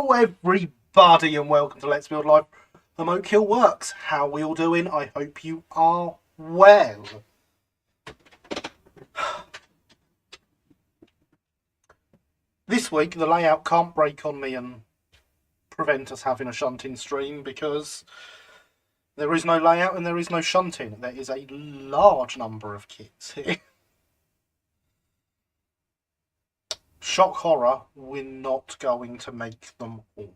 Hello everybody and welcome to Let's Build Live from Oak Hill Works. How are we all doing? I hope you are well. This week the layout can't break on me and prevent us having a shunting stream because there is no layout and there is no shunting. There is a large number of kits here. Shock horror, we're not going to make them all.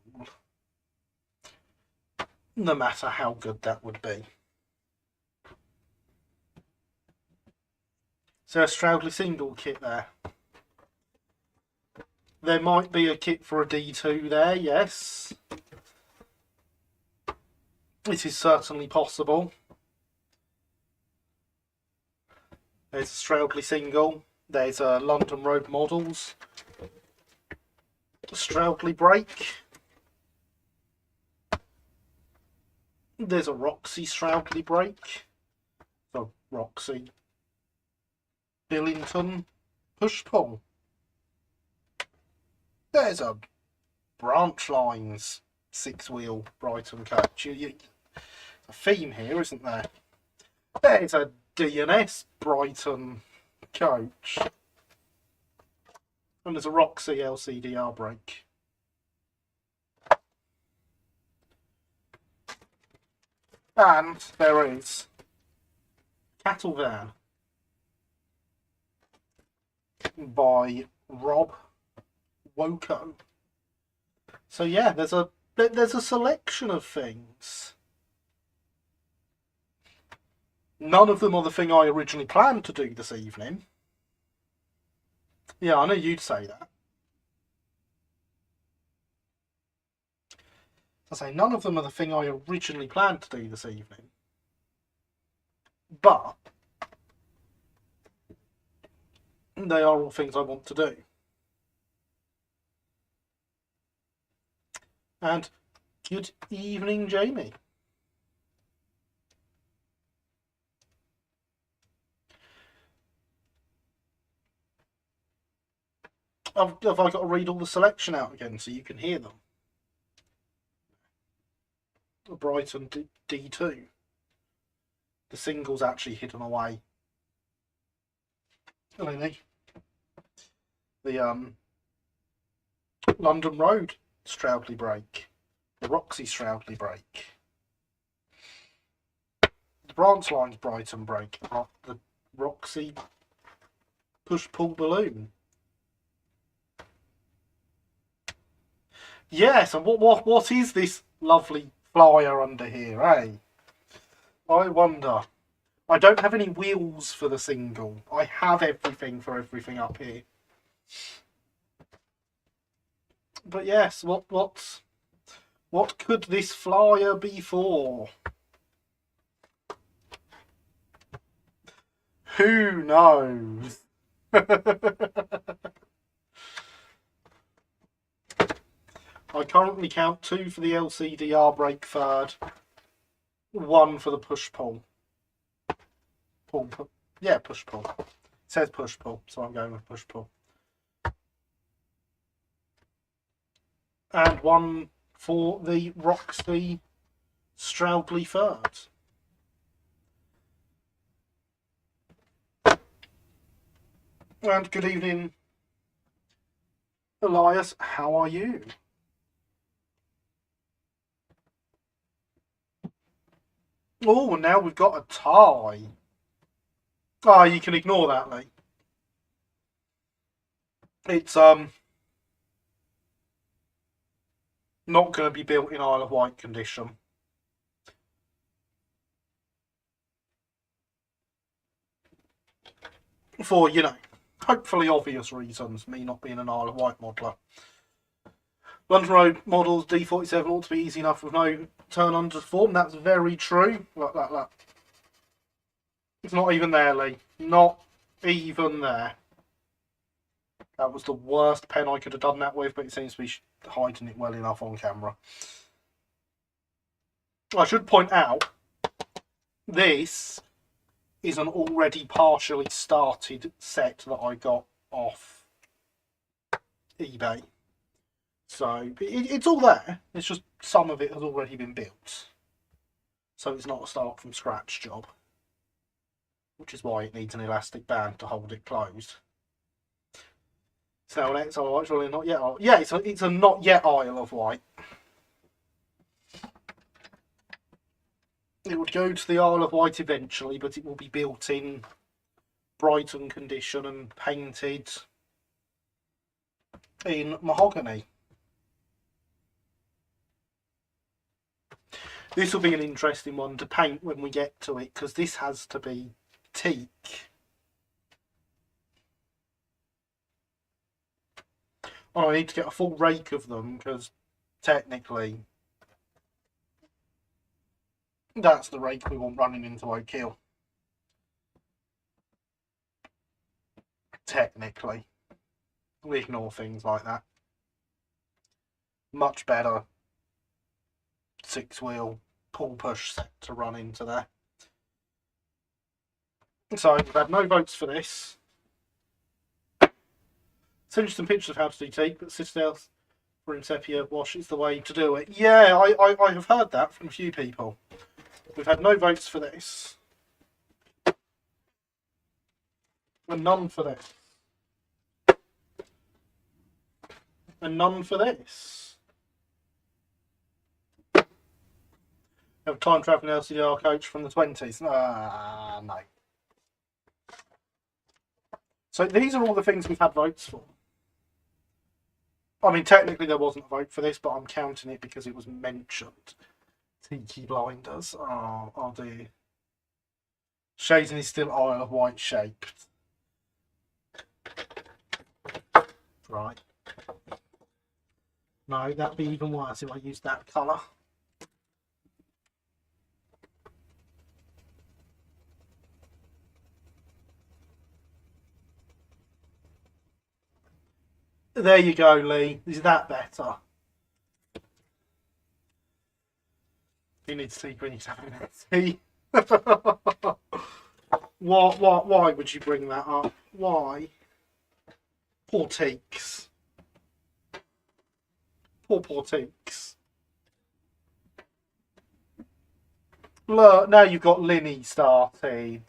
No matter how good that would be. Is there a Stroudley single kit there? There might be a kit for a D2 there, yes. It is certainly possible. There's a Stroudley single. There's a London Road Models. A Stroudley brake. There's a Roxy Stroudley brake. So Roxy Billington push pull. There's a Branch Lines 6-wheel Brighton coach. A theme here, isn't there? There's a D&S Brighton coach. And there's a Roxy LCDR brake. And there is Cattle Van by Rob Woko. So yeah, there's a selection of things. None of them are the thing I originally planned to do this evening. Yeah, I know you'd say that. I say none of them are the thing I originally planned to do this evening. But they are all things I want to do. And good evening, Jamie. Have I got to read all the selection out again so you can hear them? The Brighton D2. The single's actually hidden away. Hello, the London Road Stroudley brake. The Roxy Stroudley brake. The Branch Lines Brighton brake. The Roxy push-pull balloon. Yes, and what is this lovely flyer under here, eh? I wonder. I don't have any wheels for the single. I have everything for everything up here. But yes, what could this flyer be for? Who knows? I currently count 2 for the LCDR brake third, 1 for the push-pull. Yeah, push-pull. It says push-pull, so I'm going with push-pull. And 1 for the Roxy Stroudley third. And good evening, Elias. How are you? Oh, and now we've got a tie. Ah, you can ignore that, Lee. It's not going to be built in Isle of Wight condition. For, you know, hopefully obvious reasons, me not being an Isle of Wight modeler. London Road Models D47 ought to be easy enough with no turn under form. That's very true. Look. It's not even there, Lee. Not even there. That was the worst pen I could have done that with, but it seems to be hiding it well enough on camera. I should point out, this is an already partially started set that I got off eBay. So it's all there. It's just some of it has already been built. So it's not a start from scratch job. Which is why it needs an elastic band to hold it closed. So next, actually not yet. Yeah, it's a not yet Isle of Wight. It would go to the Isle of Wight eventually, but it will be built in Brighton condition and painted in mahogany. This will be an interesting one to paint when we get to it, because this has to be teak. Oh, I need to get a full rake of them, because technically that's the rake we want running into Oak Hill. Technically. We ignore things like that. Much better 6-wheel pull push set to run into there. So we've had no votes for this. Send you some pictures of how to do teak, but Citadel for Insepia wash is the way to do it. Yeah, I have heard that from a few people. We've had no votes for this. And none for this. And none for this. Have a time travelling LCDR coach from the 20s. No. So these are all the things we've had votes for. I mean, technically there wasn't a vote for this, but I'm counting it because it was mentioned. Tiki Blinders. Oh dear. Shading is still Isle of Wight shaped. Right. No, that'd be even worse if I used that colour. There you go, Lee. Is that better? You need to see when you're having tea. Why would you bring that up? Why? Poor teaks. Poor teaks. Look, now you've got Linny started.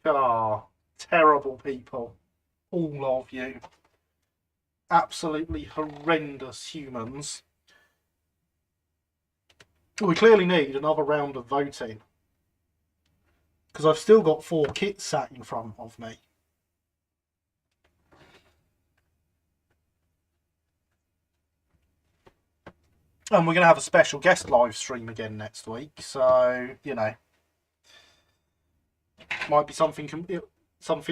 Ah, terrible people. All of you. Absolutely horrendous humans. We clearly need another round of voting. Because I've still got 4 kits sat in front of me. And we're going to have a special guest live stream again next week. So, you know. Might be something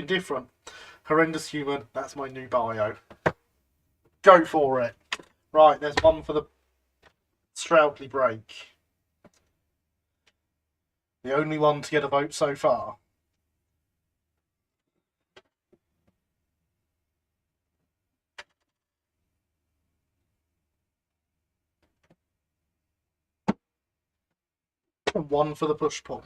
different. Horrendous human, that's my new bio. Go for it. Right, there's one for the Stroudley break. The only one to get a vote so far. And one for the push-pull.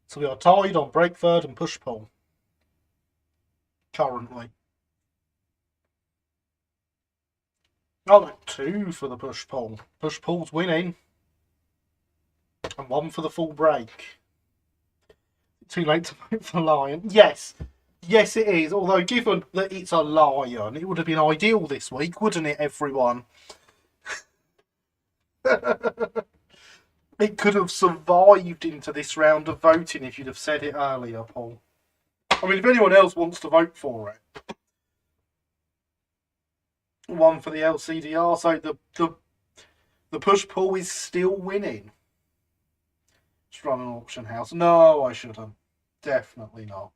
So we are tied on break third and push-pull. Currently. Oh, no, 2 for the push-pull. Push-pull's winning. And 1 for the full break. Too late to vote for Lion. Yes. Yes, it is. Although, given that it's a lion, it would have been ideal this week, wouldn't it, everyone? It could have survived into this round of voting if you'd have said it earlier, Paul. I mean, if anyone else wants to vote for it. 1 for the LCDR, so the push-pull is still winning. Just run an auction house. No, I shouldn't. Definitely not.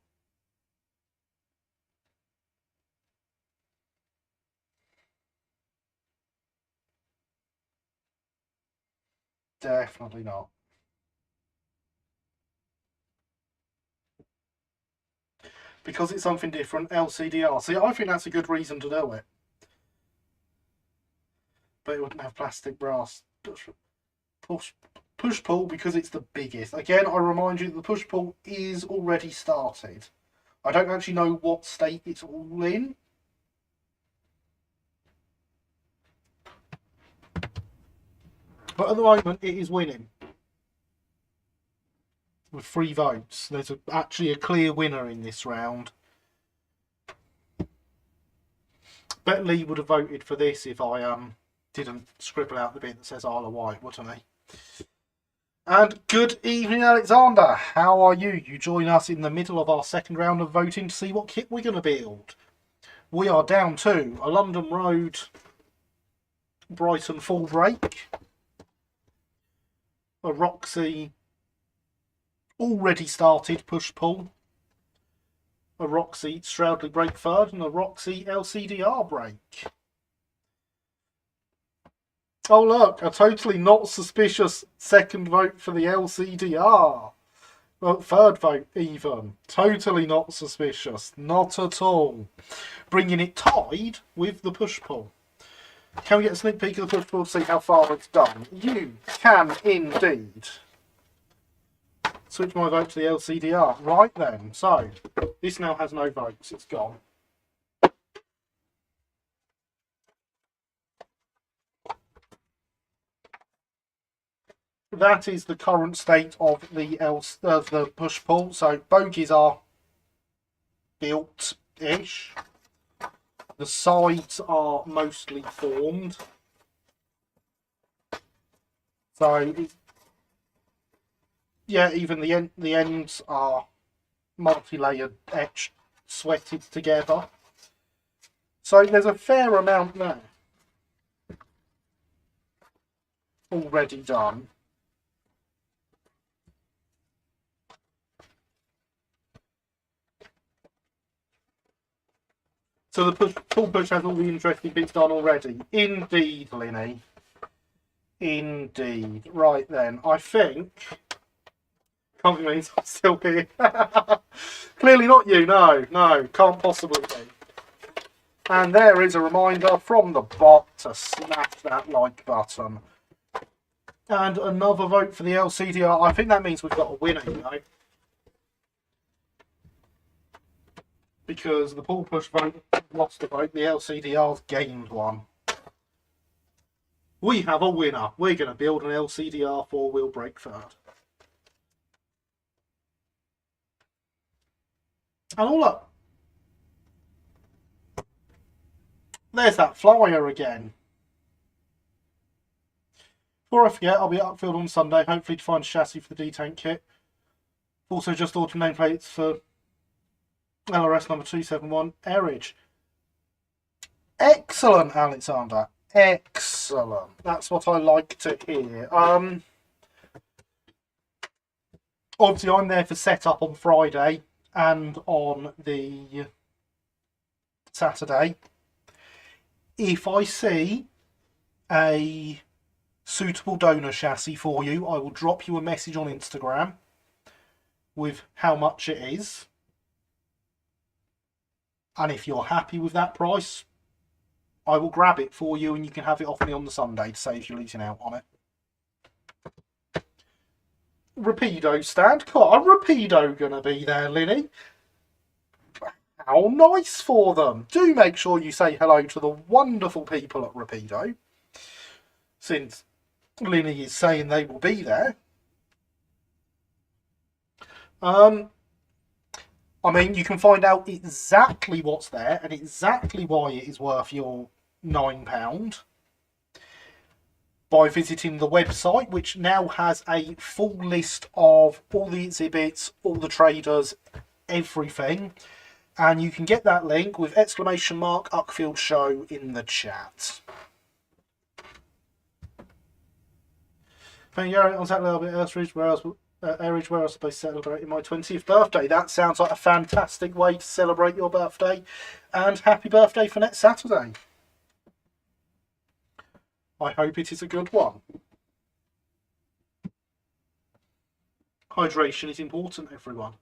Definitely not. Because it's something different, LCDR. See, I think that's a good reason to do it. But it wouldn't have plastic brass. Push-pull because it's the biggest. Again, I remind you that the push-pull is already started. I don't actually know what state it's all in. But at the moment, it is winning. With 3 votes. There's actually a clear winner in this round. Bet Lee would have voted for this if I didn't scribble out the bit that says Isle of Wight, wouldn't he? And good evening, Alexander. How are you? You join us in the middle of our second round of voting to see what kit we're going to build. We are down to a London Road Brighton full break, a Roxy already started push-pull, a Roxy Stroudley brake third, and a Roxy LCDR brake. Oh look, a totally not suspicious second vote for the LCDR. Well, third vote even. Totally not suspicious. Not at all. Bringing it tied with the push-pull. Can we get a sneak peek of the push-pull to see how far it's done? You can indeed. Switch my vote to the LCDR. Right then, so this now has no votes, it's gone. That is the current state of the push-pull. So bogies are built-ish. The sides are mostly formed. So yeah, even the ends are multi-layered, etched, sweated together. So there's a fair amount there already done. So the pull push has all the interesting bits done already. Indeed, Linny. Indeed. Right then, I think... Can't be means I'm still here. Clearly not you, no. No, can't possibly be. And there is a reminder from the bot to smash that like button. And another vote for the LCDR. I think that means we've got a winner, you know. Because the pull push vote lost a vote, the LCDR's gained one. We have a winner. We're going to build an LCDR 4-wheel brake third. And all up. There's that flyer again. Before I forget, I'll be at Upfield on Sunday, hopefully to find a chassis for the D-Tank kit. Also just ordered nameplates for LRS number 271, Airage. Excellent, Alexander. Excellent. That's what I like to hear. Obviously, I'm there for setup on Friday and on the Saturday. If I see a suitable donor chassis for you, I will drop you a message on Instagram with how much it is. And if you're happy with that price, I will grab it for you and you can have it off me on the Sunday to save you losing out on it. Rapido stand. Got a Rapido gonna be there, Linny. How nice for them. Do make sure you say hello to the wonderful people at Rapido, since Linny is saying they will be there. I mean, you can find out exactly what's there and exactly why it is worth your £9 by visiting the website, which now has a full list of all the exhibits, all the traders, everything. And you can get that link with !Uckfield Show in the chat. Thank you, Gary. On Saturday, I'll be at Earthridge, where else where I was supposed to celebrate my 20th birthday. That sounds like a fantastic way to celebrate your birthday. And happy birthday for next Saturday. I hope it is a good one. Hydration is important, everyone.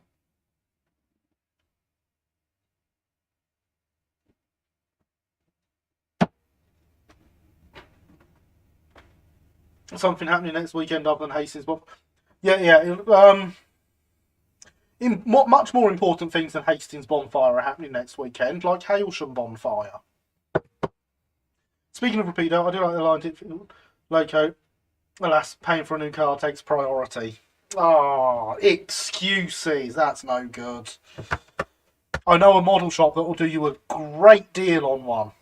Something happening next weekend other than Hastings. But yeah. Much more important things than Hastings Bonfire are happening next weekend, like Hailsham Bonfire. Speaking of Rapido, I do like the line tip. Loco, alas, paying for a new car takes priority. Ah, excuses. That's no good. I know a model shop that will do you a great deal on one.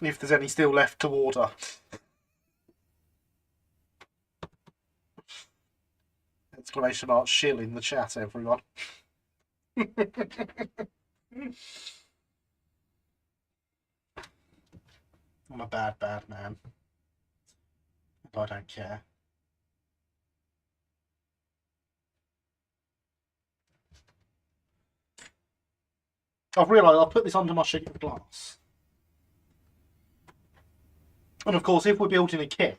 If there's any still left to order. Exclamation mark shill in the chat, everyone. I'm a bad, bad man. I don't care. I've realised I'll put this under my sheet of glass. And of course, if we're building a kit,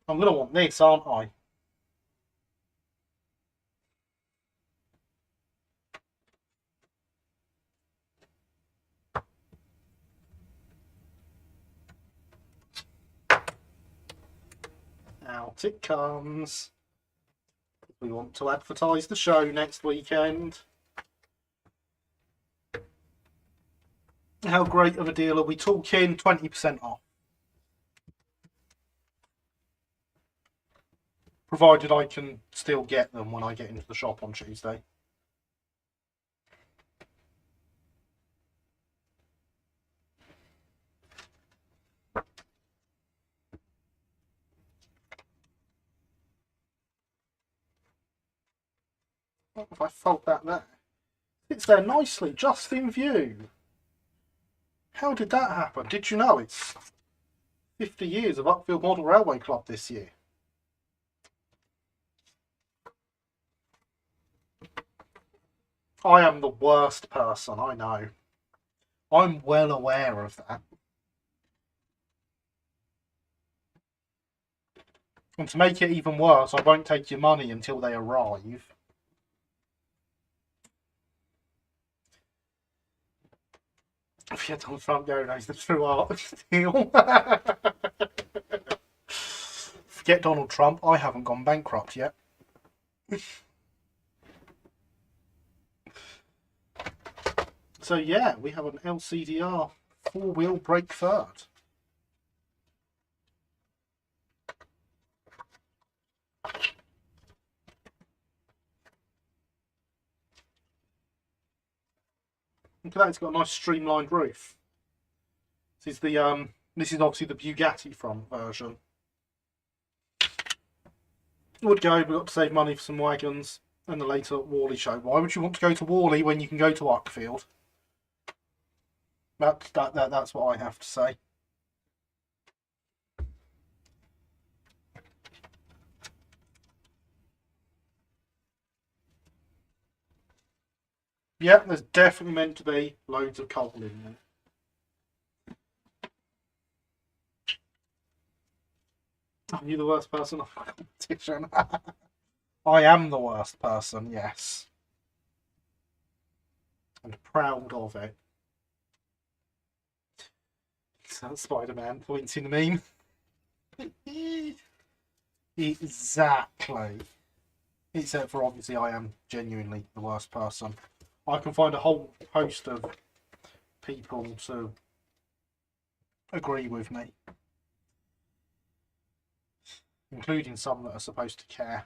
I'm going to want this, aren't I? Out it comes. We want to advertise the show next weekend. How great of a deal are we talking? 20% off. Provided I can still get them when I get into the shop on Tuesday. If I fold that there. It's there nicely, just in view. How did that happen? Did you know it's 50 years of Uckfield Model Railway Club this year? I am the worst person, I know. I'm well aware of that. And to make it even worse, I won't take your money until they arrive. Forget Donald Trump knows the true art of steel. Forget Donald Trump, I haven't gone bankrupt yet. So yeah, we have an LCDR 4-wheel brake third. Look at that, it's got a nice streamlined roof. This is obviously the Bugatti front version. Would go, we've got to save money for some wagons and the later Worley show. Why would you want to go to Worley when you can go to Uckfield? That's what I have to say. Yeah, there's definitely meant to be loads of coal in there. Are you the worst person of the competition? I am the worst person, yes. And proud of it. That's Spider-Man pointing the meme. Exactly. Except for obviously I am genuinely the worst person. I can find a whole host of people to agree with me. Including some that are supposed to care.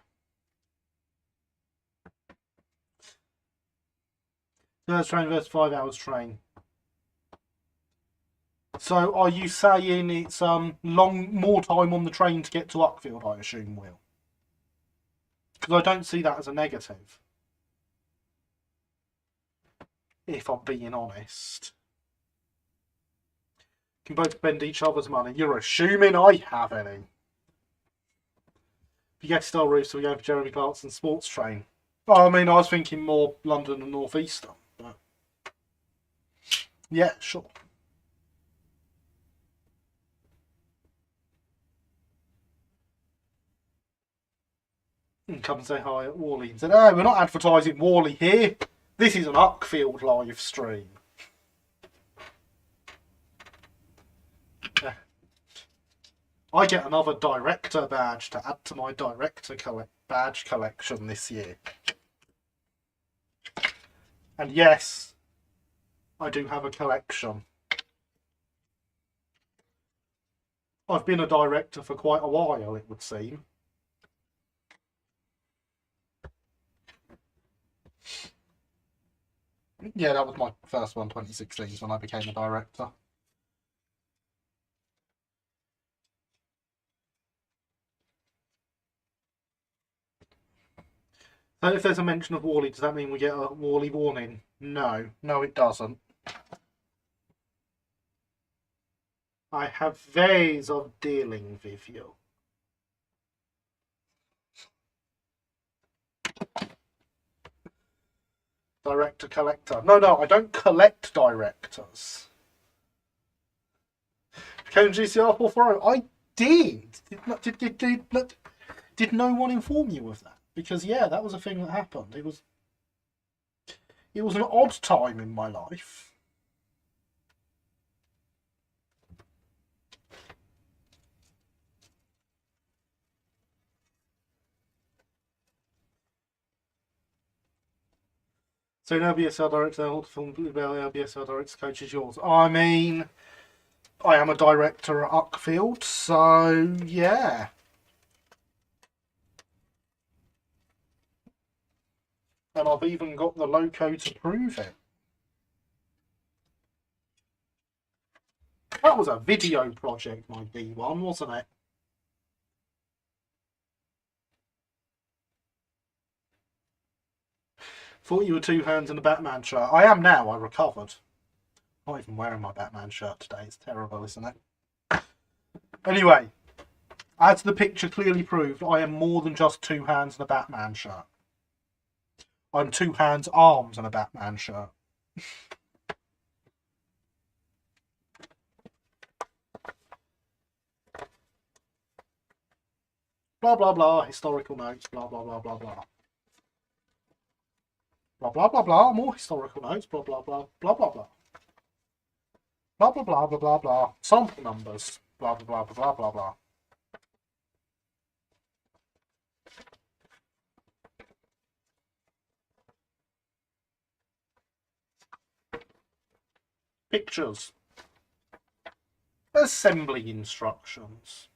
2 hours train versus 5 hours train. So are you saying it's more time on the train to get to Uckfield, I assume, Will? Because I don't see that as a negative. If I'm being honest. Can both spend each other's money. You're assuming I have any. Bugatti style roofs, so we're going for Jeremy Clarkson's sports train. Oh, I mean, I was thinking more London and North Eastern. But yeah, sure. Come and say hi at Worley and said, "Oh, we're not advertising Worley here. This is an Uckfield live stream." I get another director badge to add to my director badge collection this year. And yes, I do have a collection. I've been a director for quite a while, it would seem. Yeah, that was my first one, 2016, when I became a director. So if there's a mention of Wally, does that mean we get a Wally warning? No. No, it doesn't. I have ways of dealing with you. Director collector. No, I don't collect directors. Became GCR 440. I did. Did no one inform you of that? Because yeah, that was a thing that happened. It was an odd time in my life. So an LBSL director, all the film Bluebell LBSL director coach is yours. I mean, I am a director at Uckfield, so yeah. And I've even got the loco to prove it. That was a video project, my D1, wasn't it? Thought you were two hands in a Batman shirt. I am now, I recovered. Not even wearing my Batman shirt today. It's terrible, isn't it? Anyway, as the picture clearly proved, I am more than just two hands in a Batman shirt. I'm two hands, arms in a Batman shirt. Blah, blah, blah. Historical notes. Blah, blah, blah, blah, blah. Blah, blah, blah, blah. More historical notes. Blah, blah, blah, blah, blah, blah. Blah, blah, blah, blah, blah, blah. Sample numbers. Blah, blah, blah, blah, blah, blah. Pictures. Assembly instructions.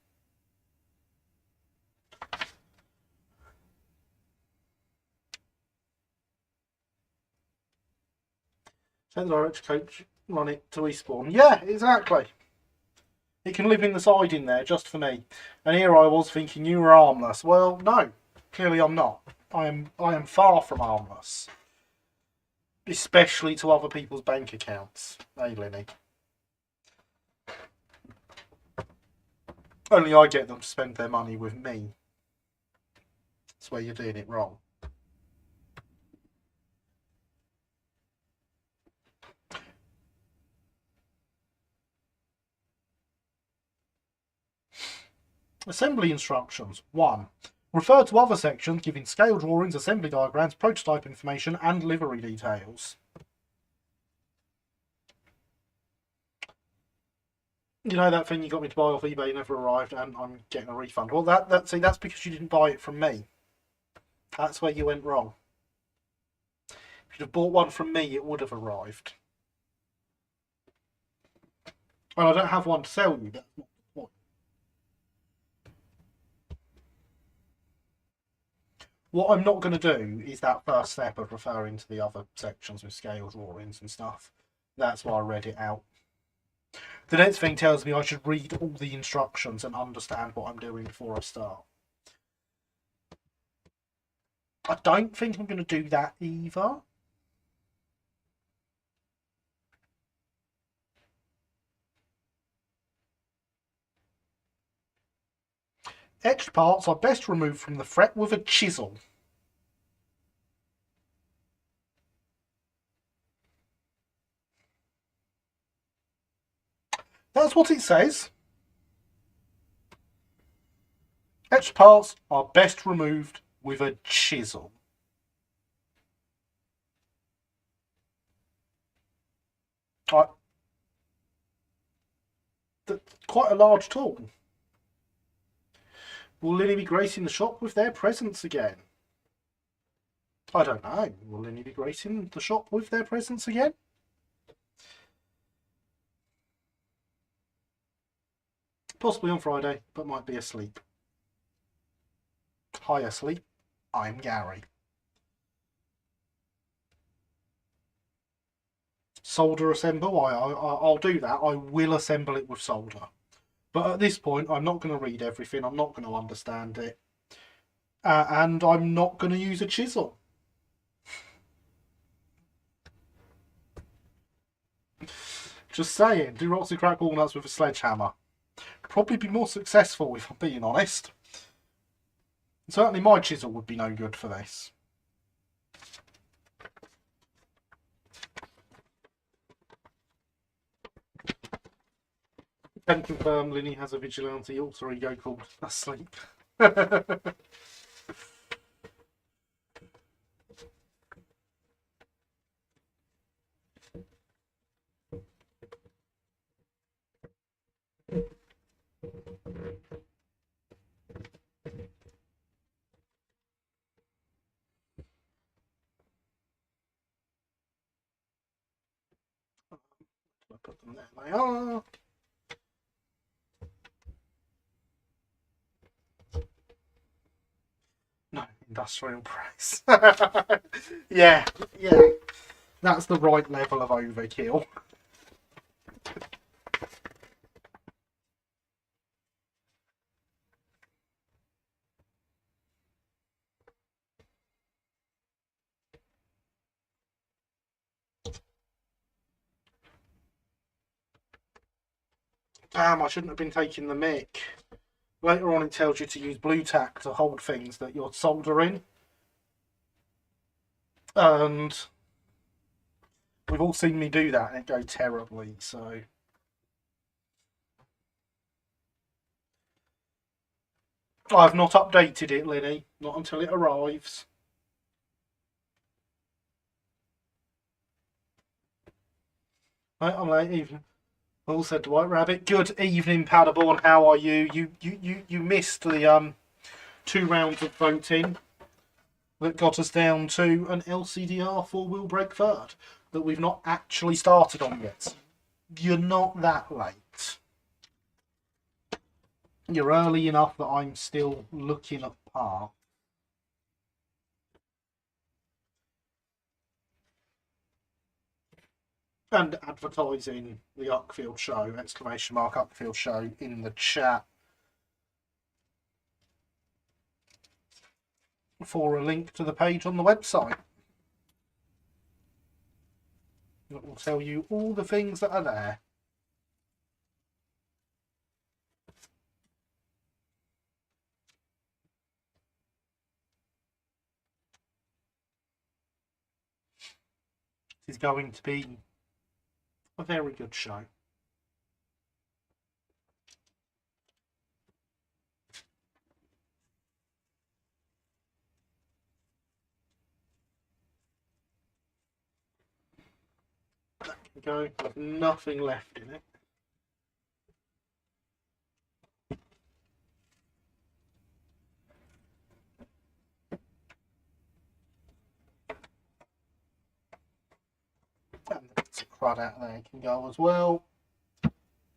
Send the director coach, run it to respawn. Yeah, exactly. It can live in the side in there just for me. And here I was thinking you were harmless. Well, no, clearly I'm not. I am far from harmless. Especially to other people's bank accounts. Hey, Linny. Only I get them to spend their money with me. That's where you're doing it wrong. Assembly instructions. 1. Refer to other sections giving scale drawings, assembly diagrams, prototype information, and livery details. You know that thing you got me to buy off eBay never arrived and I'm getting a refund. Well, that's because you didn't buy it from me. That's where you went wrong. If you'd have bought one from me, it would have arrived. Well, I don't have one to sell you. That's not the point. What I'm not going to do is that first step of referring to the other sections with scale drawings and stuff. That's why I read it out. The next thing tells me I should read all the instructions and understand what I'm doing before I start. I don't think I'm going to do that either. Etched parts are best removed from the fret with a chisel. That's what it says. Etched parts are best removed with a chisel. Quite a large tool. Will Linny be gracing the shop with their presence again? I don't know. Will Linny be gracing the shop with their presence again? Possibly on Friday, but might be asleep. Hi, asleep. I'm Gary. Solder assemble. I'll do that. I will assemble it with solder. But at this point, I'm not going to read everything. I'm not going to understand it. And I'm not going to use a chisel. Just saying. Do lots of crack walnuts with a sledgehammer. Probably be more successful, if I'm being honest. Certainly my chisel would be no good for this. Can confirm Linny has a vigilante alter ego called Asleep. I put them there. They are. No, industrial price. yeah. That's the right level of overkill. Damn, I shouldn't have been taking the mic. Later on it tells you to use blue tack to hold things that you're soldering. And we've all seen me do that and it go terribly, so... I've not updated it, Linny. Not until it arrives. Right, I'm late evening. All said to White Rabbit. Good evening, Paderborn. How are you? You missed the 2 rounds of voting that got us down to an LCDR 4-wheel brake third that we've not actually started on yet. You're not that late. You're early enough that I'm still looking at par. And advertising the Uckfield show, exclamation mark Uckfield show, in the chat for a link to the page on the website. It will tell you all the things that are there. It is going to be a very good show. That can go with nothing left in it. And the bits of crud out there can go as well.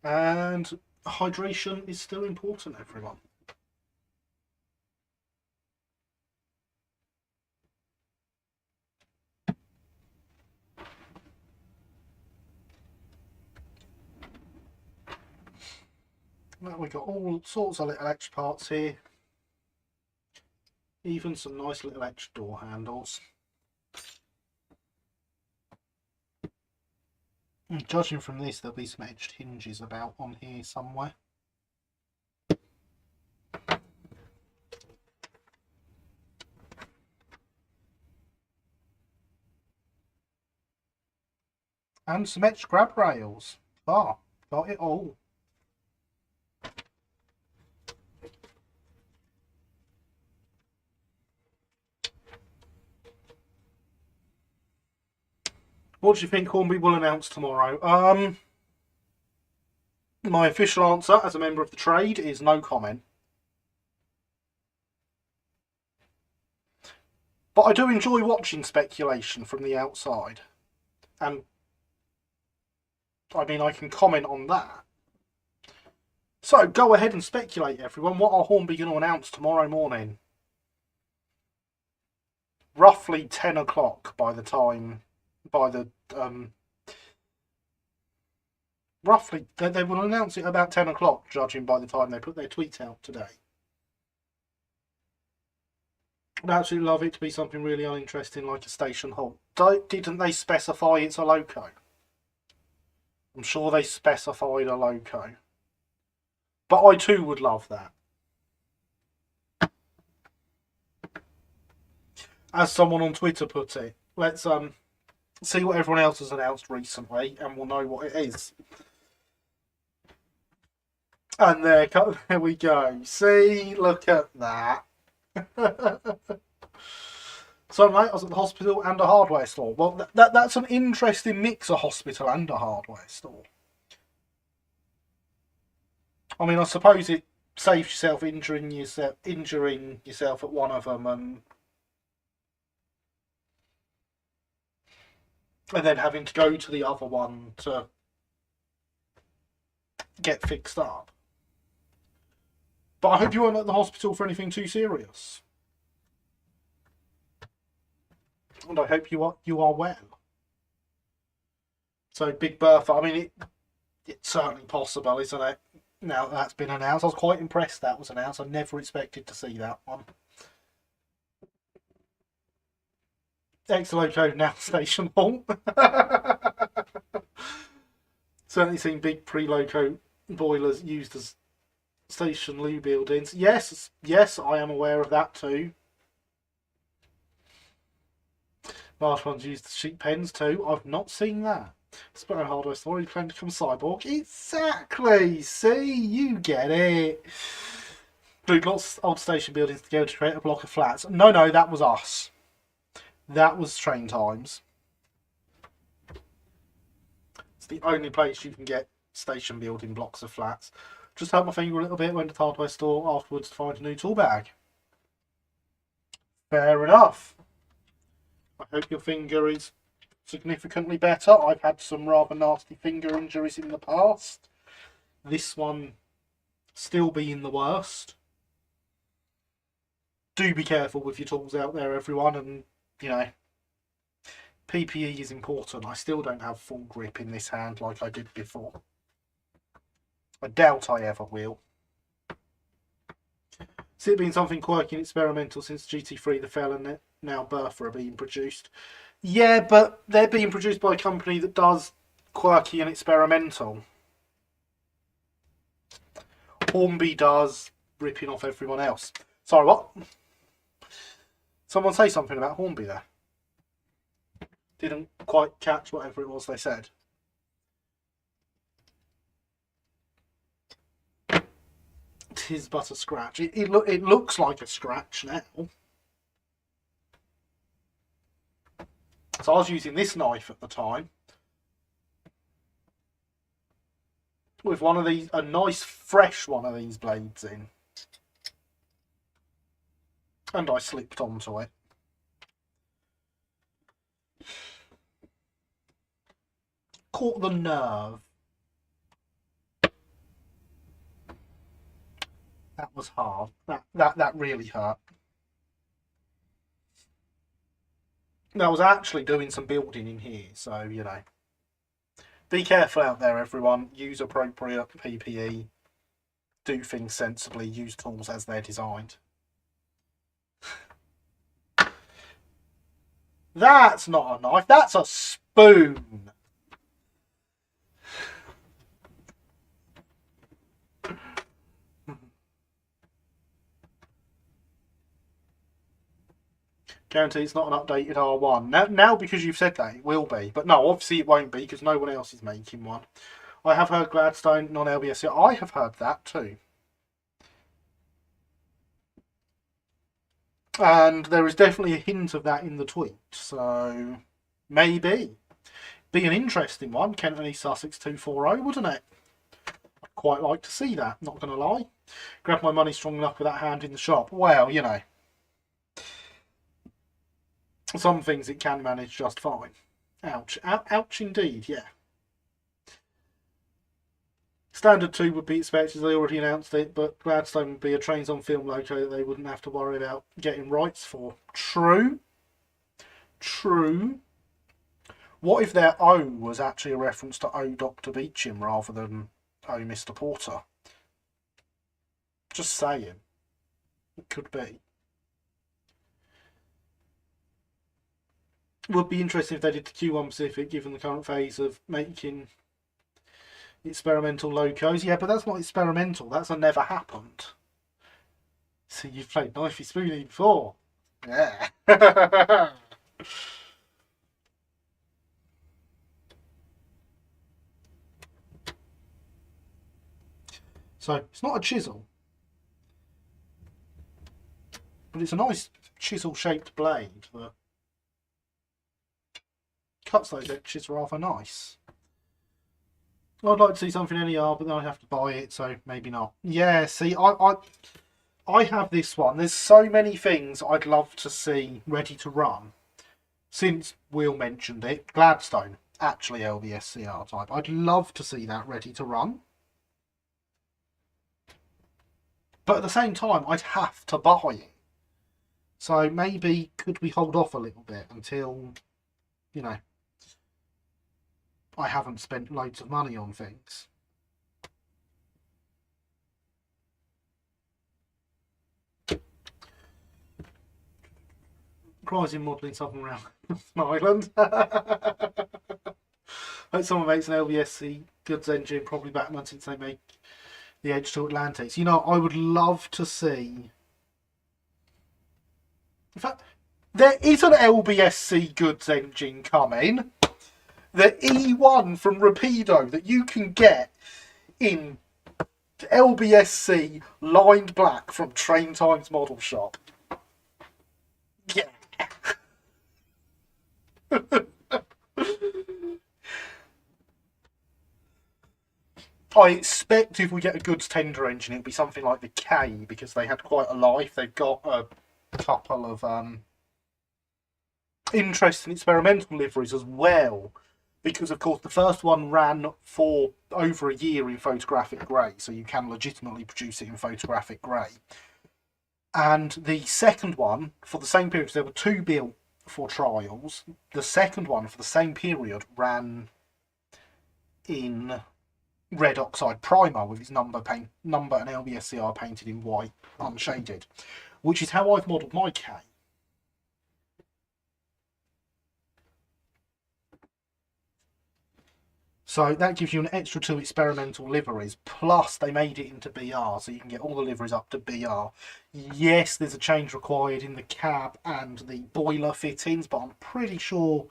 And hydration is still important, everyone. Well, we've got all sorts of little extra parts here. Even some nice little extra door handles. And judging from this, there'll be some edged hinges about on here somewhere. And some edged grab rails. Ah, got it all. What do you think Hornby will announce tomorrow? My official answer as a member of the trade is no comment. But I do enjoy watching speculation from the outside. And, I mean, I can comment on that. So, go ahead and speculate, everyone. What are Hornby going to announce tomorrow morning? Roughly 10 o'clock by the time... roughly, they will announce it about 10 o'clock, judging by the time they put their tweet out today. I'd absolutely love it to be something really uninteresting like a station halt. Didn't they specify it's a loco? I'm sure they specified a loco. But I too would love that. As someone on Twitter put it, let's see what everyone else has announced recently and we'll know what it is. And there we go. See, look at that. So, mate, I was at the hospital and a hardware store. Well, that's an interesting mix, a hospital and a hardware store. I mean, I suppose it saves yourself injuring yourself at one of them and then having to go to the other one to get fixed up. But I hope you weren't at the hospital for anything too serious. And I hope you are well. So, Big Bertha, I mean, it's certainly possible, isn't it? Now that's been announced. I was quite impressed that was announced. I never expected to see that one. Ex-loco now station halt. Certainly seen big pre-loco boilers used as station loo buildings. Yes, I am aware of that too. Large ones used as sheep pens too. I've not seen that. Split hardware store, you plan to become a cyborg? Exactly! See, you get it. Glued lots of old station buildings together to create a block of flats. No, that was us. That was Train Times. It's the only place you can get station building blocks of flats. Just hurt my finger a little bit, went to the hardware store afterwards to find a new tool bag. Fair enough. I hope your finger is significantly better. I've had some rather nasty finger injuries in the past. This one still being the worst. Do be careful with your tools out there, everyone, and, you know, PPE is important. I still don't have full grip in this hand like I did before. I doubt I ever will. It's been something quirky and experimental since GT3, the Fell, and now Bertha are being produced. Yeah, but they're being produced by a company that does quirky and experimental. Hornby does ripping off everyone else. Sorry, what? Someone say something about Hornby there. Didn't quite catch whatever it was they said. Tis but a scratch. It looks like a scratch now. So I was using this knife at the time. With one of these, a nice fresh one of these blades in. And I slipped onto it. Caught the nerve. That was hard. That really hurt. I was actually doing some building in here, so, you know. Be careful out there, everyone. Use appropriate PPE. Do things sensibly. Use tools as they're designed. That's not a knife. That's a spoon. Guarantee it's not an updated R1. Now, because you've said that, it will be. But no, obviously it won't be, because no one else is making one. I have heard Gladstone non-LBS. Yeah, I have heard that too. And there is definitely a hint of that in the tweet. So, maybe. Be an interesting one. Kent and East Sussex 240, wouldn't it? I'd quite like to see that, not going to lie. Grab my money strong enough with that hand in the shop. Well, you know. Some things it can manage just fine. Ouch. Ouch indeed, yeah. Standard 2 would be expected, they already announced it, but Gladstone would be a trains on film logo that they wouldn't have to worry about getting rights for. True. True. What if their O was actually a reference to O Dr. Beecham rather than O Mr. Porter? Just saying. It could be. Would be interesting if they did the Q1 Pacific, given the current phase of making experimental locos. Yeah, but that's not experimental. That's a never happened. So you've played Knifey Spoony before. Yeah. So it's not a chisel, but it's a nice chisel-shaped blade that cuts those edges rather nice. I'd like to see something NER, but then I'd have to buy it, so maybe not. Yeah, see, I have this one. There's so many things I'd love to see ready to run. Since Will mentioned it, Gladstone, actually LBSCR type. I'd love to see that ready to run. But at the same time, I'd have to buy it. So maybe could we hold off a little bit until, you know, I haven't spent loads of money on things. Rising modelling something around Ireland. Hope someone makes an LBSC goods engine, probably Batman, since they make the Edge to Atlantis. You know, I would love to see. In fact, there is an LBSC goods engine coming. The E1 from Rapido that you can get in LBSC lined black from Train Times Model Shop. Yeah. I expect if we get a goods tender engine, it'll be something like the K, because they had quite a life. They've got a couple of interesting experimental liveries as well, because of course the first one ran for over a year in photographic grey, so you can legitimately produce it in photographic grey. And the second one, for the same period, because there were two built for trials, the second one for the same period ran in red oxide primer with its number and LBSCR painted in white, unshaded, which is how I've modelled my K. So that gives you an extra 2 experimental liveries, plus they made it into BR, so you can get all the liveries up to BR. Yes, there's a change required in the cab and the boiler fittings, but I'm pretty sure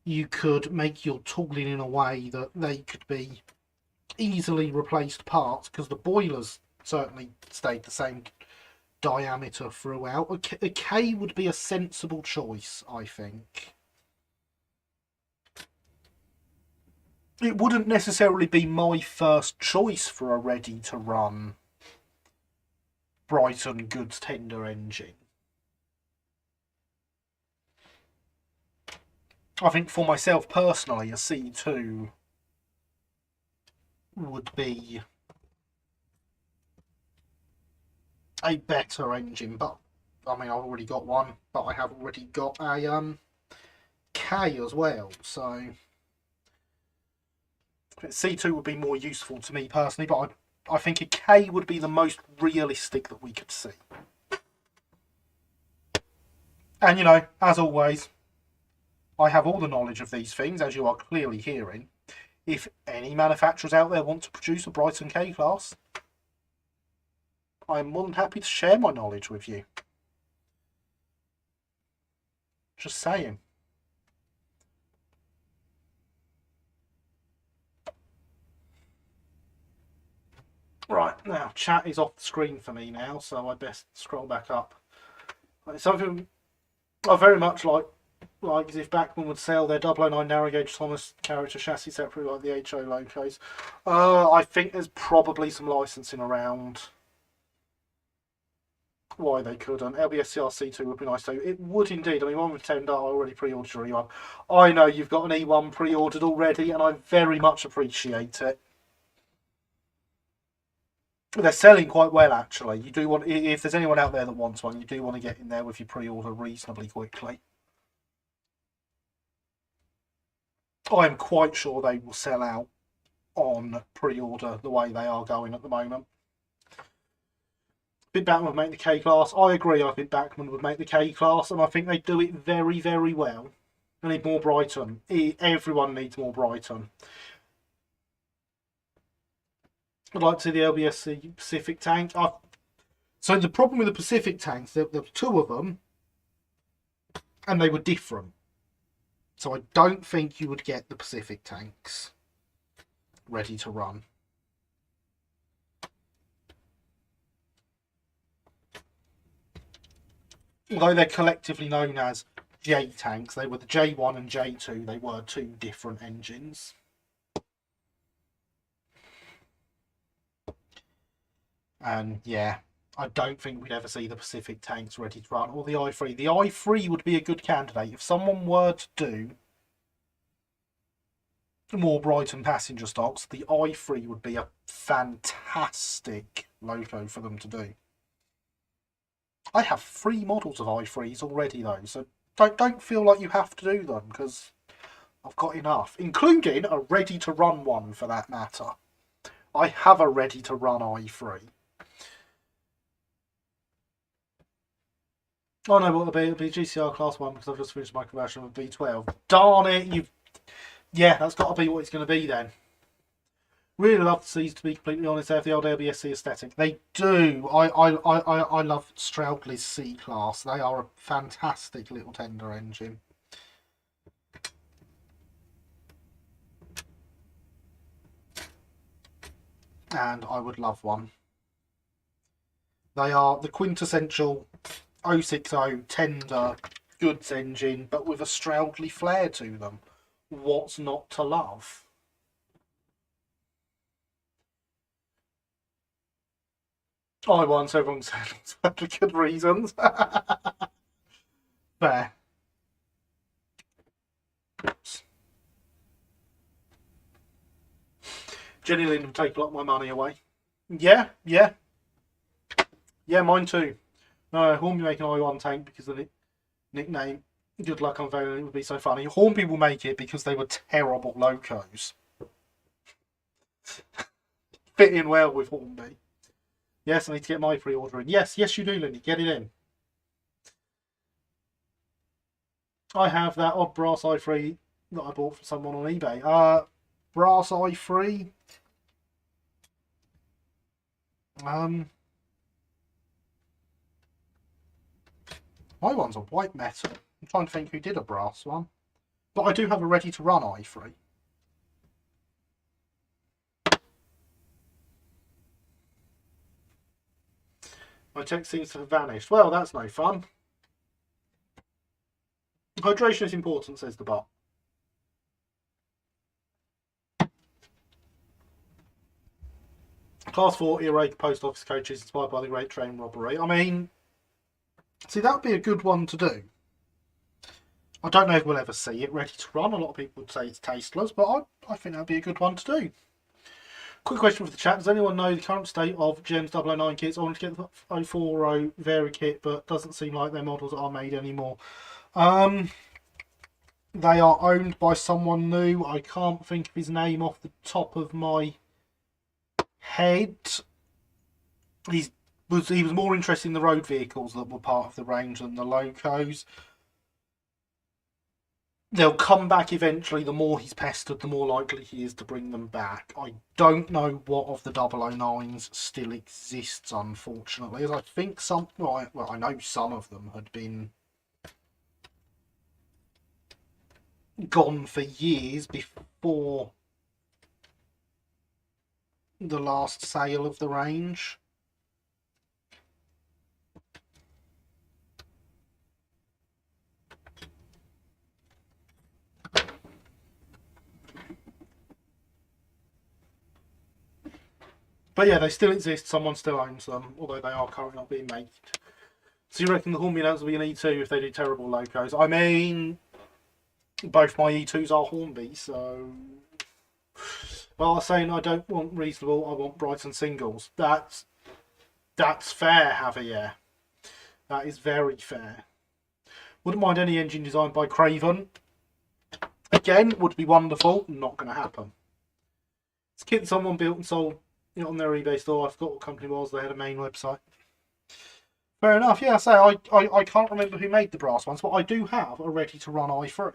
you could make your tooling in a way that they could be easily replaced parts, because the boilers certainly stayed the same diameter throughout. A K would be a sensible choice, I think. It wouldn't necessarily be my first choice for a ready-to-run Brighton goods tender engine. I think for myself personally, a C2 would be a better engine, but I mean, I've already got one, but I have already got a K as well, so C2 would be more useful to me personally, but I think a K would be the most realistic that we could see. And you know, as always, I have all the knowledge of these things, as you are clearly hearing. If any manufacturers out there want to produce a Brighton K-Class, I'm more than happy to share my knowledge with you. Just saying. Right, now chat is off the screen for me now, so I best scroll back up. It's something I very much like as if Bachmann would sell their 009 narrow gauge Thomas character chassis separately like the HO locos. I think there's probably some licensing around why they couldn't. LBSCRC2 would be nice too. It would indeed. I mean, 1 with 10 I already pre-ordered your E1. I know you've got an E1 pre-ordered already, and I very much appreciate it. They're selling quite well, actually. You do want, if there's anyone out there that wants one, you do want to get in there with your pre-order reasonably quickly. I'm quite sure they will sell out on pre-order the way they are going at the moment. I think Batman would make the K-Class. I agree, I think Batman would make the K-Class, and I think they do it very, very well. I need more Brighton. Everyone needs more Brighton. I'd like to see the LBSC Pacific tank. So the problem with the Pacific tanks, there were 2 of them, and they were different. So I don't think you would get the Pacific tanks ready to run. Although they're collectively known as J tanks, they were the J1 and J2. They were 2 different engines. And yeah, I don't think we'd ever see the Pacific tanks ready to run, or the i3. The i3 would be a good candidate. If someone were to do more Brighton passenger stocks, the i3 would be a fantastic loco for them to do. I have 3 models of i3s already though, so don't feel like you have to do them, because I've got enough, including a ready-to-run one for that matter. I have a ready-to-run i3. Oh no, what will be GCR Class 1 because I've just finished my conversion with B12. Darn it, yeah, that's got to be what it's going to be then. Really love the C's, to be completely honest. They have the old LBSC aesthetic. They do. I love Stroudley's C-Class. They are a fantastic little tender engine. And I would love one. They are the quintessential 060 tender goods engine, but with a Stroudley flair to them. What's not to love? I won, so everyone said for good reasons. Fair. Oops. Jenny Lind will take a lot of my money away. Yeah. Yeah, mine too. No, Hornby make an I1 tank because of the nickname. Good luck unveiling it would be so funny. Hornby will make it because they were terrible locos. Fit in well with Hornby. Yes, I need to get my pre-order in. Yes, you do, Lindy. Get it in. I have that odd brass i3 that I bought from someone on eBay. Brass i3. My one's a white metal. I'm trying to think who did a brass one. But I do have a ready-to-run i3. My text seems to have vanished. Well, that's no fun. Hydration is important, says the bot. Class 4 irate post office coaches inspired by the Great Train Robbery. I mean, see, that would be a good one to do. I don't know if we'll ever see it ready to run. A lot of people would say it's tasteless, but I think that would be a good one to do. Quick question for the chat. Does anyone know the current state of Gems 009 kits? I want to get the 040 Vari kit, but doesn't seem like their models are made anymore. They are owned by someone new. I can't think of his name off the top of my head. He was more interested in the road vehicles that were part of the range than the locos. They'll come back eventually. The more he's pestered, the more likely he is to bring them back. I don't know what of the 009s still exists, unfortunately, as I think some, well, I know some of them had been gone for years before the last sale of the range. But yeah, they still exist. Someone still owns them, although they are currently not being made. So you reckon the Hornby announcer will be an E2 if they do terrible locos? I mean, both my E2s are Hornby, so... Well, I'm saying I don't want reasonable, I want Brighton singles. That's fair, Javier. That is very fair. Wouldn't mind any engine designed by Craven. Again, would be wonderful. Not going to happen. It's kit someone built and sold on their eBay store. I forgot what company it was. They had a main website. Fair enough. Yeah, I can't remember who made the brass ones, but I do have a ready-to-run i3.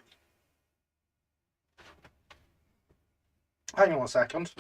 Hang on a second.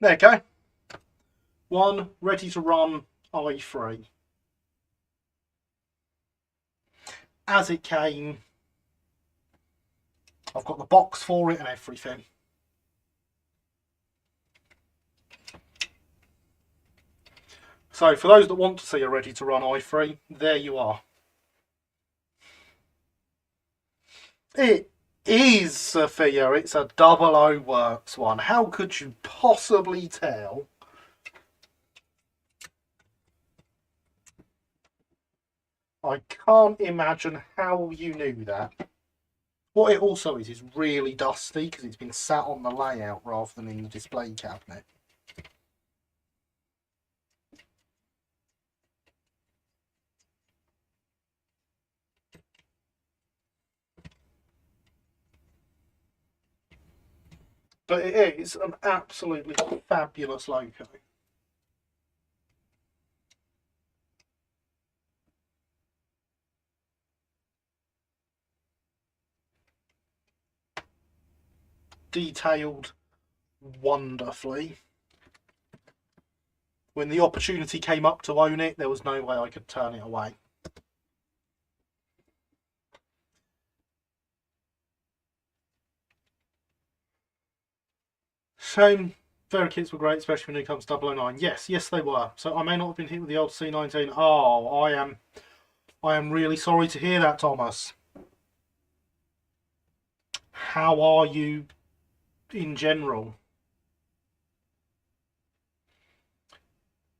There you go. One ready-to-run i3. As it came, I've got the box for it and everything. So for those that want to see a ready-to-run i3, there you are. It is, Sophia. It's a 00 Works one. How could you possibly tell? I can't imagine how you knew that. What it also is really dusty because it's been sat on the layout rather than in the display cabinet. But it is an absolutely fabulous loco. Detailed wonderfully. When the opportunity came up to own it, there was no way I could turn it away. Shame. Vera kits were great, especially when it comes to 009. Yes, they were. So I may not have been hit with the old C19. Oh, I am really sorry to hear that, Thomas. How are you in general?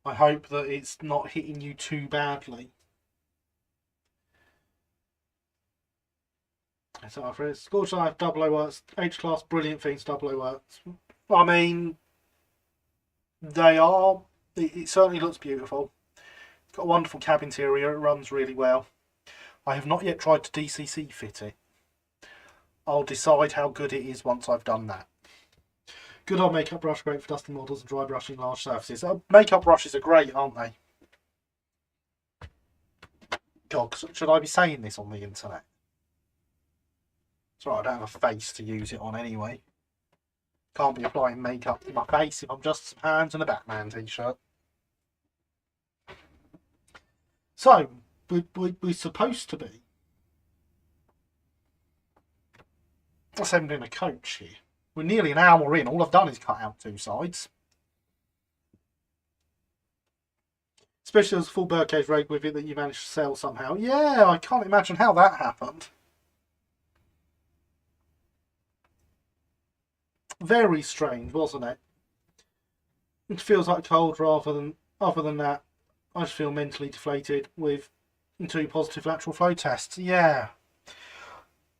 I hope that it's not hitting you too badly. So for it, Scorched Life, 00 Works, H-Class, brilliant things, 00 Works. I mean, they are. It certainly looks beautiful. It's got a wonderful cab interior. It runs really well. I have not yet tried to DCC fit it. I'll decide how good it is once I've done that. Good old makeup brush, great for dusting models and dry brushing large surfaces. Makeup brushes are great, aren't they? God, should I be saying this on the internet? It's right, I don't have a face to use it on anyway. Can't be applying makeup to my face if I'm just some hands and a Batman t-shirt. So, we're supposed to be assembling a coach here. We're nearly an hour in. All I've done is cut out two sides. Especially as a full birdcage rig with it that you managed to sell somehow. Yeah, I can't imagine how that happened. Very strange, wasn't it? It feels like cold rather than, other than that, I just feel mentally deflated with two positive lateral flow tests. Yeah.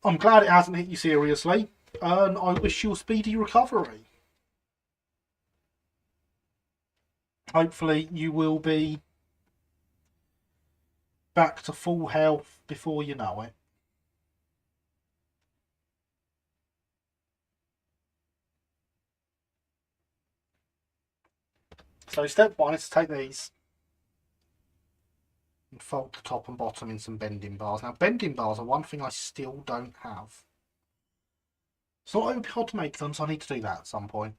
I'm glad it hasn't hit you seriously, and I wish you a speedy recovery. Hopefully you will be back to full health before you know it. So step one is to take these and fold the top and bottom in some bending bars. Now, bending bars are one thing I still don't have. It's not like it would be hard to make them, so I need to do that at some point.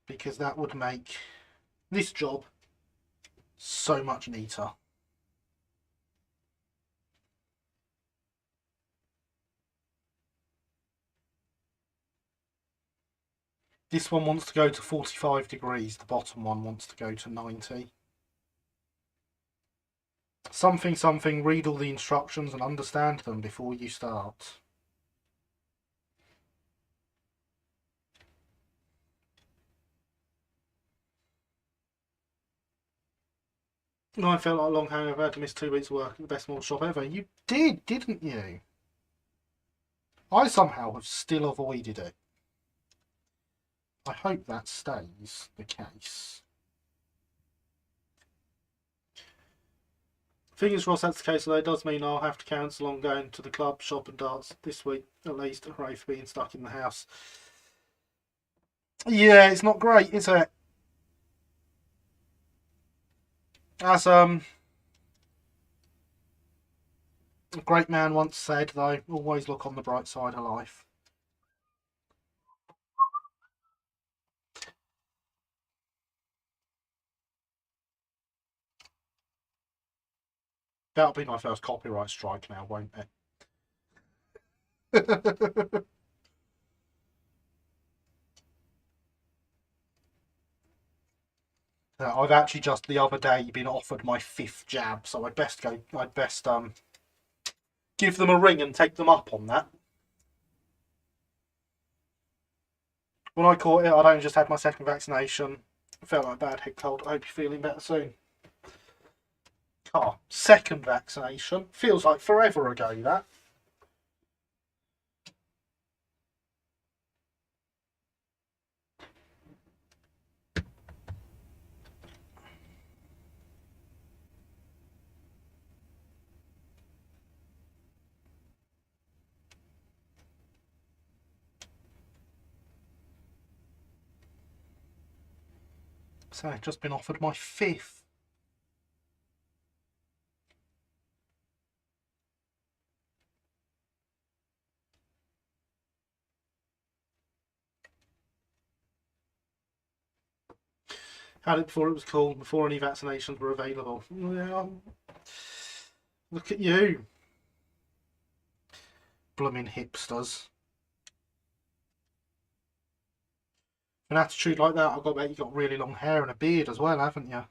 Because that would make this job so much neater. This one wants to go to 45 degrees, the bottom one wants to go to 90. Something, read all the instructions and understand them before you start. No, I felt like a long hangover. I had to miss 2 weeks of work at the best model shop ever. You did, didn't you? I somehow have still avoided it. I hope that stays the case. Fingers crossed that's the case, although it does mean I'll have to cancel on going to the club, shop and dance this week, at least. Hooray for being stuck in the house. Yeah, it's not great, is it? As a great man once said, though, always look on the bright side of life. That'll be my first copyright strike now, won't it? I've actually just the other day been offered my 5th jab, so I'd best give them a ring and take them up on that. When I caught it, I'd only just had my 2nd vaccination. I felt like a bad head cold. I hope you're feeling better soon. 2nd vaccination. Feels like forever ago, that. So I've just been offered my 5th. Had it before it was cool, before any vaccinations were available. Yeah. Look at you. Blooming hipsters. An attitude like that, I've got to bet you've got really long hair and a beard as well, haven't you?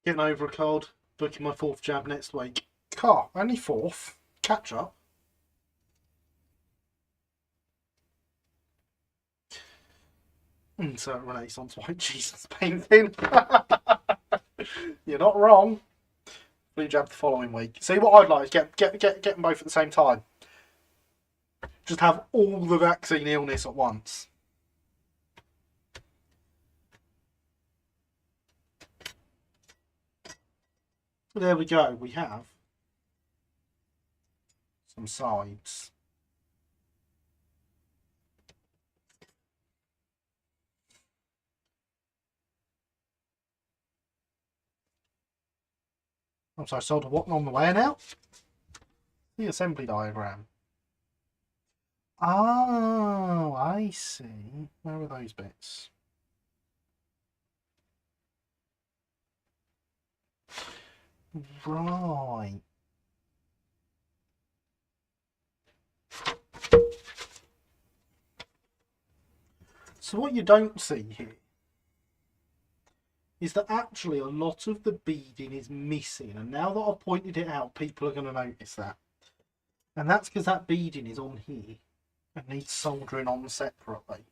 Getting over a cold, booking my 4th jab next week. Only 4th? Catch up. Insert Renaissance White Jesus painting. You're not wrong. Blue jab the following week. See, what I'd like is get them both at the same time. Just have all the vaccine illness at once. There we go. We have some sides. I'm sorry, sold a what on the way now? The assembly diagram. Oh, I see. Where are those bits? Right. So what you don't see here is that actually a lot of the beading is missing, and now that I've pointed it out, people are going to notice that. And that's because that beading is on here and needs soldering on separately.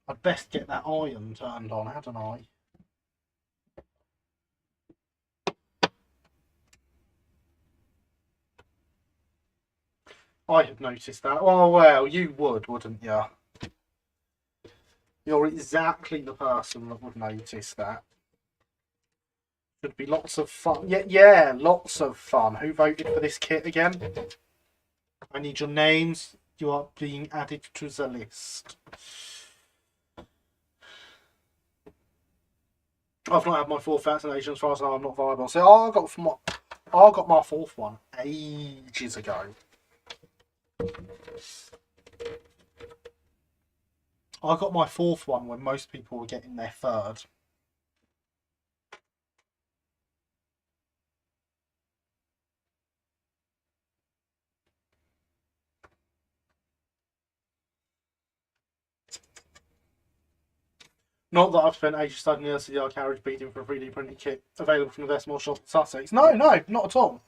I'd best get that iron turned on, hadn't I? I had noticed that. Oh, well, you would, wouldn't you? You're exactly the person that would notice that. Should be lots of fun. Yeah, lots of fun. Who voted for this kit again? I need your names. You are being added to the list. I've not had my fourth vaccination, as far as I know. I'm not viable. So I got my fourth one ages ago. I got my fourth one when most people were getting their third. Not that I've spent ages studying the LCDR carriage beading for a 3D printed kit available from the Vestmore shop in Sussex. No, not at all.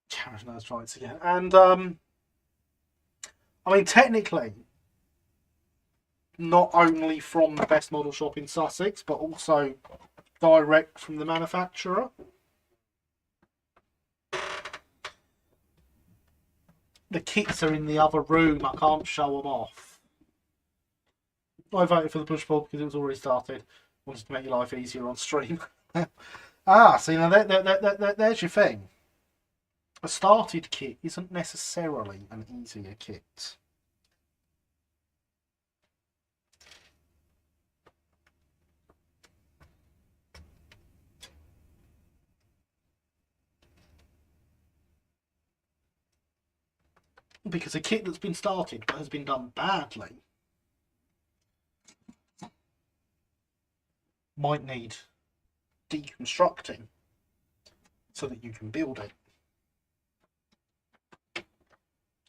Carriage knows, try it again. And, I mean, technically, not only from the Best Model shop in Sussex, but also direct from the manufacturer. The kits are in the other room. I can't show them off. I voted for the push pull because it was already started. Wanted to make your life easier on stream. See, now there's your thing. A started kit isn't necessarily an easier kit. Because a kit that's been started but has been done badly might need deconstructing so that you can build it.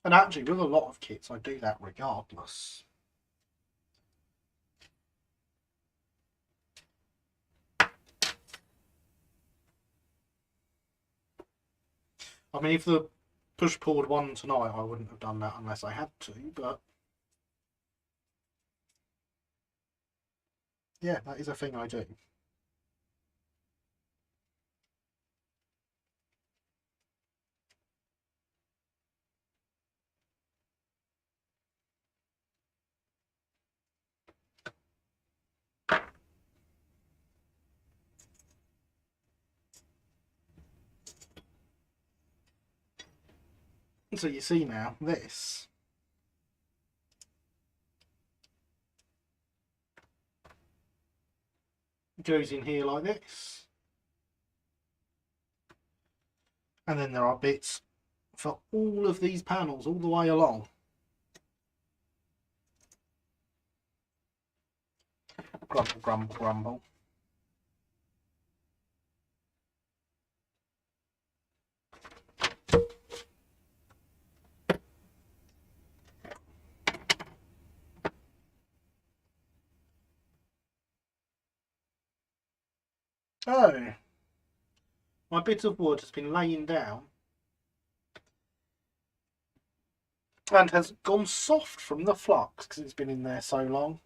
And actually, with a lot of kits, I do that regardless. I mean, if the push-pulled one tonight, I wouldn't have done that unless I had to, but yeah, that is a thing I do. So you see now, this goes in here like this. And then there are bits for all of these panels all the way along. Grumble, grumble, grumble. Oh, my bit of wood has been laying down and has gone soft from the flux because it's been in there so long.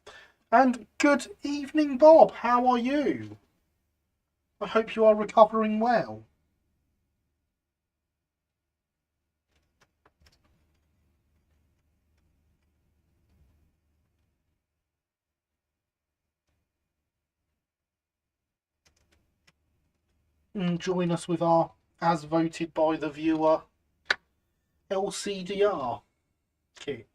And good evening, Bob. How are you? I hope you are recovering well. And join us with our, as voted by the viewer, LCDR kit.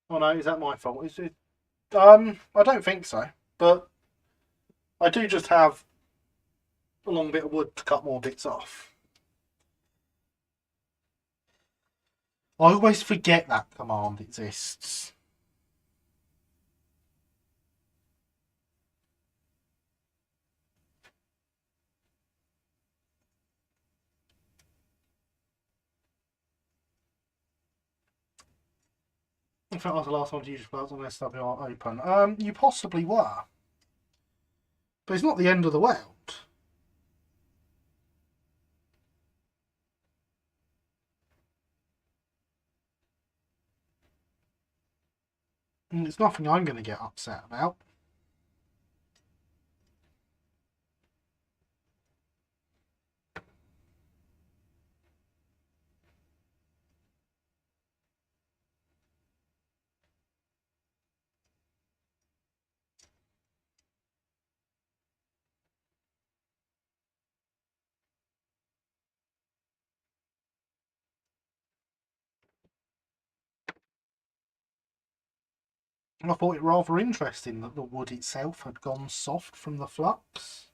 Oh no, is that my fault? Is it? I don't think so, but I do just have a long bit of wood to cut more bits off. I always forget that command exists. In fact, I was the last one to use flowers on SWR open. You possibly were. But it's not the end of the world. And it's nothing I'm going to get upset about. I thought it rather interesting that the wood itself had gone soft from the flux.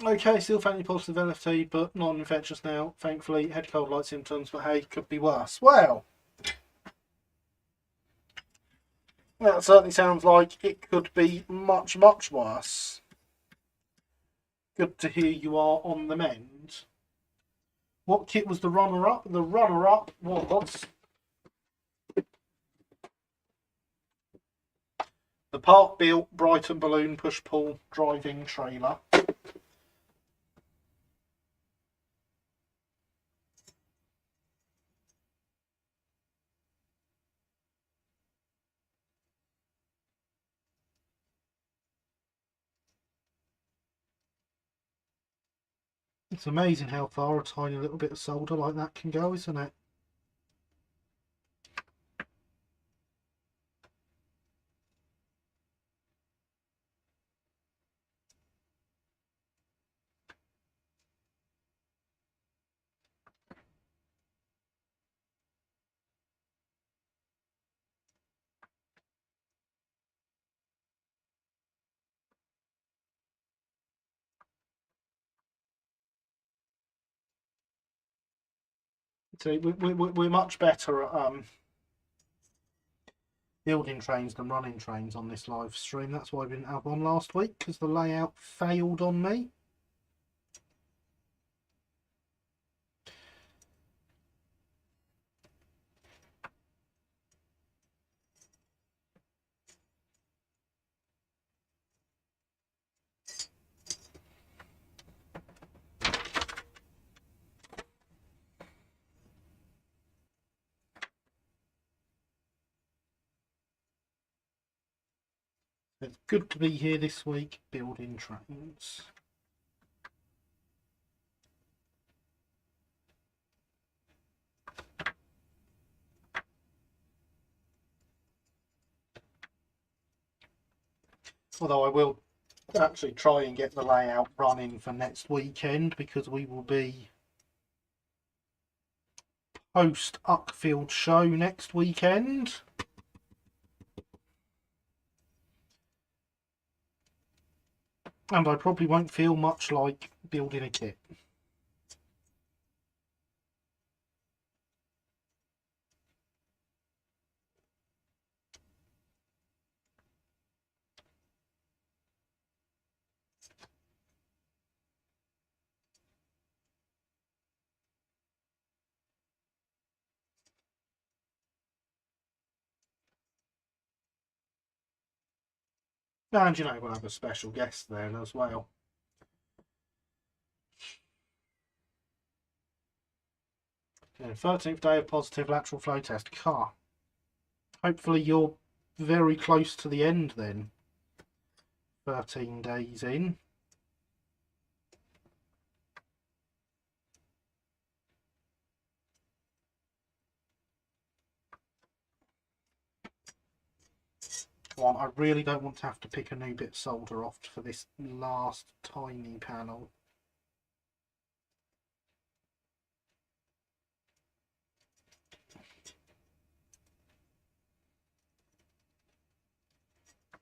Okay, still faintly positive LFT, but non-infectious now. Thankfully, head cold like symptoms, but hey, could be worse. Well, that certainly sounds like it could be much, much worse. Good to hear you are on the mend. What kit was the runner-up? The runner-up was the part-built Brighton balloon push-pull driving trailer. It's amazing how far a tiny little bit of solder like that can go, isn't it? So we're much better at building trains than running trains on this live stream. That's why we didn't have one last week, because the layout failed on me. It's good to be here this week building trains. Although I will actually try and get the layout running for next weekend, because we will be post Uckfield show next weekend. And I probably won't feel much like building a kit. And you know, we'll have a special guest there as well. Yeah, 13th day of positive lateral flow test. Car. Hopefully you're very close to the end then. 13 days in. Come on, I really don't want to have to pick a new bit of solder off for this last tiny panel.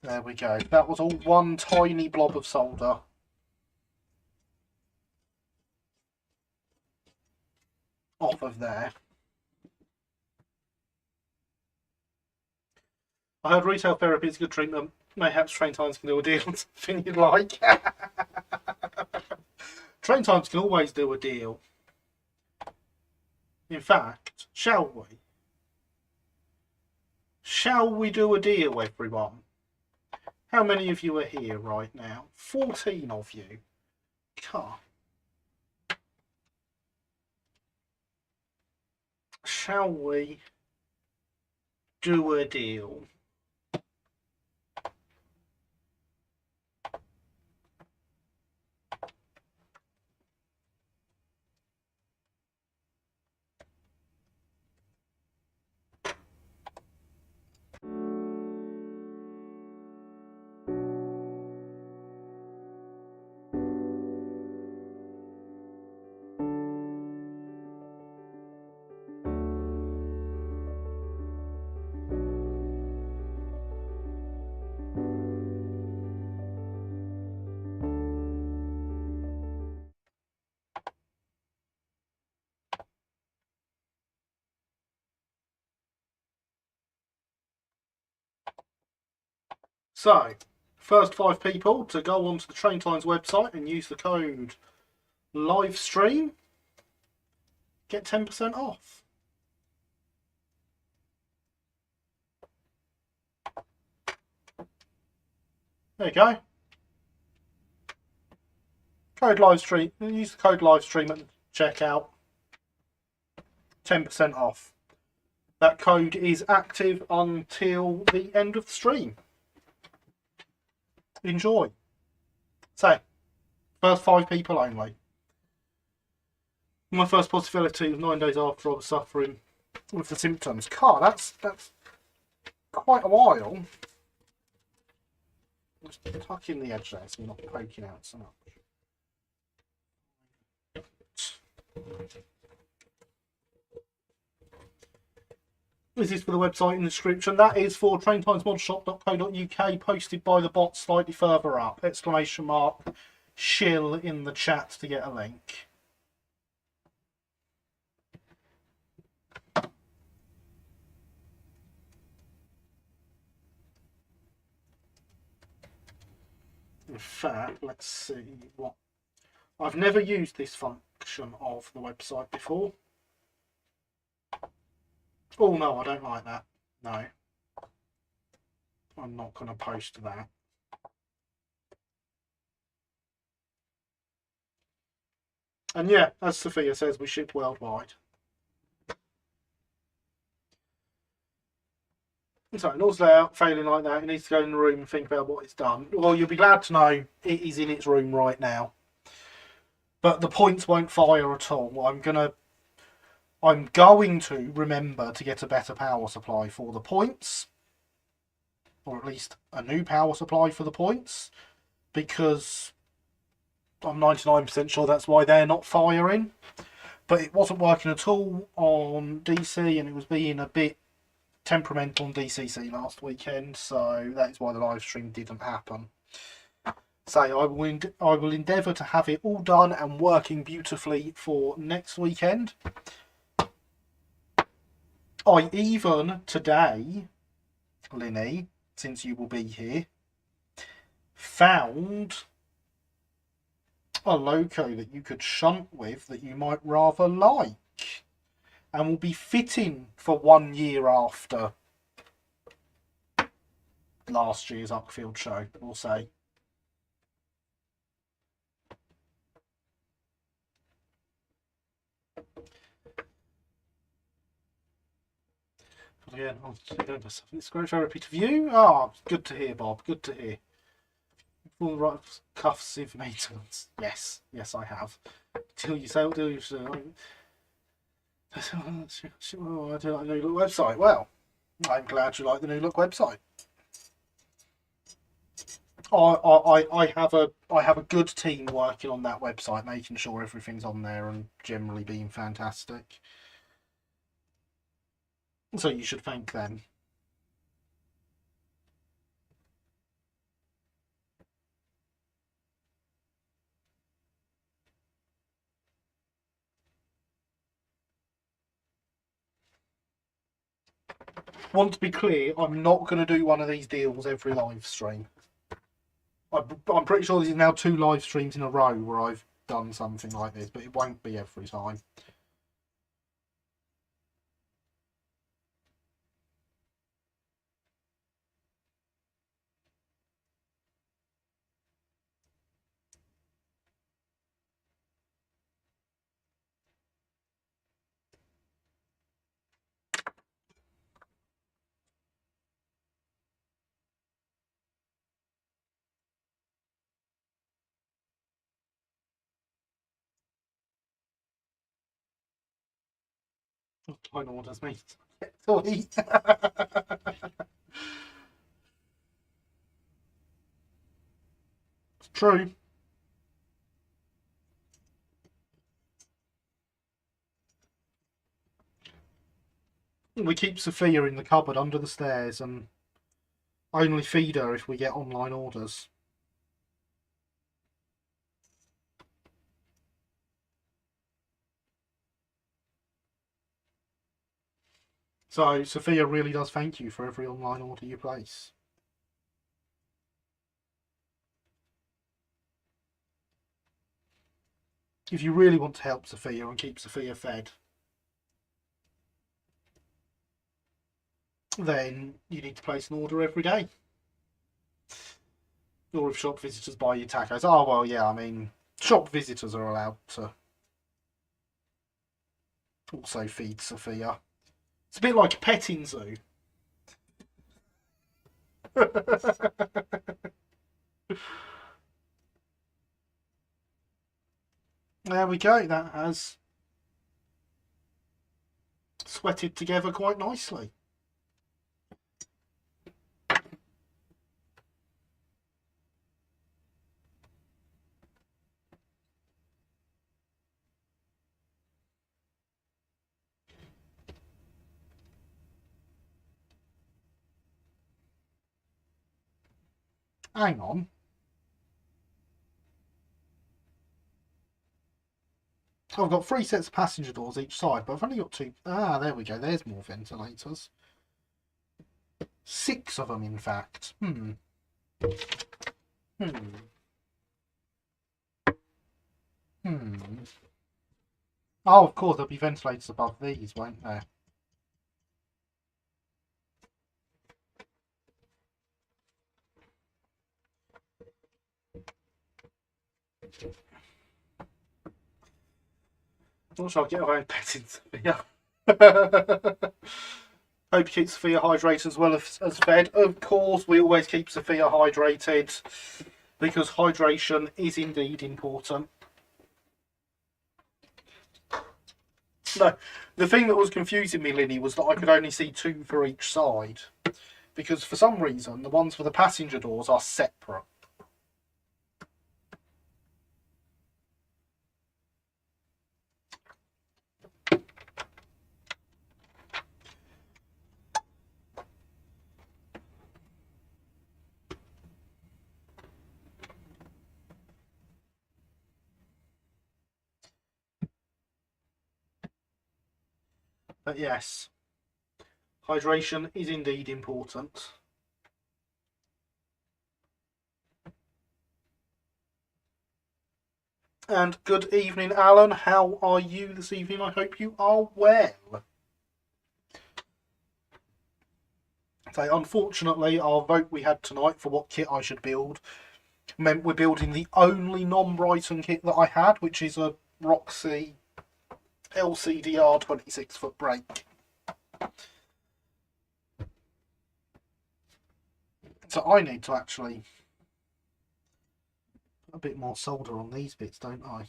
There we go. That was all one tiny blob of solder. Off of there. I heard retail therapy is a good treatment. Mayhaps train times can do a deal on something you'd like. Train times can always do a deal. In fact, shall we? Shall we do a deal, everyone? How many of you are here right now? 14 of you. Car. Shall we do a deal? So, first 5 people to go onto the Train Times website and use the code LIVESTREAM get 10% off. There you go. Code LIVESTREAM. Use the code LIVESTREAM at checkout. 10% off. That code is active until the end of the stream. Enjoy. So, first 5 people only. My first possibility was 9 days after I was suffering with the symptoms. God, that's quite a while. Just tuck in the edge there so you're not poking out so much. This is for the website in the description. That is for traintimesmodshop.co.uk, posted by the bot slightly further up. Exclamation mark shill in the chat to get a link. In fact, let's see what... I've never used this function of the website before. Oh no, I don't like that. No. I'm not going to post that. And yeah, as Sophia says, we ship worldwide. So, an all's layout failing like that, it needs to go in the room and think about what it's done. Well, you'll be glad to know it is in its room right now. But the points won't fire at all. I'm going to remember to get a better power supply for the points. Or at least a new power supply for the points. Because I'm 99% sure that's why they're not firing. But it wasn't working at all on DC, and it was being a bit temperamental on DCC last weekend, so that is why the live stream didn't happen. So I will endeavour to have it all done and working beautifully for next weekend. I even today, Linny, since you will be here, found a loco that you could shunt with that you might rather like, and will be fitting for 1 year after last year's Uckfield show, we'll say. Again, it's great therapy to view. Ah, good to hear, Bob. Good to hear. Full right cuffs of maintenance. Yes, yes, I have. Till you say, do you say? I do like the new look website. Well, I'm glad you like the new look website. I have a good team working on that website, making sure everything's on there and generally being fantastic. So you should thank them. want to be clear, I'm not going to do one of these deals every live stream. I'm pretty sure this is now 2 live streams in a row where I've done something like this, but it won't be every time. Time orders me. Sorry. It's true. We keep Sophia in the cupboard under the stairs and only feed her if we get online orders. So Sophia really does thank you for every online order you place. If you really want to help Sophia and keep Sophia fed, then you need to place an order every day. Or if shop visitors buy you tacos. Oh, well, yeah, I mean, shop visitors are allowed to also feed Sophia. It's a bit like a petting zoo. There we go, that has sweated together quite nicely. Hang on. I've got 3 sets of passenger doors each side, but I've only got 2. Ah, there we go. There's more ventilators. 6 of them, in fact. Hmm. Oh, of course, there'll be ventilators above these, won't there? Not sure I'll get away with petting Sophia. Hope you keep Sophia hydrated as well as fed. Of course, we always keep Sophia hydrated because hydration is indeed important. No, the thing that was confusing me, Linny, was that I could only see 2 for each side. Because for some reason, the ones for the passenger doors are separate. But yes, hydration is indeed important. And good evening, Alan. How are you this evening? I hope you are well. So, unfortunately, our vote we had tonight for what kit I should build meant we're building the only non-Brighton kit that I had, which is a Roxy LCDR 26-foot brake. So I need to actually put a bit more solder on these bits, don't I?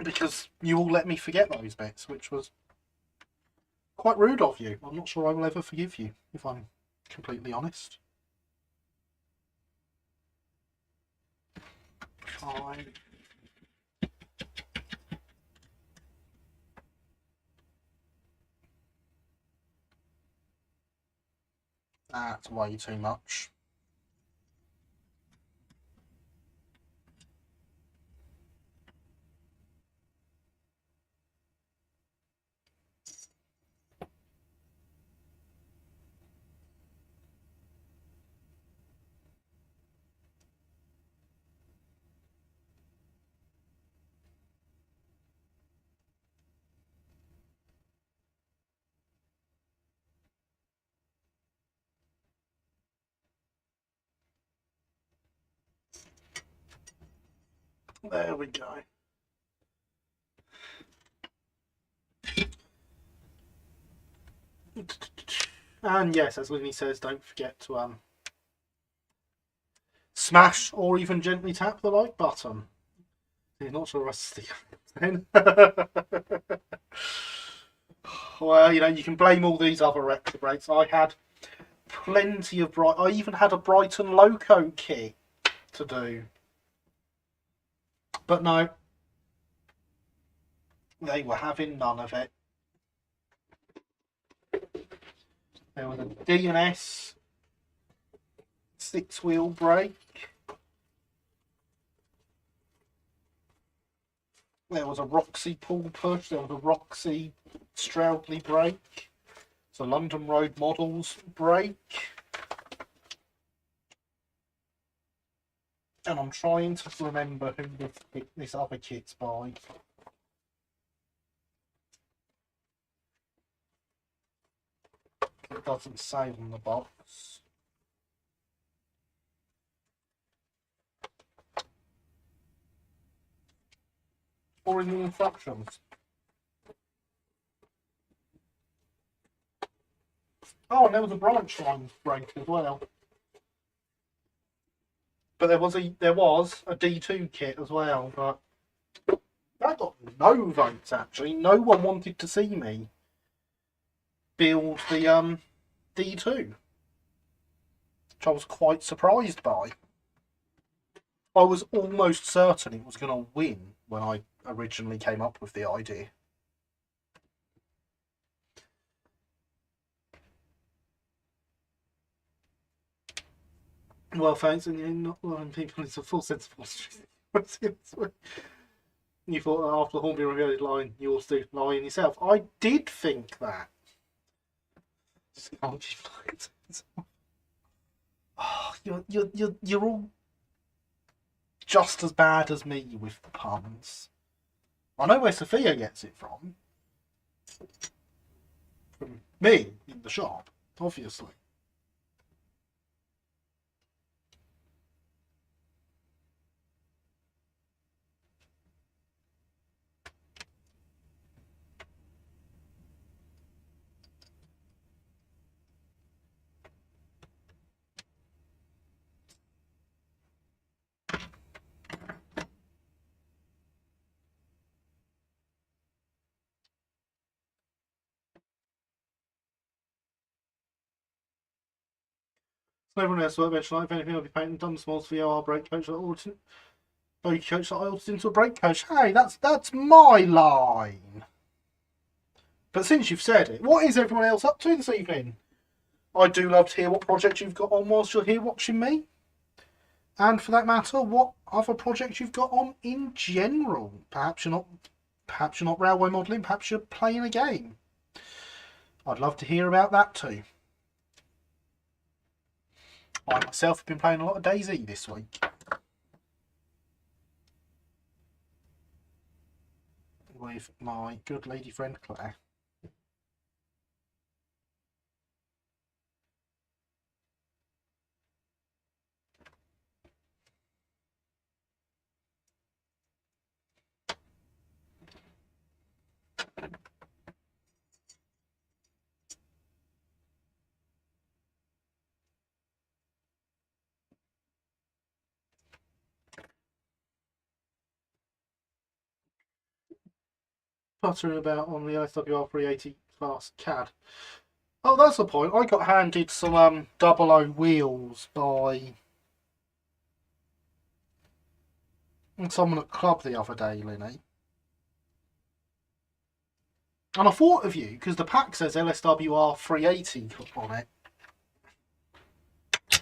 Because you all let me forget those bits, which was quite rude of you. I'm not sure I will ever forgive you, if I'm completely honest. Fine. That's way too much. There we go. And yes, as Linny says, don't forget to smash or even gently tap the like button. He's not sure rusty. Well, you know, you can blame all these other retrobrates. I had plenty of I even had a Brighton Loco kit to do. But no, they were having none of it. There was a D&S 6-wheel brake. There was a Roxy pull push. There was a Roxy Stroudley brake. It's a London Road Models brake. And I'm trying to remember who this other kit's by. It doesn't say on the box. Or in the instructions. Oh, and there was a branch line brake as well. But there was a D2 kit as well, but that got no votes actually. No one wanted to see me build the D2. Which I was quite surprised by. I was almost certain it was going to win when I originally came up with the idea. Well, thanks, and you're not allowing people into a full sense of history. You thought that after the Hornby revealed line, you will still lie in yourself. I did think that. Just can't be oh, you're all just as bad as me with the puns. I know where Sophia gets it from. From me in the shop, obviously. Everyone else will mention, if anything, I'll be painting dumb smalls VOR brake coach that I altered into a brake coach. Hey, that's my line. But since you've said it, what is everyone else up to this evening? I do love to hear what project you've got on whilst you're here watching me. And for that matter, what other projects you've got on in general. Perhaps you're not railway modelling, perhaps you're playing a game. I'd love to hear about that too. I myself have been playing a lot of DayZ this week. With my good lady friend Claire. Puttering about on the SWR 380 class CAD. Oh, that's the point. I got handed some 00 wheels by someone at club the other day, Linny. And I thought of you because the pack says LSWR 380 on it.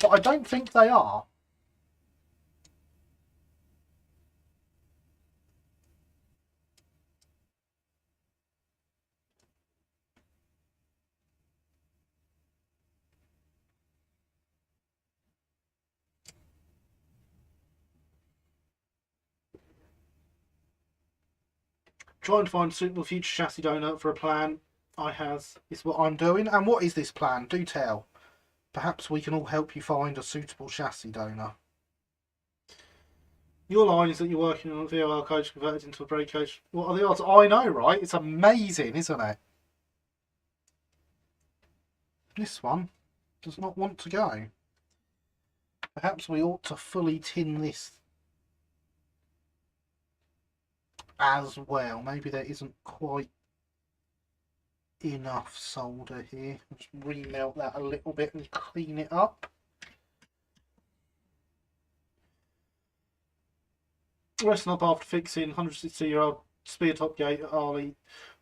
but I don't think they are. Trying to find a suitable future chassis donor for a plan I has is what I'm doing. And what is this plan? Do tell. Perhaps we can all help you find a suitable chassis donor. Your line is that you're working on a VOL coach converted into a brake coach. What are the odds? I know, right? It's amazing, isn't it? This one does not want to go. Perhaps we ought to fully tin this as well. Maybe there isn't quite enough solder here. I'll just remelt that a little bit and clean it up. Resting up after fixing 160-year-old spear top gate at Arley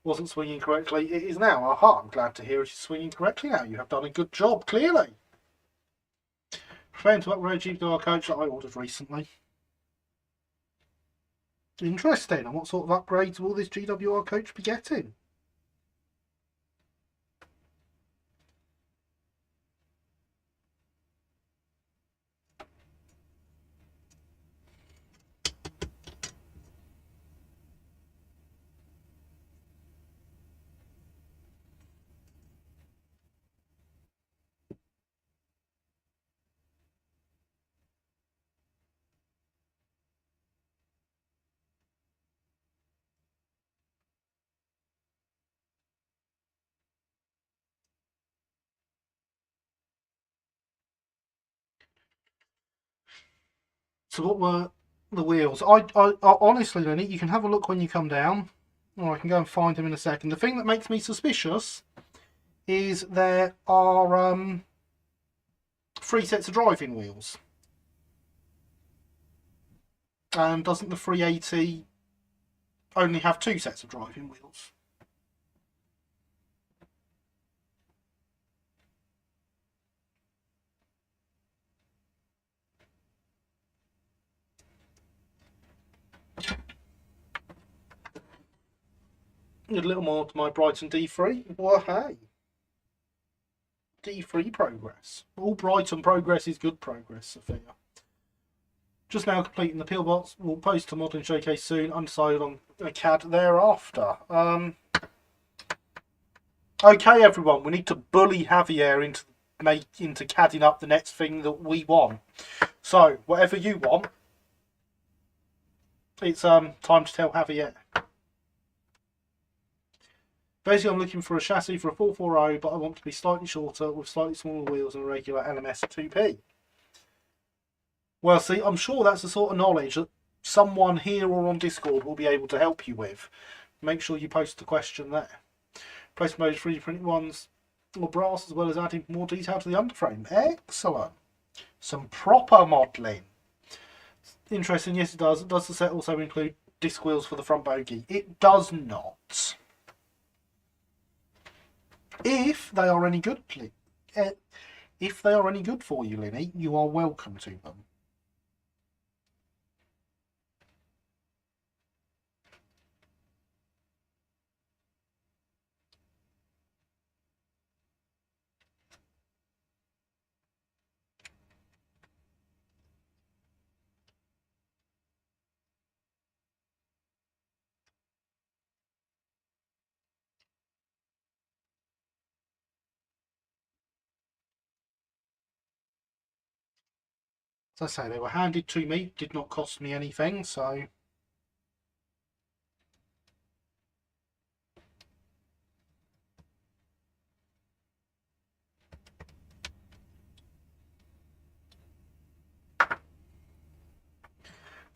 wasn't swinging correctly. It is now. Aha, I'm glad to hear it is swinging correctly now. You have done a good job, clearly. Preparing to upgrade GWR coach that I ordered recently. Interesting. And what sort of upgrades will this GWR coach be getting? So what were the wheels? I honestly, Lenny, you can have a look when you come down, or I can go and find them in a second. The thing that makes me suspicious is there are 3 sets of driving wheels. And doesn't the 380 only have 2 sets of driving wheels? A little more to my Brighton D3. Well, hey. D3 progress. All Brighton progress is good progress, Sophia. Just now completing the pillbox. We'll post to modelling showcase soon. Undecided on a CAD thereafter. Okay, everyone. We need to bully Javier into CADing up the next thing that we want. So, whatever you want, it's time to tell Javier. Basically, I'm looking for a chassis for a 440, but I want to be slightly shorter with slightly smaller wheels and a regular LMS 2P. Well, see, I'm sure that's the sort of knowledge that someone here or on Discord will be able to help you with. Make sure you post the question there. Place mode 3D printed ones or brass, as well as adding more detail to the underframe. Excellent. Some proper modelling. Interesting, yes it does. Does the set also include disc wheels for the front bogie? It does not. If they are any good, if they are any good for you, Linny, you are welcome to them. As I say, they were handed to me, did not cost me anything, so...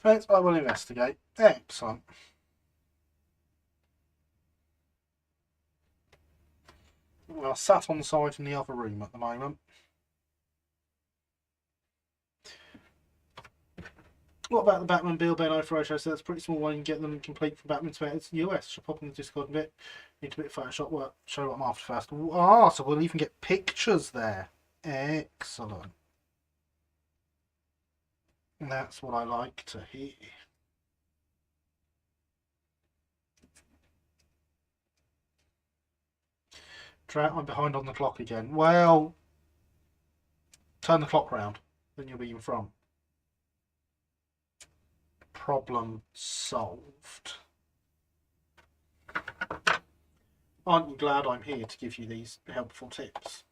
Thanks, I will investigate. Excellent. Well, I sat on the side in the other room at the moment. What about the Batman Bill Ben Photo? So that's a pretty small one. You can get them complete from Batman to it's US. Should pop in the Discord a bit. Need a bit of Photoshop work. Show what I'm after first. Ah, so we'll even get pictures there. Excellent. That's what I like to hear. Trout, I'm behind on the clock again. Well, turn the clock round, then you'll be in front. Problem solved. Aren't you glad I'm here to give you these helpful tips?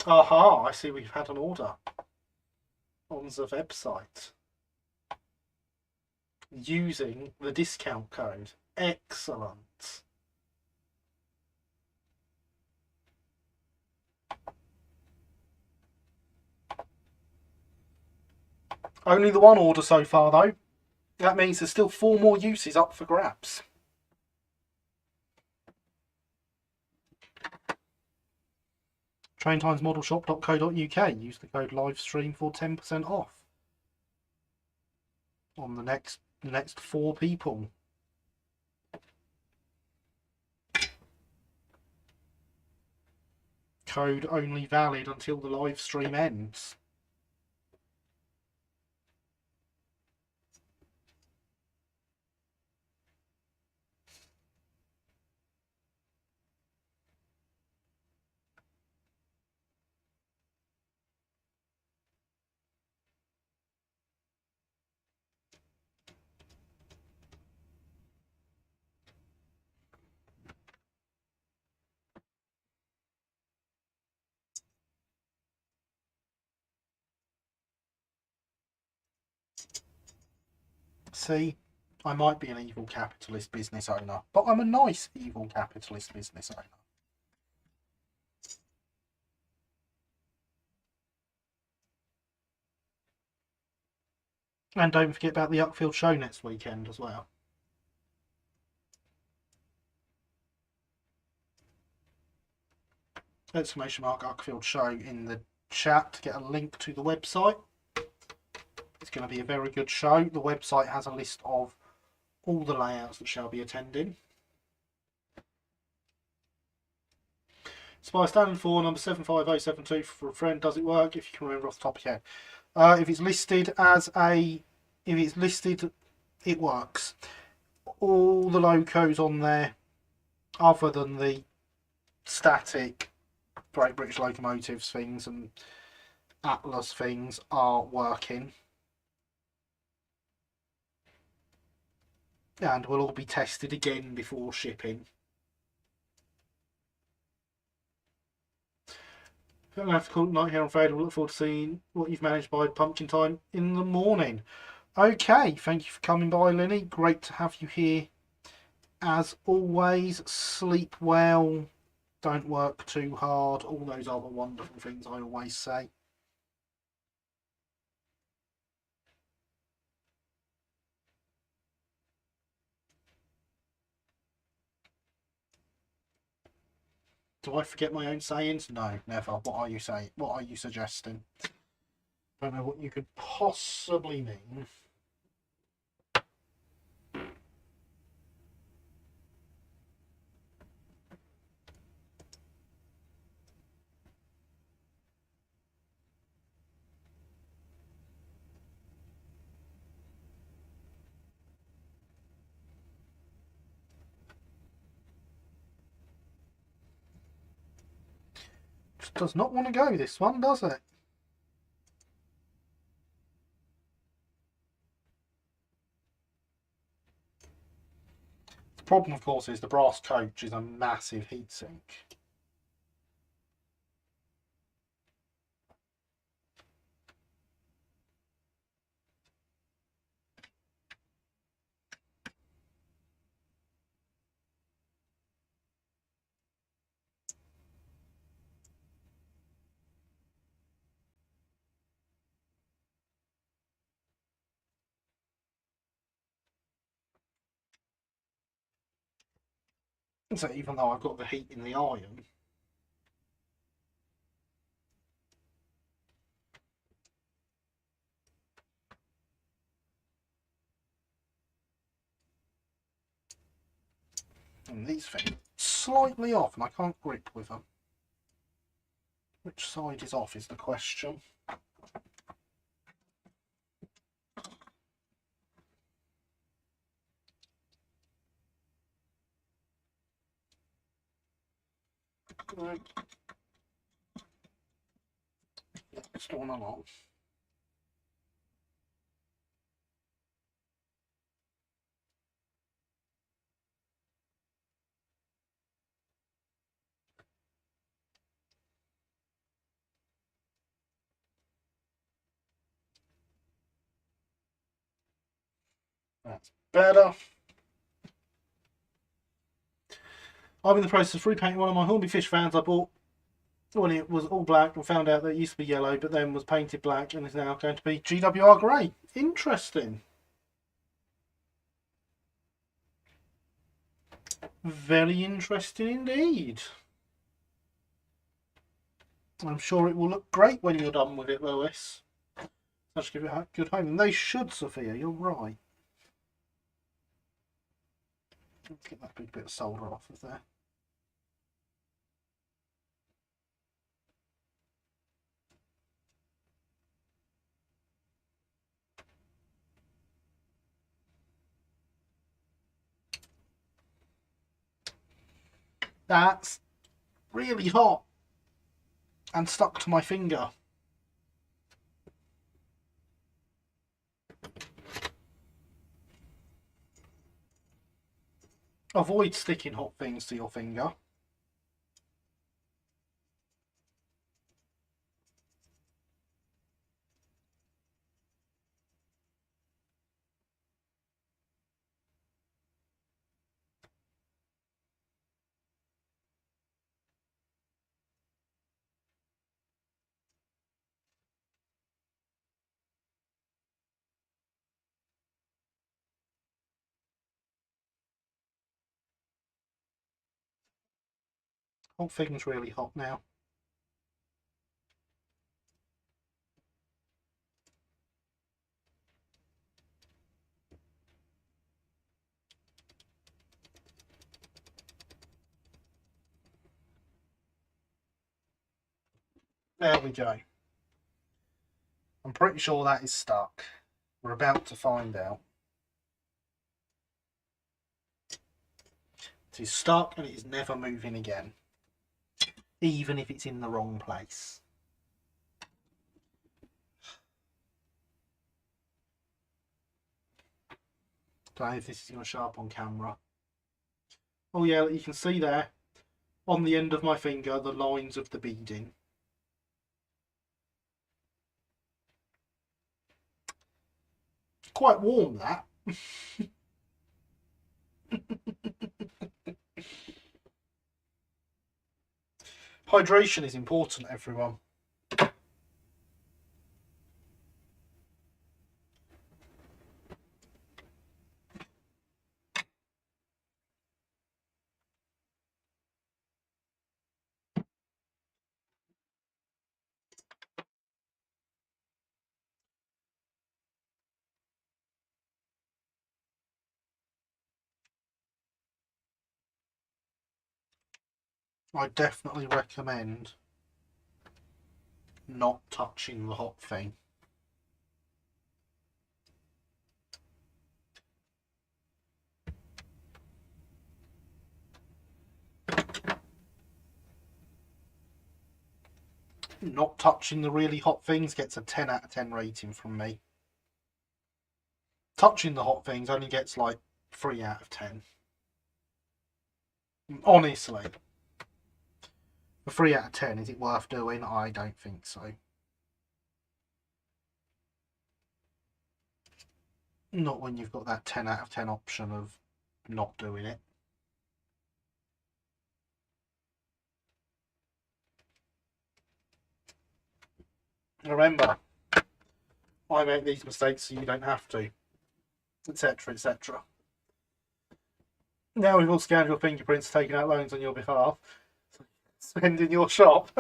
Aha, I see we've had an order on the website using the discount code. Excellent. Only the one order so far though. That means there's still 4 more uses up for grabs. traintimesmodelshop.co.uk. Use the code livestream for 10% off on the next 4 people. Code only valid until the live stream ends. See, I might be an evil capitalist business owner, but I'm a nice evil capitalist business owner. And don't forget about the Uckfield show next weekend as well. Exclamation mark Uckfield show in the chat to get a link to the website. It's going to be a very good show. The website has a list of all the layouts that shall be attending. Spy standard for number 75072 for a friend. Does it work? If you can remember off the top of your head. If it's listed, it works. All the locos on there, other than the static Great British Locomotives things and Atlas things, are working. And will all be tested again before shipping. I'm going to have to call it night here on Friday. We'll look forward to seeing what you've managed by pumpkin time in the morning. Okay, thank you for coming by, Lenny. Great to have you here. As always, sleep well, don't work too hard, all those other wonderful things I always say. Do I forget my own sayings? No, never. What are you saying? What are you suggesting? Don't know what you could possibly mean. Just does not want to go, this one, does it? The problem, of course, is the brass coach is a massive heatsink. So even though I've got the heat in the iron, and these things slightly off and I can't grip with them. Which side is off is the question. Right. It's still not on. That's better. I'm in the process of repainting one of my Hornby Fish fans I bought when it was all black and found out that it used to be yellow but then was painted black and is now going to be GWR grey. Interesting. Very interesting indeed. I'm sure it will look great when you're done with it, Lewis. Let's give it a good home. And they should, Sophia, you're right. Let's get that big bit of solder off of there. That's really hot and stuck to my finger. Avoid sticking hot things to your finger. Whole thing's really hot now. There we go. I'm pretty sure that is stuck. We're about to find out. It is stuck and it is never moving again. Even if it's in the wrong place. Don't know if this is going to show up on camera. Oh yeah, you can see there on the end of my finger the lines of the beading. Quite warm, that. Hydration is important, everyone. I definitely recommend not touching the hot thing. Not touching the really hot things gets a 10 out of 10 rating from me. Touching the hot things only gets like 3 out of 10. Honestly. For 3 out of 10, is it worth doing? I don't think so. Not when you've got that 10 out of 10 option of not doing it. Remember, I make these mistakes so you don't have to, etc, etc. Now we've all scanned your fingerprints, taken out loans on your behalf, spend in your shop.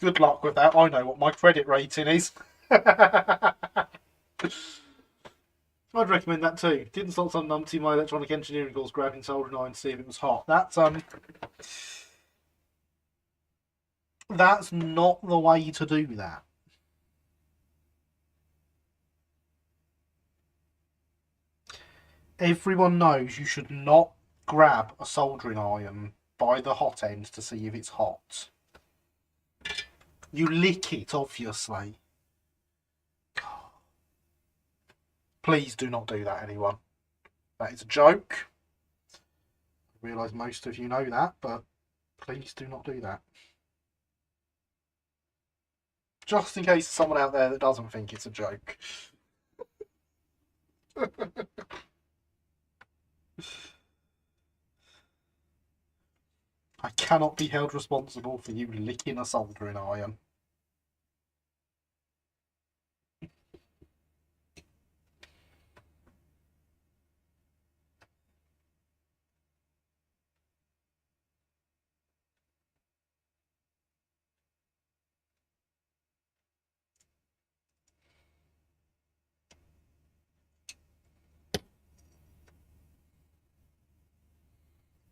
Good luck with that. I know what my credit rating is. I'd recommend recommend that too. Didn't start some numpty my electronic engineering course grabbing soldering iron to see if it was hot. That's not the way to do that. Everyone knows you should not grab a soldering iron by the hot end to see if it's hot. You lick it, obviously. Please do not do that, anyone. That is a joke. I realise most of you know that, but please do not do that. Just in case there's someone out there that doesn't think it's a joke. I cannot be held responsible for you licking a soldering iron.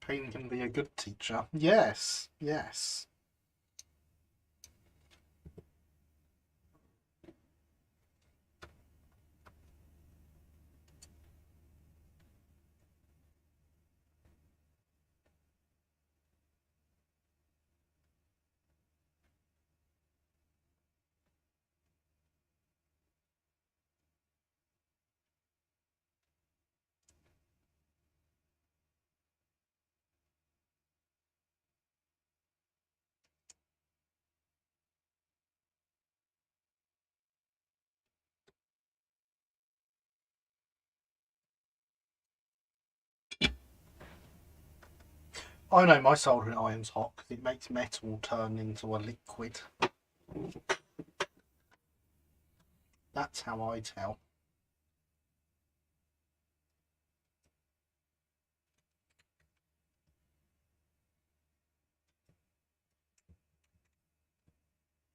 Pain can be a good teacher. Yes, yes. I know my soldering iron's hot because it makes metal turn into a liquid. That's how I tell.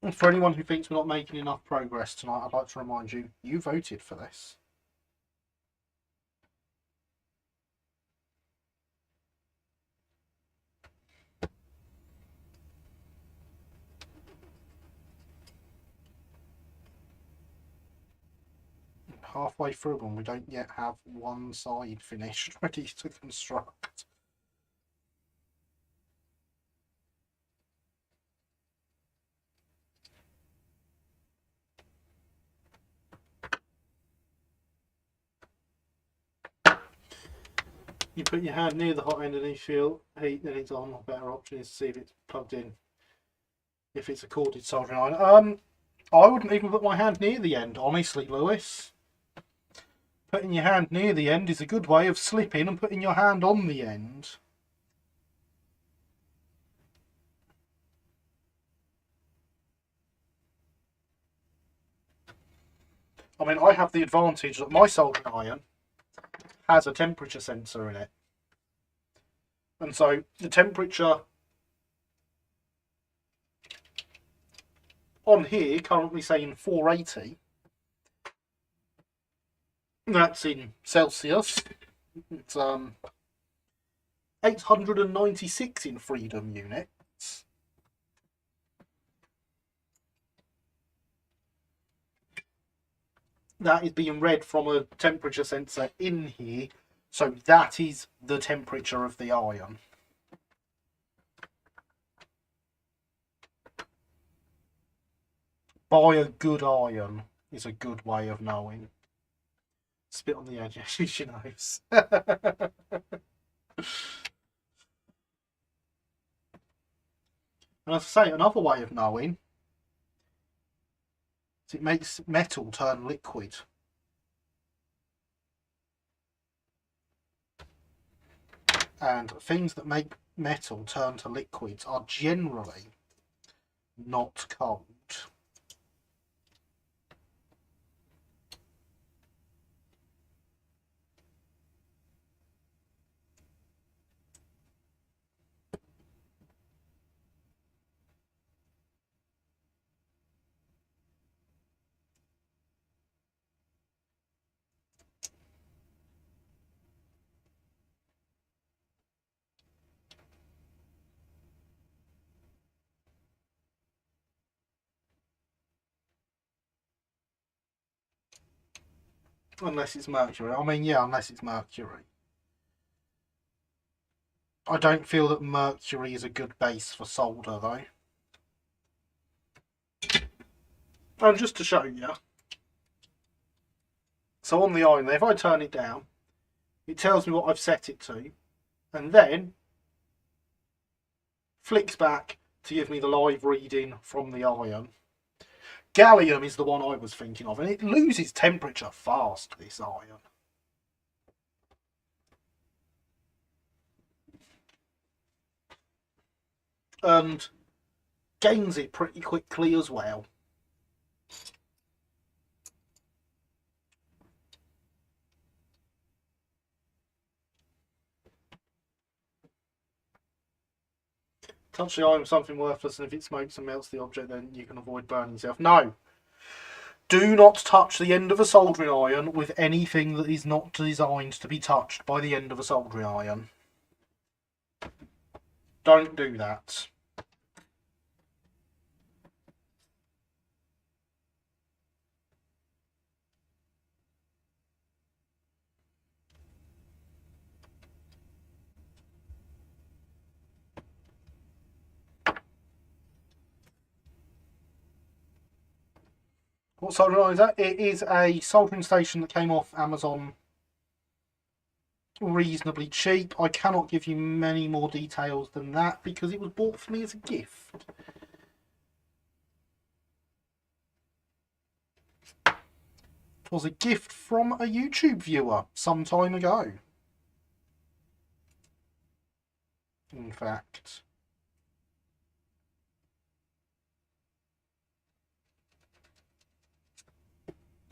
And for anyone who thinks we're not making enough progress tonight, I'd like to remind you, you voted for this. Halfway through and we don't yet have one side finished, ready to construct. You put your hand near the hot end and you feel heat, then it's on. A better option is to see if it's plugged in. If it's a corded soldering iron. I wouldn't even put my hand near the end, honestly, Lewis. Putting your hand near the end is a good way of slipping and putting your hand on the end. I mean, I have the advantage that my soldering iron has a temperature sensor in it. And so the temperature on here, currently saying 480, that's in Celsius. It's 896 in freedom units. That is being read from a temperature sensor in here, so that is the temperature of the iron. Buy a good iron is a good way of knowing. Spit on the edge, she knows. And as I say, another way of knowing is it makes metal turn liquid. And things that make metal turn to liquids are generally not cold. Unless it's mercury. I mean, yeah, unless it's mercury. I don't feel that mercury is a good base for solder, though. And just to show you, so on the iron there, if I turn it down, it tells me what I've set it to, and then flicks back to give me the live reading from the iron. Gallium is the one I was thinking of, and it loses temperature fast, this iron. And gains it pretty quickly as well. Touch the iron with something worthless, and if it smokes and melts the object, then you can avoid burning yourself. No! Do not touch the end of a soldering iron with anything that is not designed to be touched by the end of a soldering iron. Don't do that. What soldering iron is that? It is a soldering station that came off Amazon reasonably cheap. I cannot give you many more details than that because it was bought for me as a gift. It was a gift from a YouTube viewer some time ago. In fact.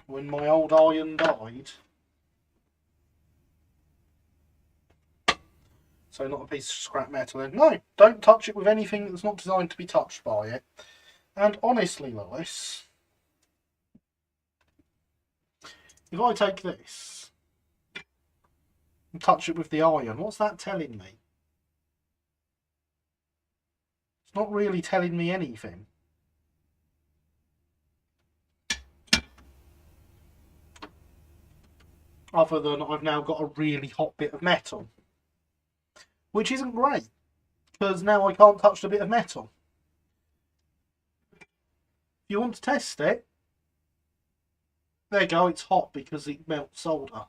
When my old iron died. So not a piece of scrap metal then. No, don't touch it with anything that's not designed to be touched by it. And honestly, Lewis, if I take this and touch it with the iron, what's that telling me? It's not really telling me anything. Other than I've now got a really hot bit of metal. Which isn't great, because now I can't touch the bit of metal. If you want to test it, there you go, it's hot because it melts solder.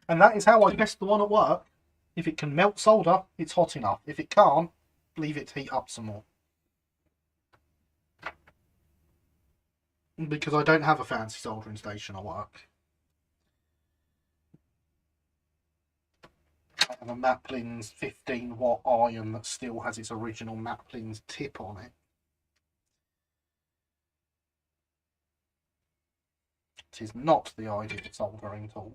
And that is how I test the one at work. If it can melt solder, it's hot enough. If it can't, leave it to heat up some more. Because I don't have a fancy soldering station at work. I have a Maplins 15 watt iron that still has its original Maplins tip on it. It is not the ideal soldering tool.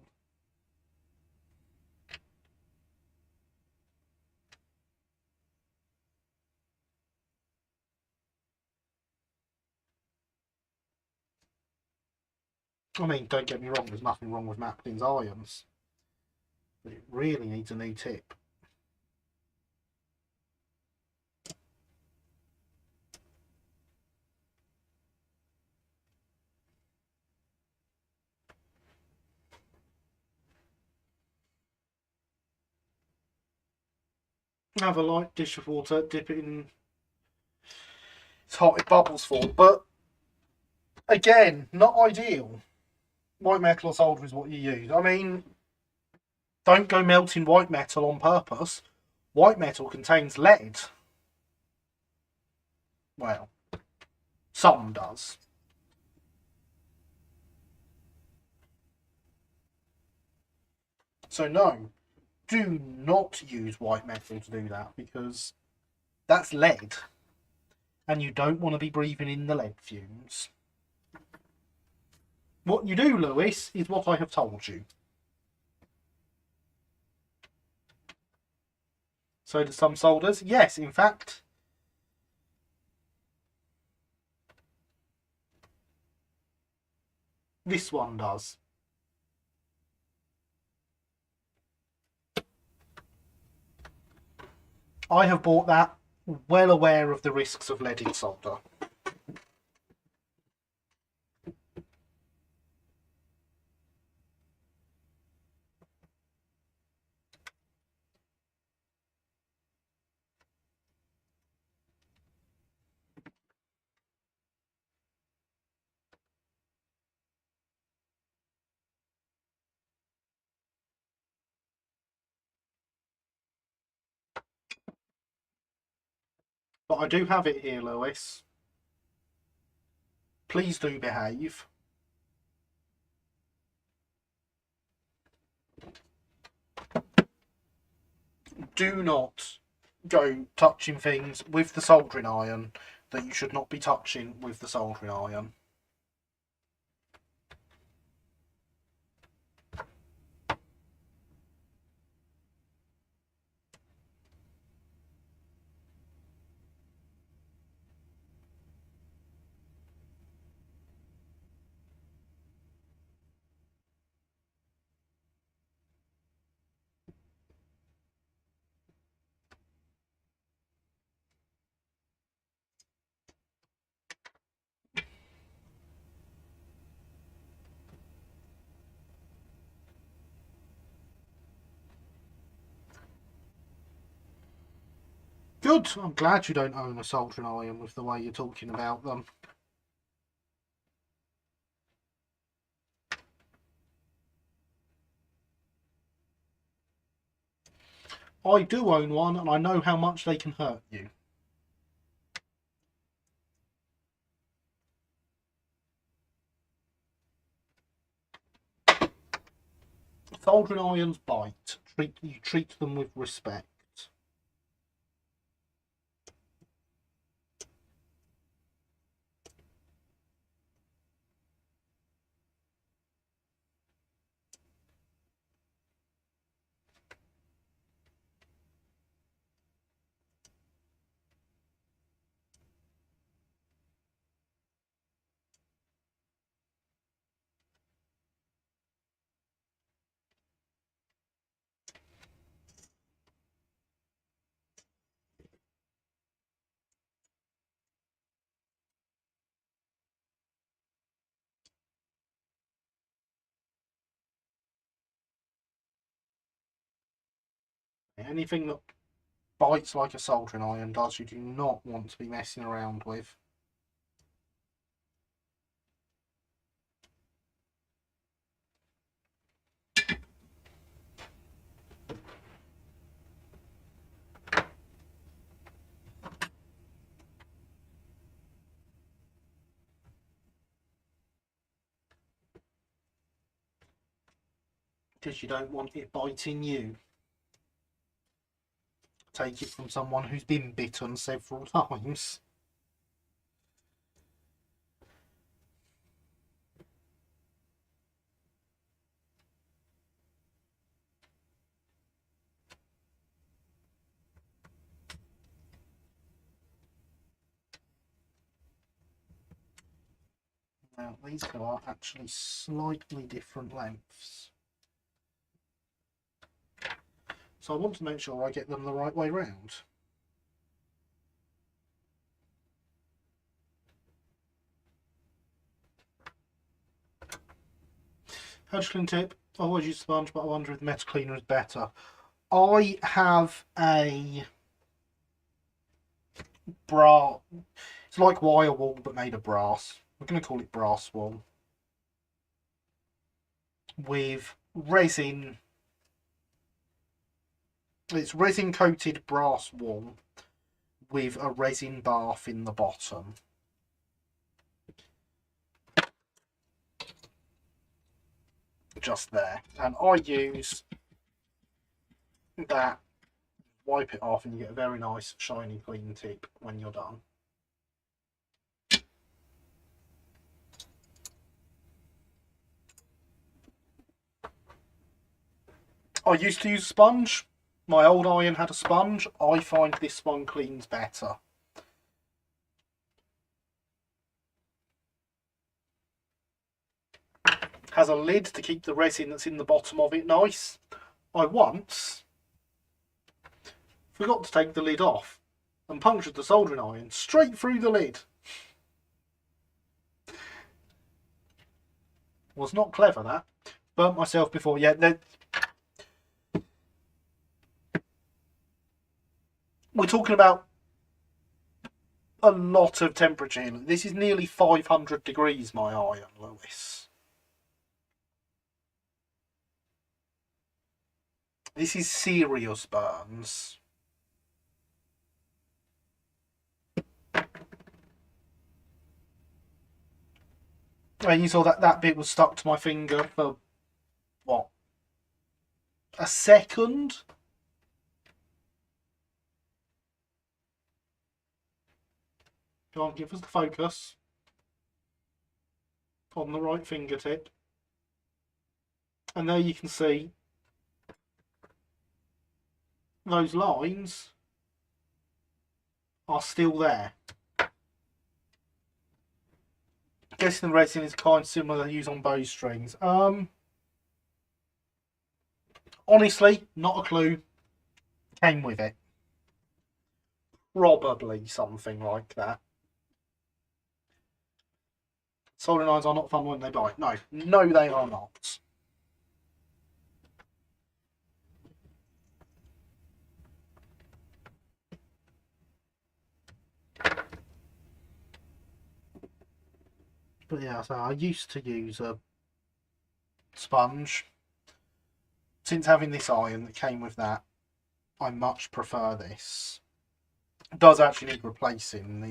I mean, don't get me wrong, there's nothing wrong with Maplin's irons. But it really needs a new tip. Have a light dish of water, dip it in. It's hot, it bubbles form, but again, not ideal. White metal or solder is what you use. I mean, don't go melting white metal on purpose. White metal contains lead. Well, some does. So no, do not use white metal to do that because that's lead. And you don't want to be breathing in the lead fumes. What you do, Lewis, is what I have told you. So do some solders. Yes, in fact. This one does. I have bought that well aware of the risks of leaded solder. But I do have it here, Lewis. Please do behave. Do not go touching things with the soldering iron that you should not be touching with the soldering iron. Good. I'm glad you don't own a soldering iron with the way you're talking about them. I do own one, and I know how much they can hurt you. Soldering irons bite. You treat them with respect. Anything that bites like a soldering iron does, you do not want to be messing around with. Because you don't want it biting you. Take it from someone who's been bitten several times. Now, these are actually slightly different lengths. So I want to make sure I get them the right way round. Edge clean tip. I always use sponge, but I wonder if the metal cleaner is better. I have a brass. It's like wire wool, but made of brass. We're going to call it brass wool. With resin. It's resin coated brass wool with a resin bath in the bottom. Just there. And I use that, wipe it off, and you get a very nice shiny clean tip when you're done. I used to use a sponge. My old iron had a sponge. I find this one cleans better. Has a lid to keep the resin that's in the bottom of it nice. I once forgot to take the lid off, and punctured the soldering iron straight through the lid. Was not clever, that. Burnt myself before. Yeah, we're talking about a lot of temperature. This is nearly 500 degrees, my iron, Lewis. This is serious burns. And you saw that bit was stuck to my finger for, what, a second? Go on, give us the focus on the right fingertip. And there you can see those lines are still there. Guessing the resin is kind of similar to use on bowstrings. Honestly, not a clue. Came with it. Probably something like that. Soldering irons are not fun when they bite. No, no, they are not. But yeah, so I used to use a sponge. Since having this iron that came with that, I much prefer this. It does actually need replacing.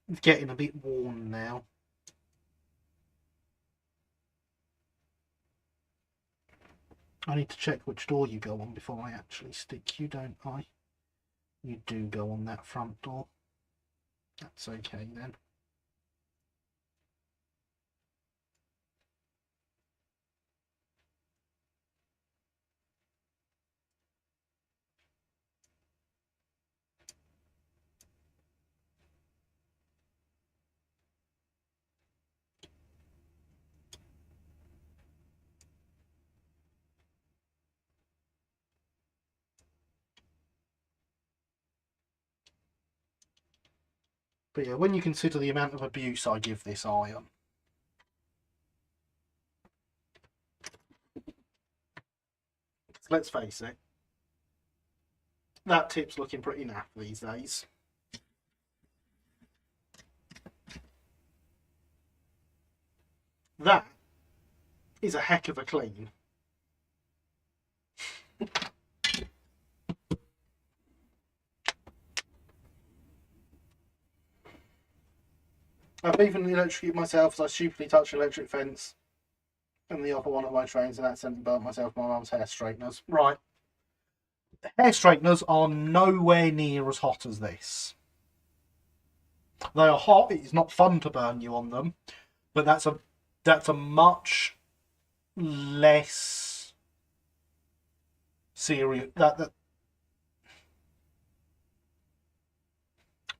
It's getting a bit worn now. I need to check which door you go on before I actually stick you, don't I? You do go on that front door. That's okay then. But yeah, when you consider the amount of abuse I give this iron, let's face it, that tip's looking pretty naff these days. That is a heck of a clean. I've even electrocuted myself as I stupidly touched the electric fence and the upper one of my trains and accidentally burnt myself with my mum's hair straighteners. Right. Hair straighteners are nowhere near as hot as this. They are hot. It's not fun to burn you on them, but that's a much less serious. That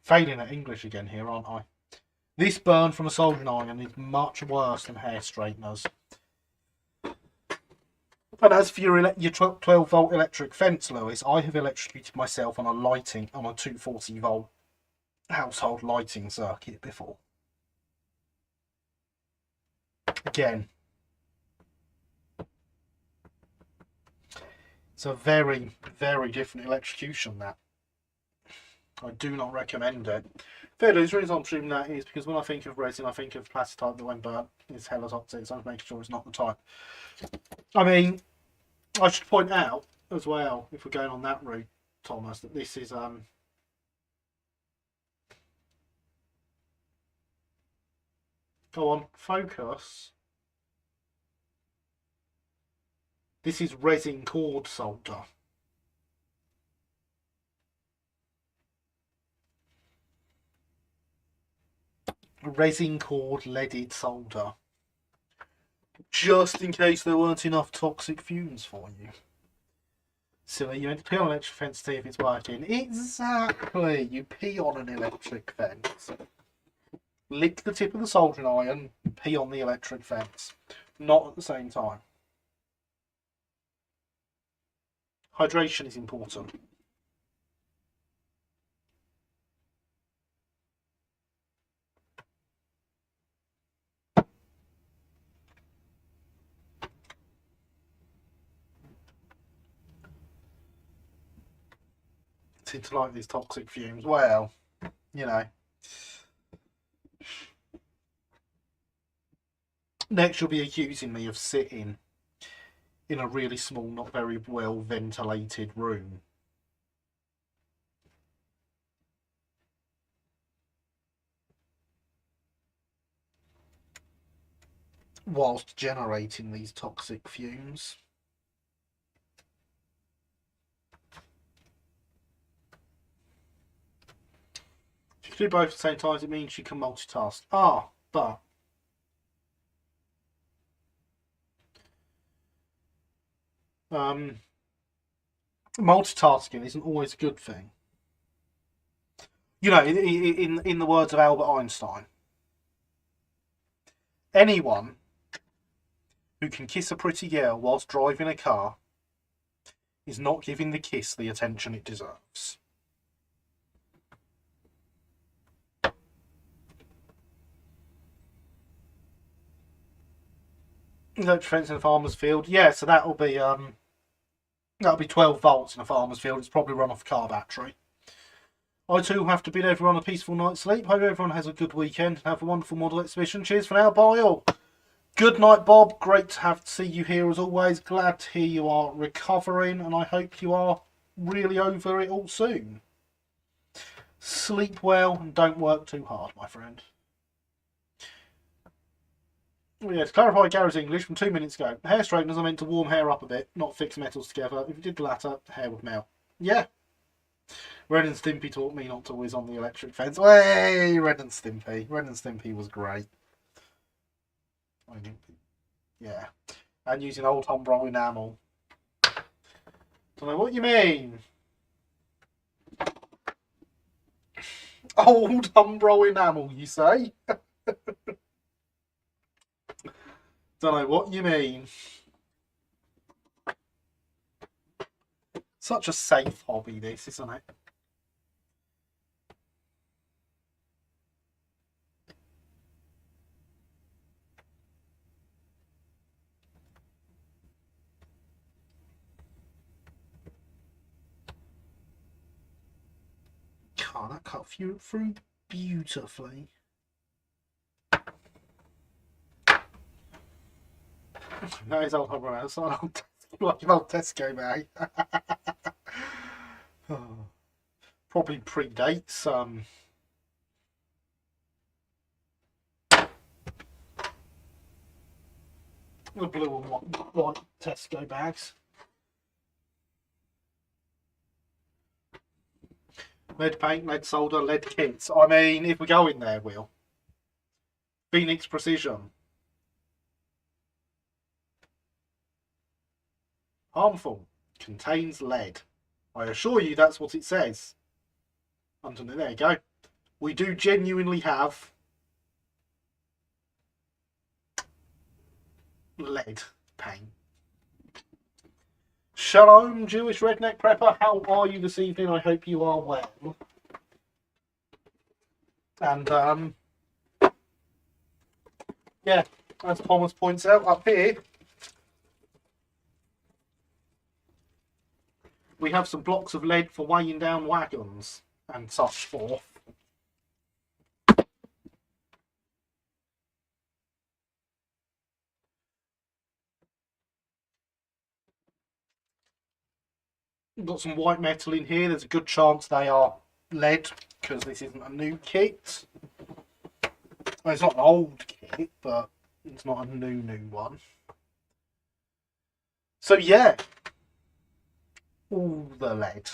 failing at English again here, aren't I? This burn from a soldering iron is much worse than hair straighteners. And as for your 12 volt electric fence, Lewis, I have electrocuted myself on a 240 volt household lighting circuit before. Again, it's a very, very different electrocution, that. I do not recommend it. Fair dues, the reason I'm assuming that is because when I think of resin, I think of plastic type that when burnt is hella toxic, so I'm making sure it's not the type. I mean, I should point out as well, if we're going on that route, Thomas, that this is go on, focus. This is resin cord solder. Resin cord leaded solder. Just in case there weren't enough toxic fumes for you. So you pee on an electric fence to see if it's working. Exactly. You pee on an electric fence. Lick the tip of the soldering iron, pee on the electric fence. Not at the same time. Hydration is important. addicted to like these toxic fumes. Well, you know. Next, you'll be accusing me of sitting in a really small, not very well ventilated room. Whilst generating these toxic fumes. If you can do both at the same time, it means you can multitask. But multitasking isn't always a good thing. You know, in the words of Albert Einstein, anyone who can kiss a pretty girl whilst driving a car is not giving the kiss the attention it deserves. Electric fence in a farmer's field. Yeah, so that'll be 12 volts in a farmer's field. It's probably run off a car battery. I too have to bid everyone a peaceful night's sleep. Hope everyone has a good weekend and have a wonderful model exhibition. Cheers for now. Bye all. Good night, Bob. Great to see you here as always. Glad to hear you are recovering, and I hope you are really over it all soon. Sleep well and don't work too hard, my friend. Yeah, to clarify Gary's English from 2 minutes ago, hair straighteners are meant to warm hair up a bit, not fix metals together. If you did the latter, hair would melt. Yeah. Ren and Stimpy taught me not to whiz on the electric fence. Hey, Ren and Stimpy. Ren and Stimpy was great. Yeah. And using old Umbro enamel. Don't know what you mean. Old Umbro enamel, you say? Don't know what you mean. Such a safe hobby, this, isn't it? God, that cut through beautifully. That is old Umbro. It's like an old Tesco bag. Probably predates the blue and white Tesco bags. Lead paint, lead solder, lead kits. I mean, if we go in there, Will. Phoenix Precision. Harmful. Contains lead. I assure you that's what it says. Underneath, there you go. We do genuinely have lead paint. Shalom, Jewish redneck prepper. How are you this evening? I hope you are well. And yeah, as Thomas points out up here, we have some blocks of lead for weighing down wagons and such forth. We've got some white metal in here. There's a good chance they are lead because this isn't a new kit. Well, it's not an old kit, but it's not a new one. So yeah, all the lead.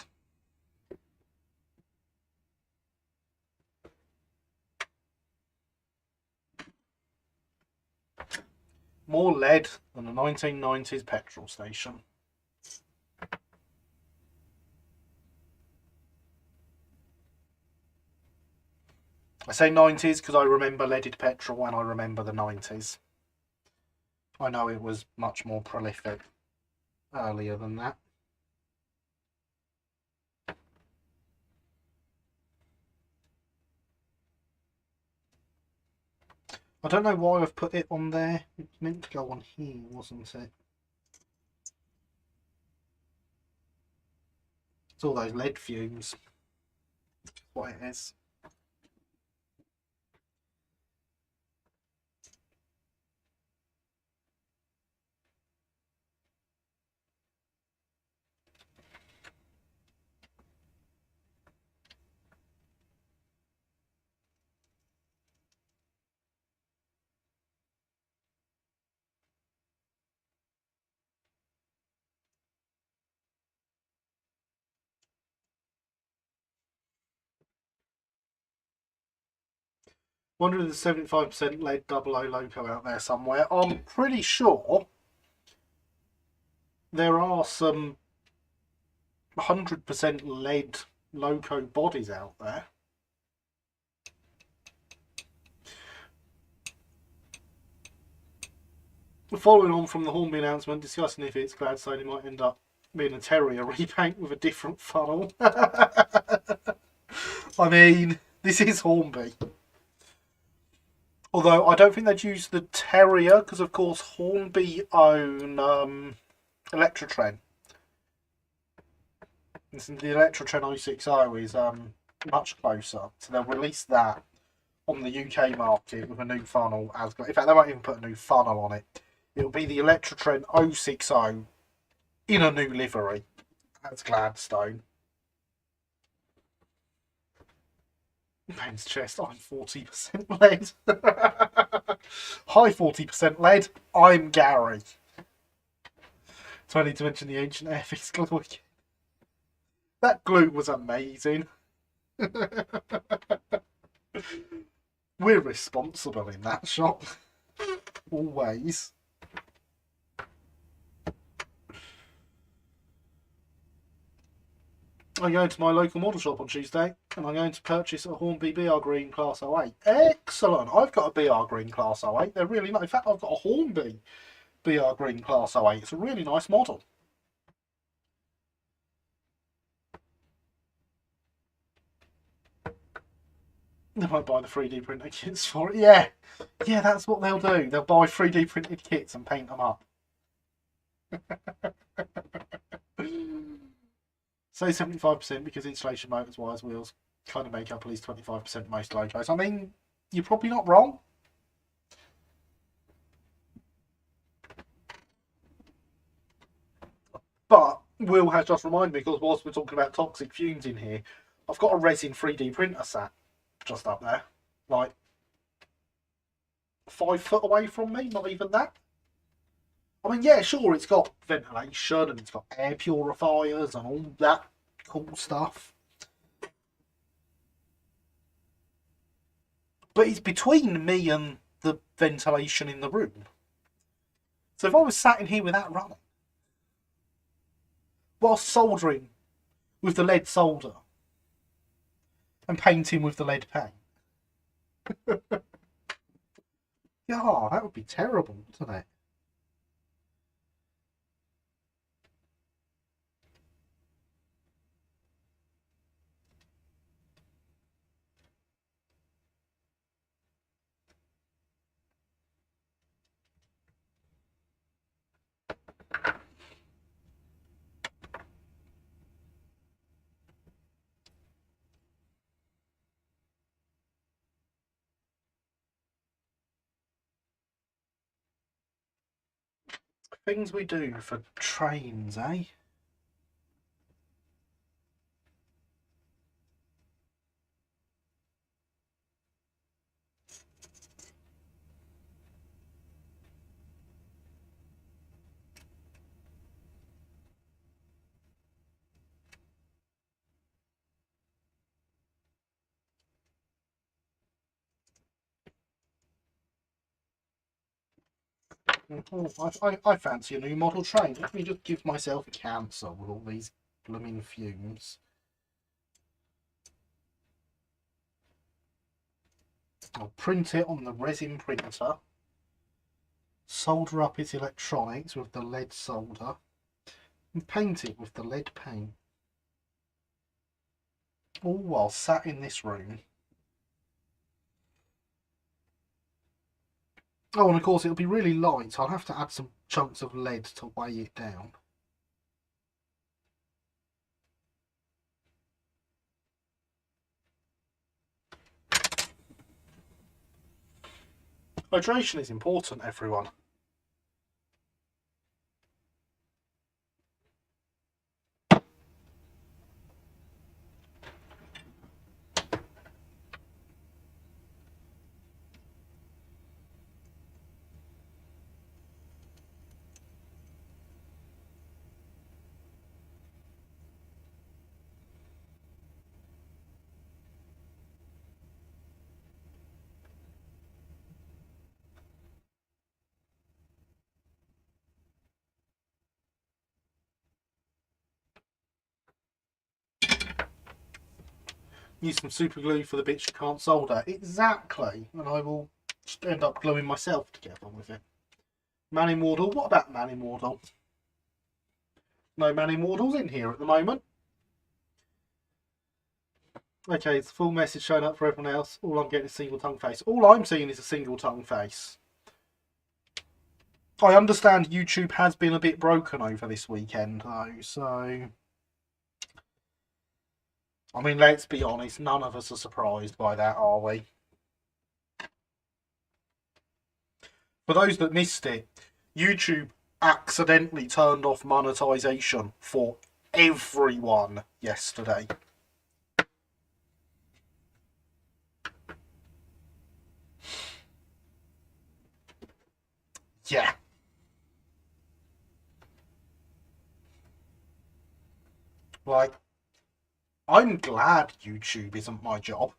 More lead than a 1990s petrol station. I say 90s because I remember leaded petrol and I remember the 90s. I know it was much more prolific earlier than that. I don't know why I've put it on there. It's meant to go on here, wasn't it? It's all those lead fumes. That's what it is. Wonder if there's 75% lead double O loco out there somewhere. I'm pretty sure there are some 100% lead loco bodies out there. Following on from the Hornby announcement, discussing if it's Gladstone, it might end up being a Terrier repaint with a different funnel. I mean, this is Hornby. Although I don't think they'd use the Terrier because, of course, Hornby own Electrotren. The Electrotren 060 is much closer, so they'll release that on the UK market with a new funnel. In fact, they won't even put a new funnel on it. It'll be the Electrotren 060 in a new livery. That's Gladstone. Ben's chest, I'm 40% lead. High 40% lead, I'm Gary. So I need to mention the ancient Airfix glue again. That glue was amazing. We're responsible in that shop. Always. I'm going to my local model shop on Tuesday and I'm going to purchase a Hornby BR Green Class 08. Excellent! I've got a BR Green Class 08. They're really nice. In fact, I've got a Hornby BR Green Class 08. It's a really nice model. They might buy the 3D printer kits for it. Yeah, that's what they'll do. They'll buy 3D printed kits and paint them up. Say 75% because insulation, motors, wires, wheels kind of make up at least 25% of most logos. I mean, you're probably not wrong. But Will has just reminded me, because whilst we're talking about toxic fumes in here, I've got a resin 3D printer sat just up there, like 5 foot away from me, not even that. I mean, yeah, sure, it's got ventilation and it's got air purifiers and all that cool stuff. But it's between me and the ventilation in the room. So if I was sat in here with that running, whilst soldering with the lead solder and painting with the lead paint, yeah, that would be terrible, wouldn't it? Things we do for trains, eh? Oh, I fancy a new model train. Let me just give myself cancer with all these blooming fumes. I'll print it on the resin printer, solder up its electronics with the lead solder, and paint it with the lead paint. All while sat in this room. Oh, and of course it'll be really light. I'll have to add some chunks of lead to weigh it down. Hydration is important, everyone. Use some super glue for the bits you can't solder. Exactly. And I will just end up gluing myself together with it. Manny Wardle. What about Manny Wardle? No Manny Wardles in here at the moment. Okay, it's a full message showing up for everyone else. All I'm getting is single tongue face. All I'm seeing is a single tongue face. I understand YouTube has been a bit broken over this weekend though, so... I mean, let's be honest, none of us are surprised by that, are we? For those that missed it, YouTube accidentally turned off monetization for everyone yesterday. Yeah. Like, I'm glad YouTube isn't my job.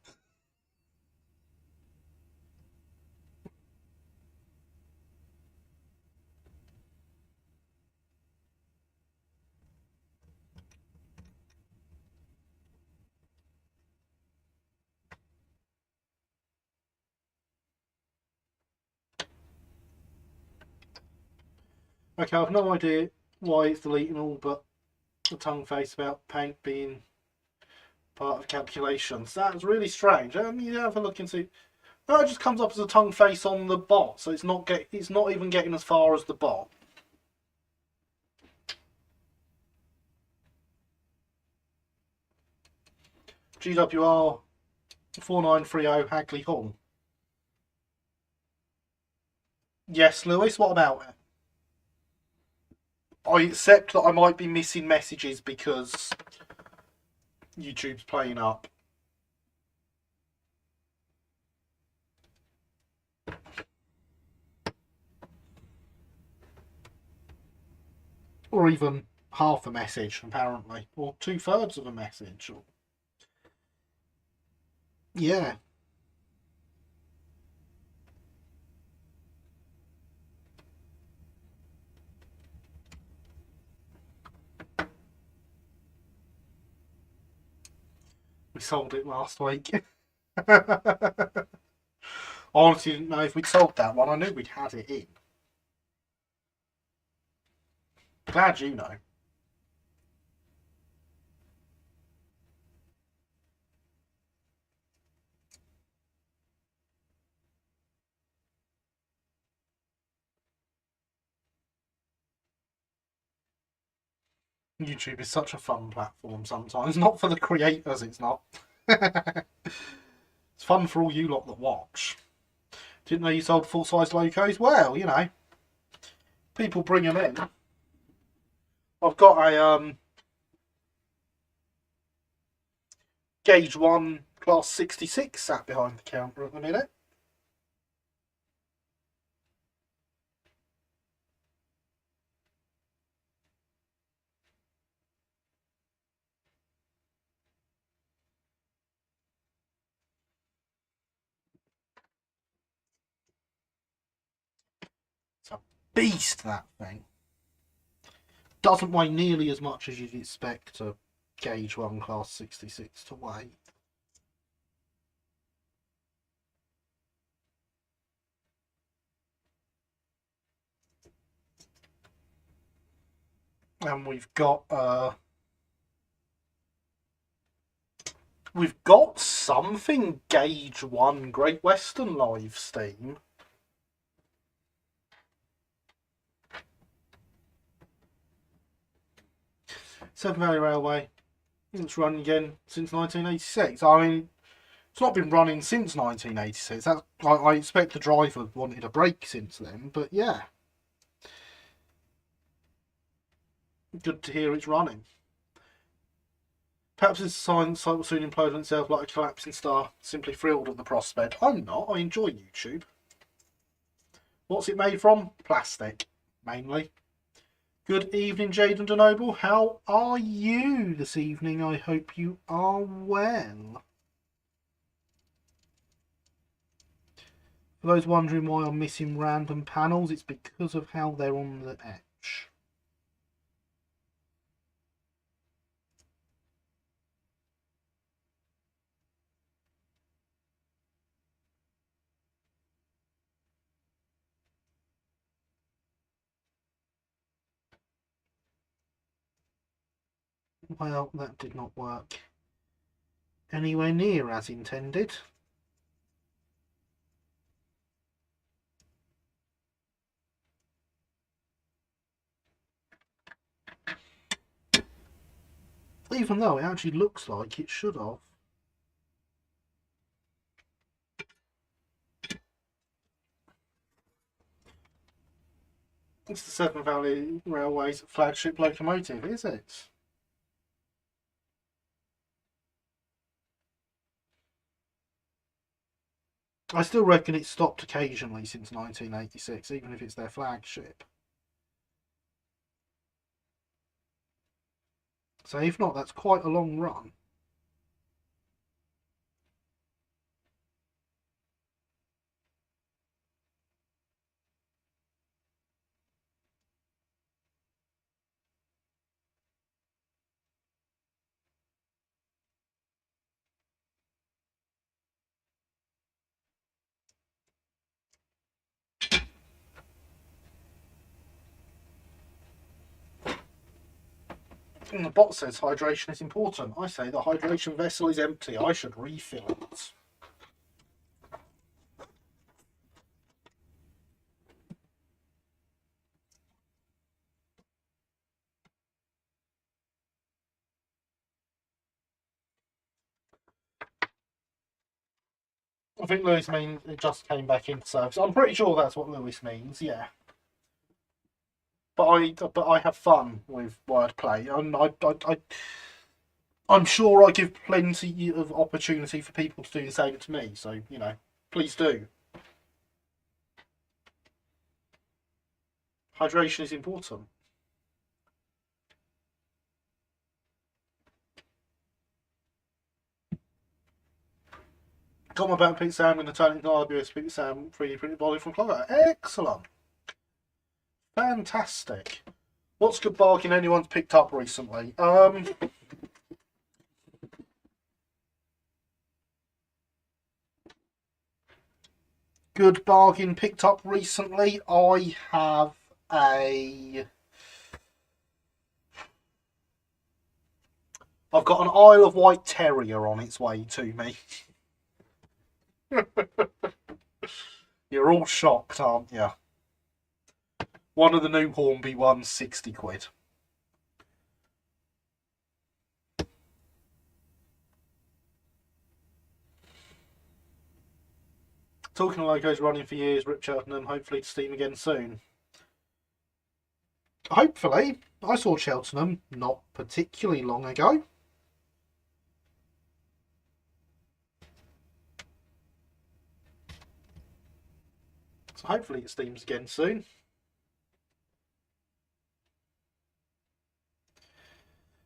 Okay, I've no idea why it's deleting all but the tongue face about paint being part of calculations. That's really strange. You have a look and see. No, it just comes up as a tongue face on the bot, so it's not even getting as far as the bot. GWR 4930 Hagley Hall. Yes, Lewis, what about it? I accept that I might be missing messages because YouTube's playing up. Or even half a message, apparently. Or 2/3 of a message. Or... Yeah. We sold it last week. I honestly didn't know if we'd sold that one. I knew we'd had it in. Glad you know. YouTube is such a fun platform sometimes. Not for the creators, it's not. It's fun for all you lot that watch. Didn't know you sold full-size locos? Well, you know, people bring them in. I've got a Gauge 1 Class 66 sat behind the counter at the minute. It's a beast, that thing. Doesn't weigh nearly as much as you'd expect a Gauge 1 Class 66 to weigh. And we've got something Gauge 1 Great Western live Steam. Severn Valley Railway. It's run again since 1986. I mean, It's not been running since 1986. I expect the driver wanted a break since then, but yeah. Good to hear it's running. Perhaps this science site will soon implode on itself like a collapsing star. Simply thrilled at the prospect. I'm not. I enjoy YouTube. What's it made from? Plastic, mainly. Good evening, Jaden DeNoble. How are you this evening? I hope you are well. For those wondering why I'm missing random panels, it's because of how they're on the edge. Well, that did not work anywhere near as intended. Even though it actually looks like it should have. It's the Severn Valley Railway's flagship locomotive, is it? I still reckon it's stopped occasionally since 1986, even if it's their flagship. So if not, that's quite a long run. And the bot says hydration is important. I say the hydration vessel is empty. I should refill it. I think Lewis means it just came back into service. I'm pretty sure that's what Lewis means, yeah. But I have fun with wordplay, and I'm sure I give plenty of opportunity for people to do the same to me. So you know, please do. Hydration is important. Got my back pick Sam, I'm going to turn it into RBS pick Sam 3D printed body from Clogger. Excellent. Fantastic. What's good bargain anyone's picked up recently? Good bargain picked up recently. I have I've got an Isle of Wight Terrier on its way to me. You're all shocked, aren't you? One of the new Hornby ones, 60 quid. Talking of logos running for years, Rip Cheltenham, hopefully to Steam again soon. Hopefully. I saw Cheltenham not particularly long ago. So hopefully it steams again soon.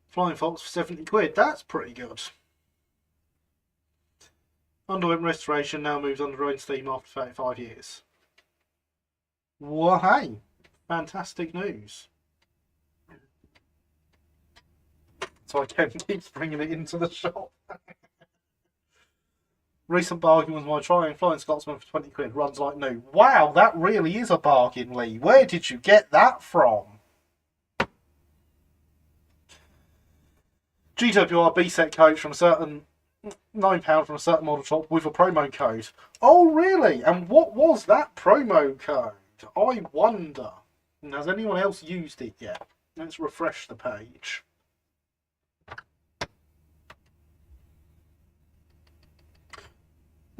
Flying Fox for 70 quid. That's pretty good. Underwent restoration, now moves under own steam after 35 years. Well, hey, fantastic news. So I can keep bringing it into the shop. Recent bargain was my trying Flying Scotsman for 20 quid. Runs like new. Wow, that really is a bargain, Lee. Where did you get that from? GWR B-set coach from a certain £9 from a certain model shop with a promo code. Oh, really? And what was that promo code? I wonder. Has anyone else used it yet? Let's refresh the page.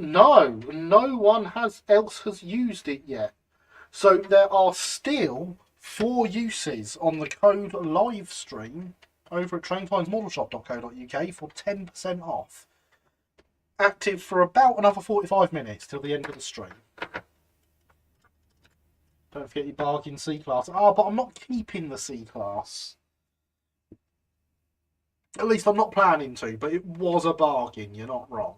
No one else has used it yet. So there are still 4 uses on the code live stream over at traintimesmodelshop.co.uk for 10% off. Active for about another 45 minutes till the end of the stream. Don't forget your bargain C-Class. Ah, but I'm not keeping the C-Class. At least I'm not planning to, but it was a bargain, you're not wrong.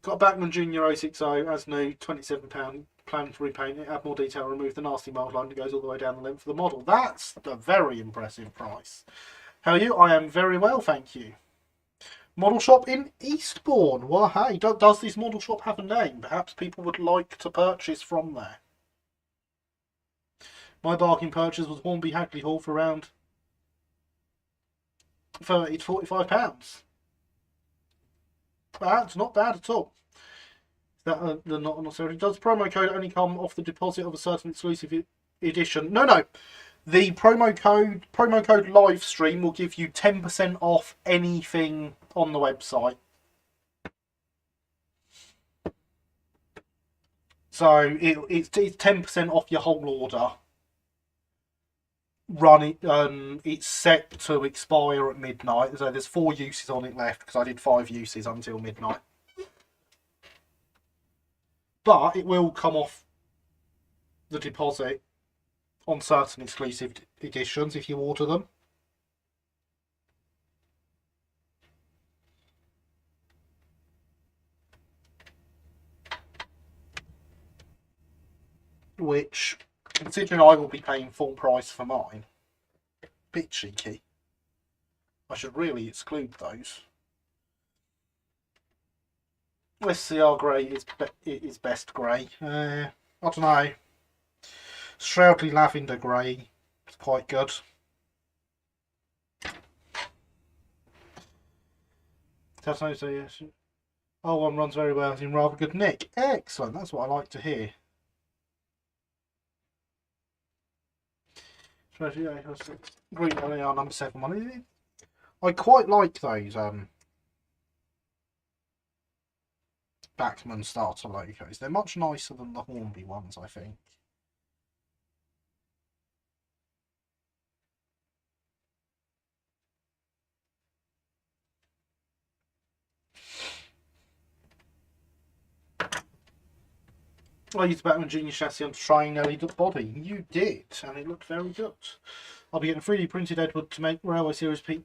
Got a Backman Junior 060 as new, £27. Plan to repaint it, add more detail, remove the nasty mould line that goes all the way down the length of the model. That's a very impressive price. How are you? I am very well, thank you. Model shop in Eastbourne. Well, hey, does this model shop have a name? Perhaps people would like to purchase from there. My bargain purchase was Hornby Hagley Hall for around £30 to £45. That's not bad at all. That not necessarily. Does promo code only come off the deposit of a certain exclusive edition? No. The promo code live stream will give you 10% off anything on the website. So it's 10% off your whole order. It's set to expire at midnight. So there's 4 uses on it left because I did 5 uses until midnight. But it will come off the deposit on certain exclusive editions if you order them. Which, considering I will be paying full price for mine, a bit cheeky. I should really exclude those. SCR grey is best grey. I don't know. Shroudly lavender grey is quite good. So yes. Oh, one runs very well. It's in rather good nick. Excellent. That's what I like to hear. Green LAR number 7 one. I quite like those Backman starter logos. They're much nicer than the Hornby ones, I think. I used Batman Junior chassis on trying Ellie body. You did, and it looked very good. I'll be getting a 3D printed Edward to make Railway Series Pete.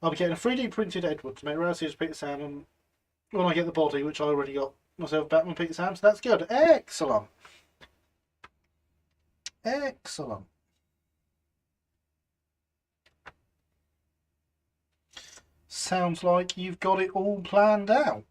I'll be getting a 3D printed Edward to make Railway Series Peter Sam, and when I get the body, which I already got myself Batman Peter Sam, so that's good. Excellent. Excellent. Sounds like you've got it all planned out.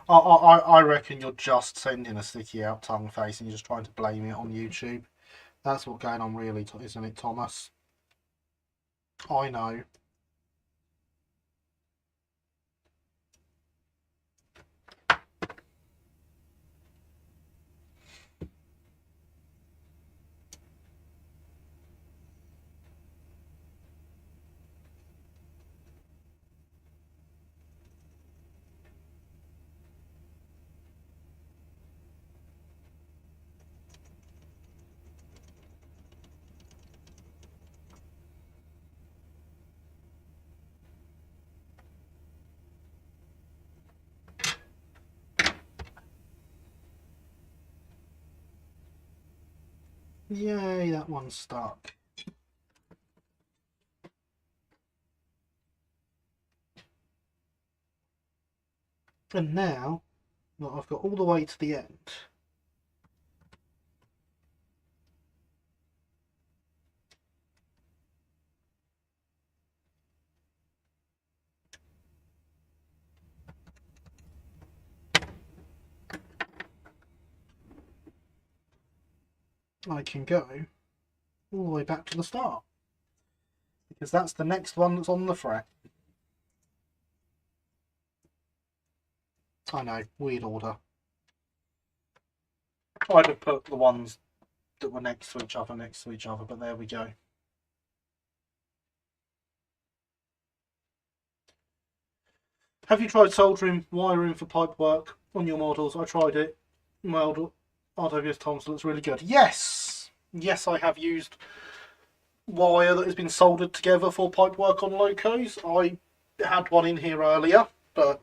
I reckon you're just sending a sticky out tongue face and you're just trying to blame it on YouTube. That's what's going on really, isn't it, Thomas? I know. Yay, that one's stuck. And now that I've got all the way to the end, I can go all the way back to the start, because that's the next one that's on the fret. I know, weird order. I'd have put the ones that were next to each other, but there we go. Have you tried soldering wiring for pipe work on your models? I tried it. My old RWS Thompson looks really good. Yes! Yes, I have used wire that has been soldered together for pipe work on locos. I had one in here earlier, but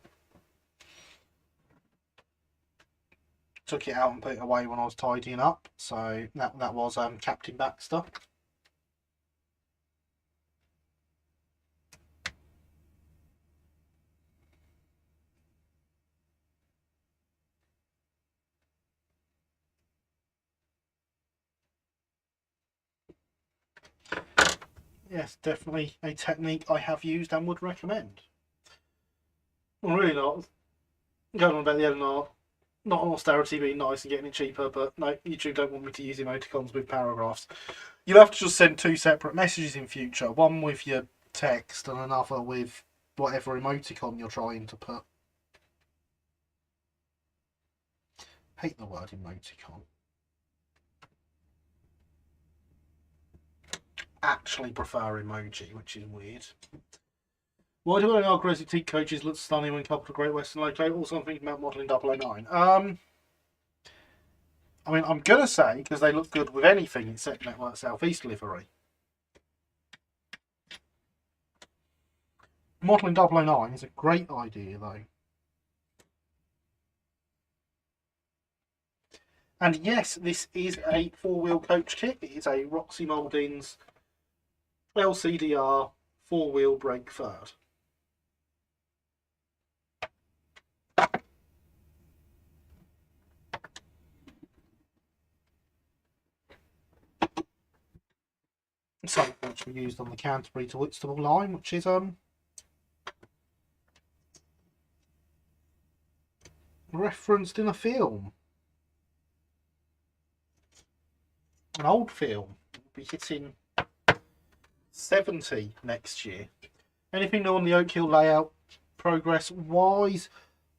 took it out and put it away when I was tidying up. So that was Captain Baxter. Yes, definitely a technique I have used and would recommend. Well, really not going on about the LNR. Not on austerity being nice and getting it cheaper, but no, YouTube don't want me to use emoticons with paragraphs. You'll have to just send two separate messages in future. One with your text and another with whatever emoticon you're trying to put. Hate the word emoticon. Actually prefer emoji, which is weird. Why do our aggressive teak coaches look stunning when coupled to Great Western Loco? Also, I'm thinking about modelling 009. I mean, I'm going to say, because they look good with anything except Network Southeast livery. Modelling 009 is a great idea, though. And yes, this is a four-wheel coach kit. It is a Roxy Mouldings LCDR four-wheel brake third. Something which we used on the Canterbury to Whitstable line, which is referenced in a film. An old film. We'll be hitting 70 next year. Anything new on the Oak Hill layout progress wise?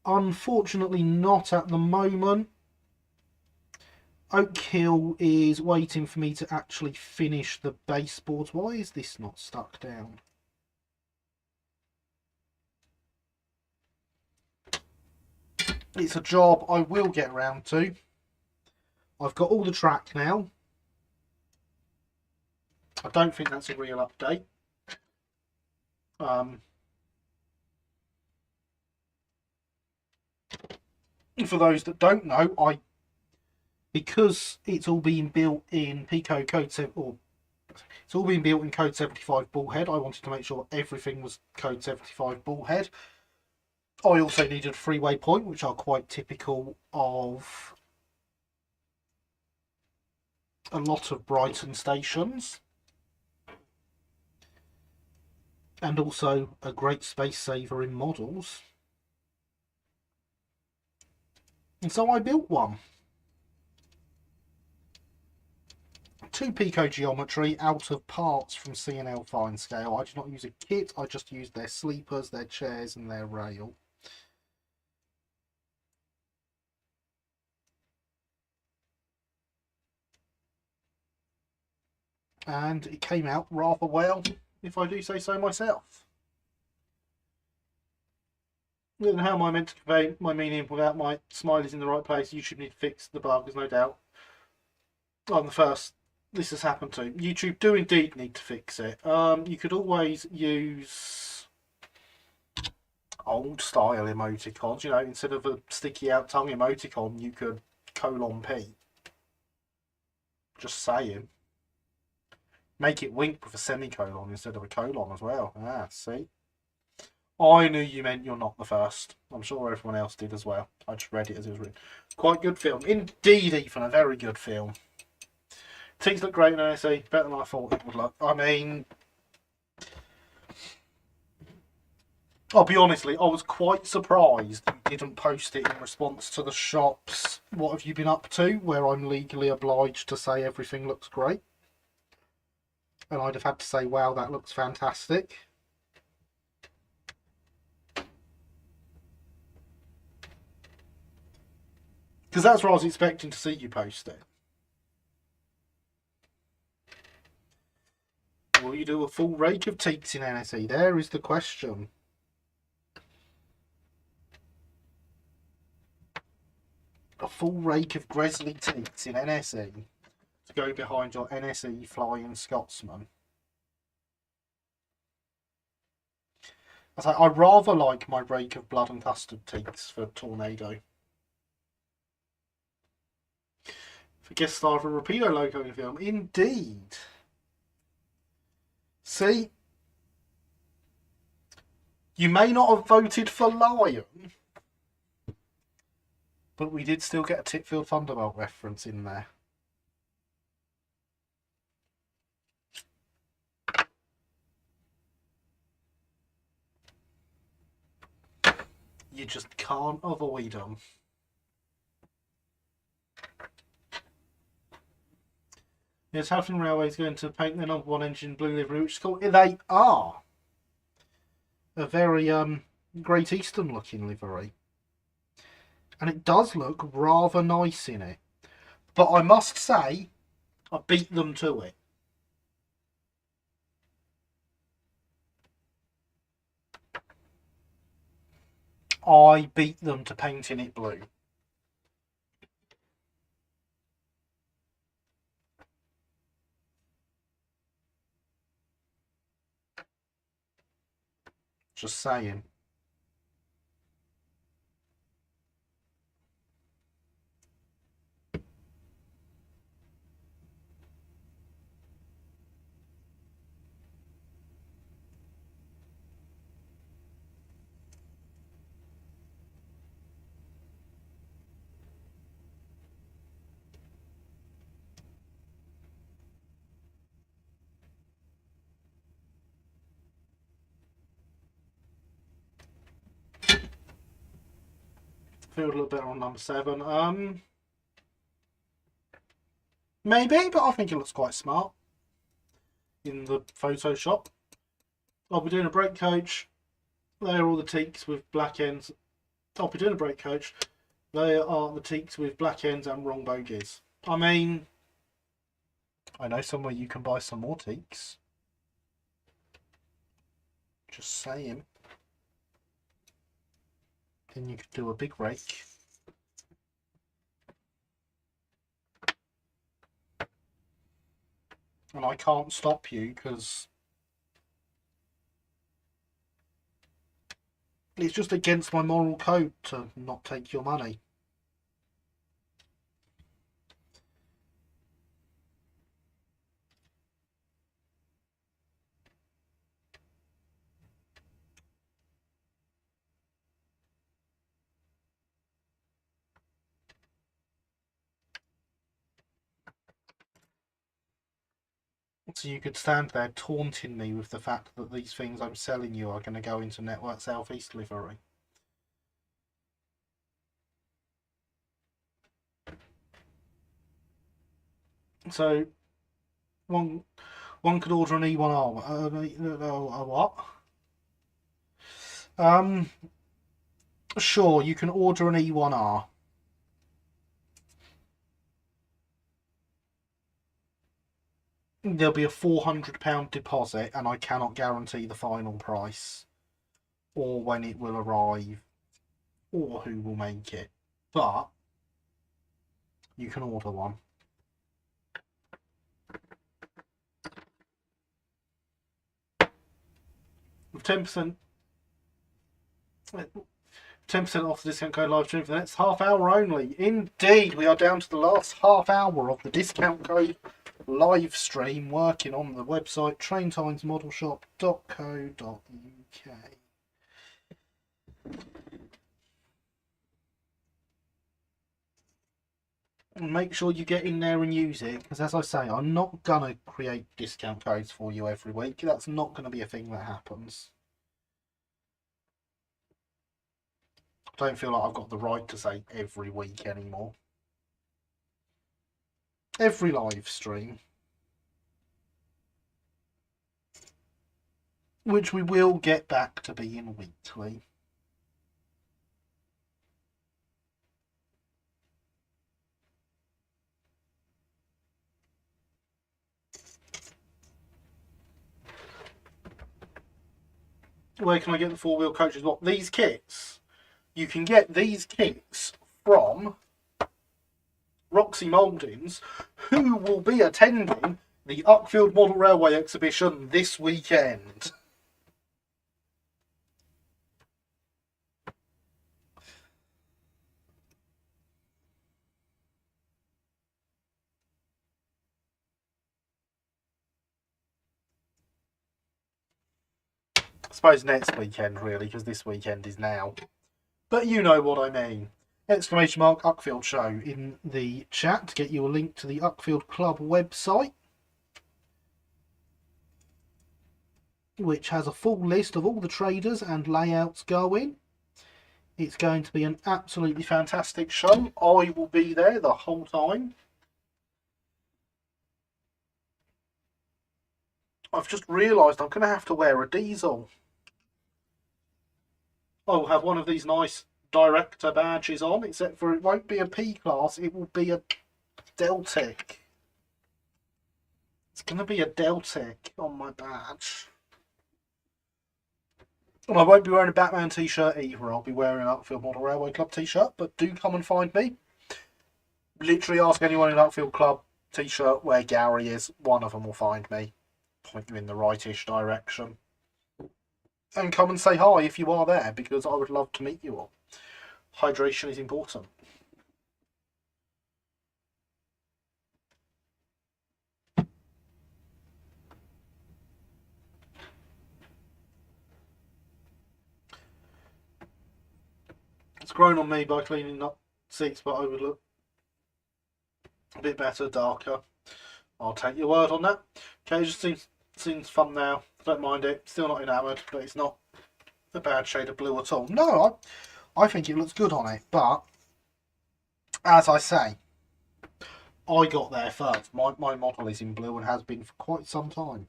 Unfortunately not at the moment. Oak Hill is waiting for me to actually finish the baseboards. Why is this not stuck down? It's a job I will get around to. I've got all the track now. I don't think that's a real update. For those that don't know, because it's all being built in Pico Code 7, or it's all being built in Code 75 bullhead, I wanted to make sure everything was Code 75 bullhead. I also needed a freeway point, which are quite typical of a lot of Brighton stations. And also a great space saver in models. And so I built one. 2 Pico geometry out of parts from C&L Fine Scale. I did not use a kit, I just used their sleepers, their chairs and their rail. And it came out rather well, if I do say so myself. And how am I meant to convey my meaning without my smileys in the right place? YouTube need to fix the bug, there's no doubt. On the first this has happened to. YouTube do indeed need to fix it. You could always use old style emoticons, you know, instead of a sticky out tongue emoticon, you could colon P. Just saying. Make it wink with a semicolon instead of a colon as well. Ah, see? I knew you meant you're not the first. I'm sure everyone else did as well. I just read it as it was written. Quite good film. Indeed, Ethan, a very good film. Things look great in NSE, better than I thought it would look. I mean, I'll be honestly, I was quite surprised you didn't post it in response to the shops. What have you been up to? Where I'm legally obliged to say everything looks great. And I'd have had to say, wow, that looks fantastic. Because that's what I was expecting to see you post it. Will you do a full rake of teaks in NSE? There is the question. A full rake of Gresley teaks in NSE to go behind your NSE Flying Scotsman. I rather like my rake of blood and custard teaks for Tornado. For guest star of a Rapido logo in the film. Indeed. See? You may not have voted for Lion, but we did still get a Titfield Thunderbolt reference in there. You just can't avoid them. Yes, Halfling Railway is going to paint their number one engine blue livery, which is called... They are a very Great Eastern looking livery. And it does look rather nice in it. But I must say, I beat them to it. I beat them to painting it blue. Just saying. Feel a little better on number 7. Maybe, but I think it looks quite smart in the Photoshop. I'll be doing a brake coach. They are all the teaks with black ends. I'll be doing a brake coach. They are the teaks with black ends and wrong bogies. I mean, I know somewhere you can buy some more teaks. Just saying. Then you could do a big rake. And I can't stop you because it's just against my moral code to not take your money. So you could stand there taunting me with the fact that these things I'm selling you are going to go into Network Southeast livery. So one could order an E1R. What? Sure, you can order an E1R. There'll be a £400 deposit, and I cannot guarantee the final price, or when it will arrive, or who will make it. But you can order one. With 10% off the discount code live stream for the next half hour only. Indeed, we are down to the last half hour of the discount code live stream, working on the website traintimesmodelshop.co.uk. And make sure you get in there and use it, because as I say, I'm not going to create discount codes for you every week. That's not going to be a thing that happens. I don't feel like I've got the right to say every week anymore. Every live stream. Which we will get back to being weekly. Where can I get the four-wheel coaches? What, these kits? You can get these kits from Roxy Mouldings, who will be attending the Uckfield Model Railway exhibition this weekend. I suppose next weekend, really, because this weekend is now. But you know what I mean. Exclamation mark Uckfield Show in the chat to get you a link to the Uckfield Club website, which has a full list of all the traders and layouts going. It's going to be an absolutely fantastic show. I will be there the whole time. I've just realised I'm going to have to wear a diesel. I'll have one of these nice director badges on, except for it won't be a P-Class, it will be a Deltic. It's going to be a Deltic on my badge. And I won't be wearing a Batman t-shirt either. I'll be wearing an Uckfield Model Railway Club t-shirt, but do come and find me. Literally ask anyone in Uckfield Club t-shirt where Gary is. One of them will find me. Point you in the rightish direction. And come and say hi if you are there, because I would love to meet you all. Hydration is important. It's grown on me by cleaning up seats, but I would look a bit better, darker. I'll take your word on that. Okay, it just seems fun now. Don't mind it. Still not enamoured, but it's not a bad shade of blue at all. No, I think it looks good on it, but as I say, I got there first. My model is in blue and has been for quite some time.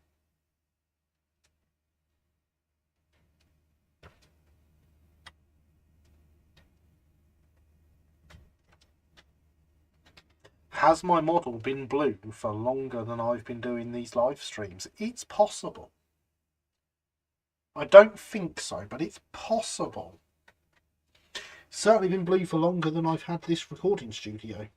Has my model been blue for longer than I've been doing these live streams? It's possible. I don't think so, but it's possible. Certainly been blue for longer than I've had this recording studio.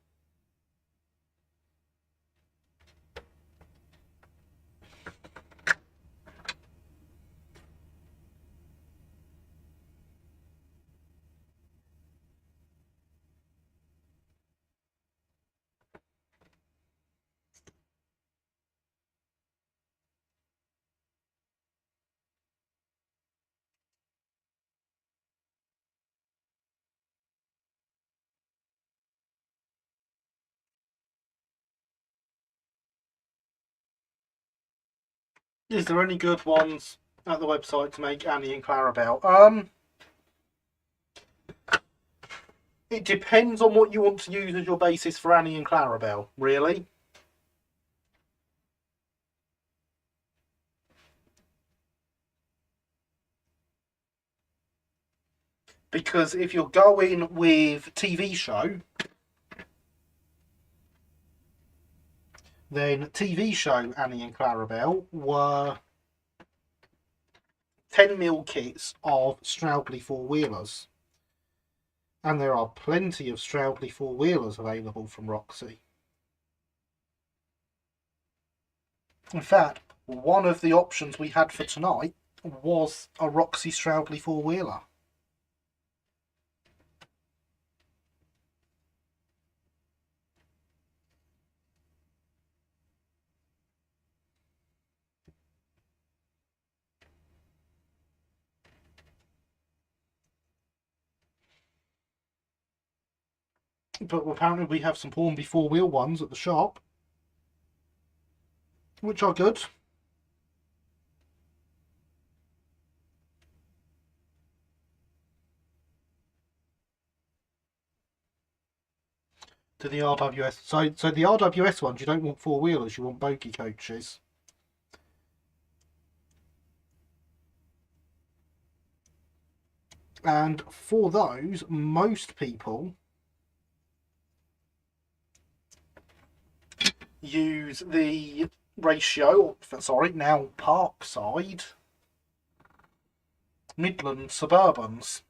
Is there any good ones at the website to make Annie and Clarabelle? It depends on what you want to use as your basis for Annie and Clarabelle, really. Because if you're going with TV show, then TV show Annie and Clarabelle were 10mm kits of Stroudley four-wheelers. And there are plenty of Stroudley four-wheelers available from Roxy. In fact, one of the options we had for tonight was a Roxy Stroudley four-wheeler. But apparently we have some Hornby four-wheel ones at the shop, which are good. To the RWS. So the RWS ones, you don't want four-wheelers, you want bogie coaches. And for those, most people use the ratio, sorry, now Parkside Midland Suburbans.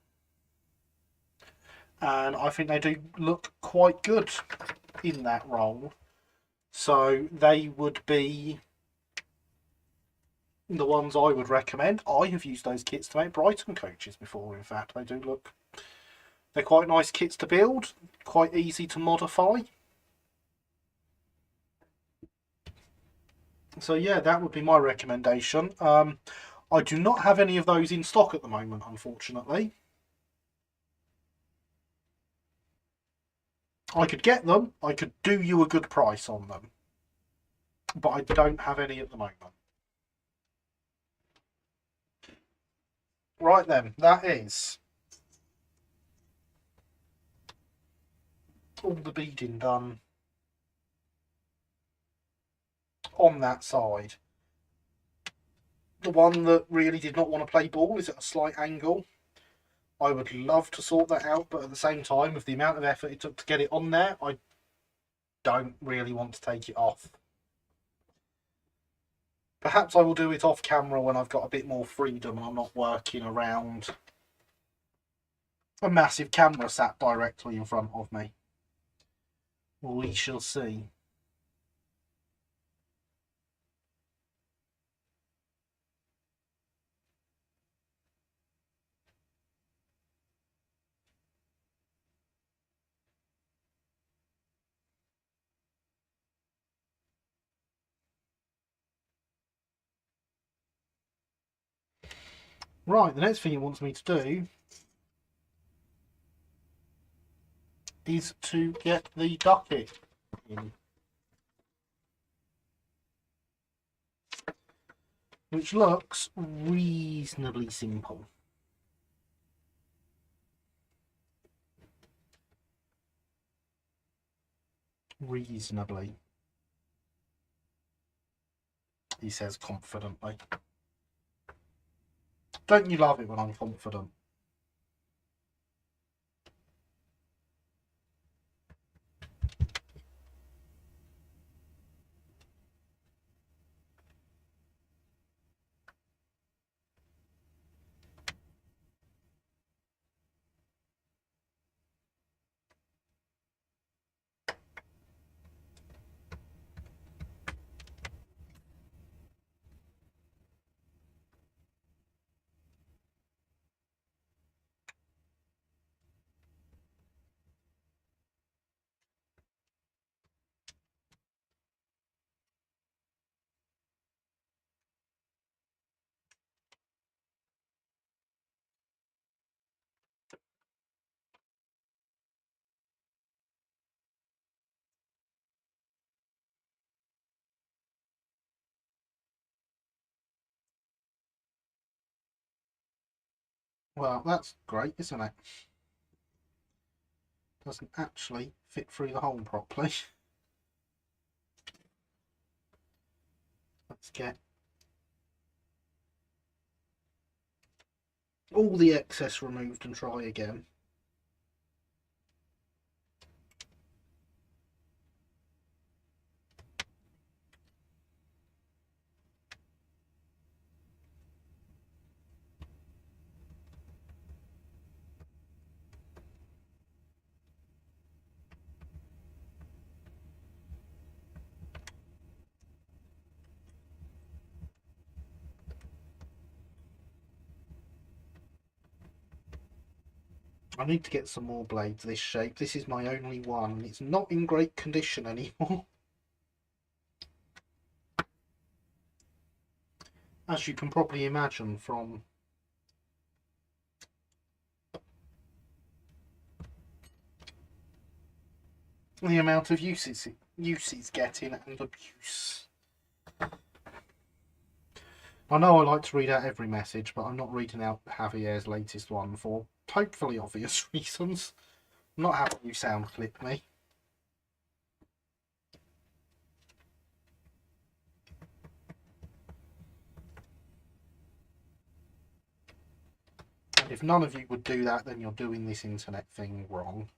And I think they do look quite good in that role. So they would be the ones I would recommend. I have used those kits to make Brighton coaches before, in fact. They do look... They're quite nice kits to build, quite easy to modify. So yeah, that would be my recommendation. I do not have any of those in stock at the moment, unfortunately. I could get them, I could do you a good price on them, but I don't have any at the moment. Right then, that is all the beading done on that side. The one that really did not want to play ball is at a slight angle. I would love to sort that out, but at the same time, with the amount of effort it took to get it on there, I don't really want to take it off. Perhaps I will do it off camera when I've got a bit more freedom and I'm not working around a massive camera sat directly in front of me. We shall see. Right, the next thing it wants me to do is to get the ducket in, which looks reasonably simple. Reasonably, he says confidently. Don't you love it when I'm confident? Well, that's great, isn't it? Doesn't actually fit through the hole properly. Let's get all the excess removed and try again. I need to get some more blades this shape. This is my only one. It's not in great condition anymore. As you can probably imagine from the amount of use it's getting and abuse. I know I like to read out every message, but I'm not reading out Javier's latest one for hopefully obvious reasons. I'm not having you sound clip me. And if none of you would do that, then you're doing this internet thing wrong.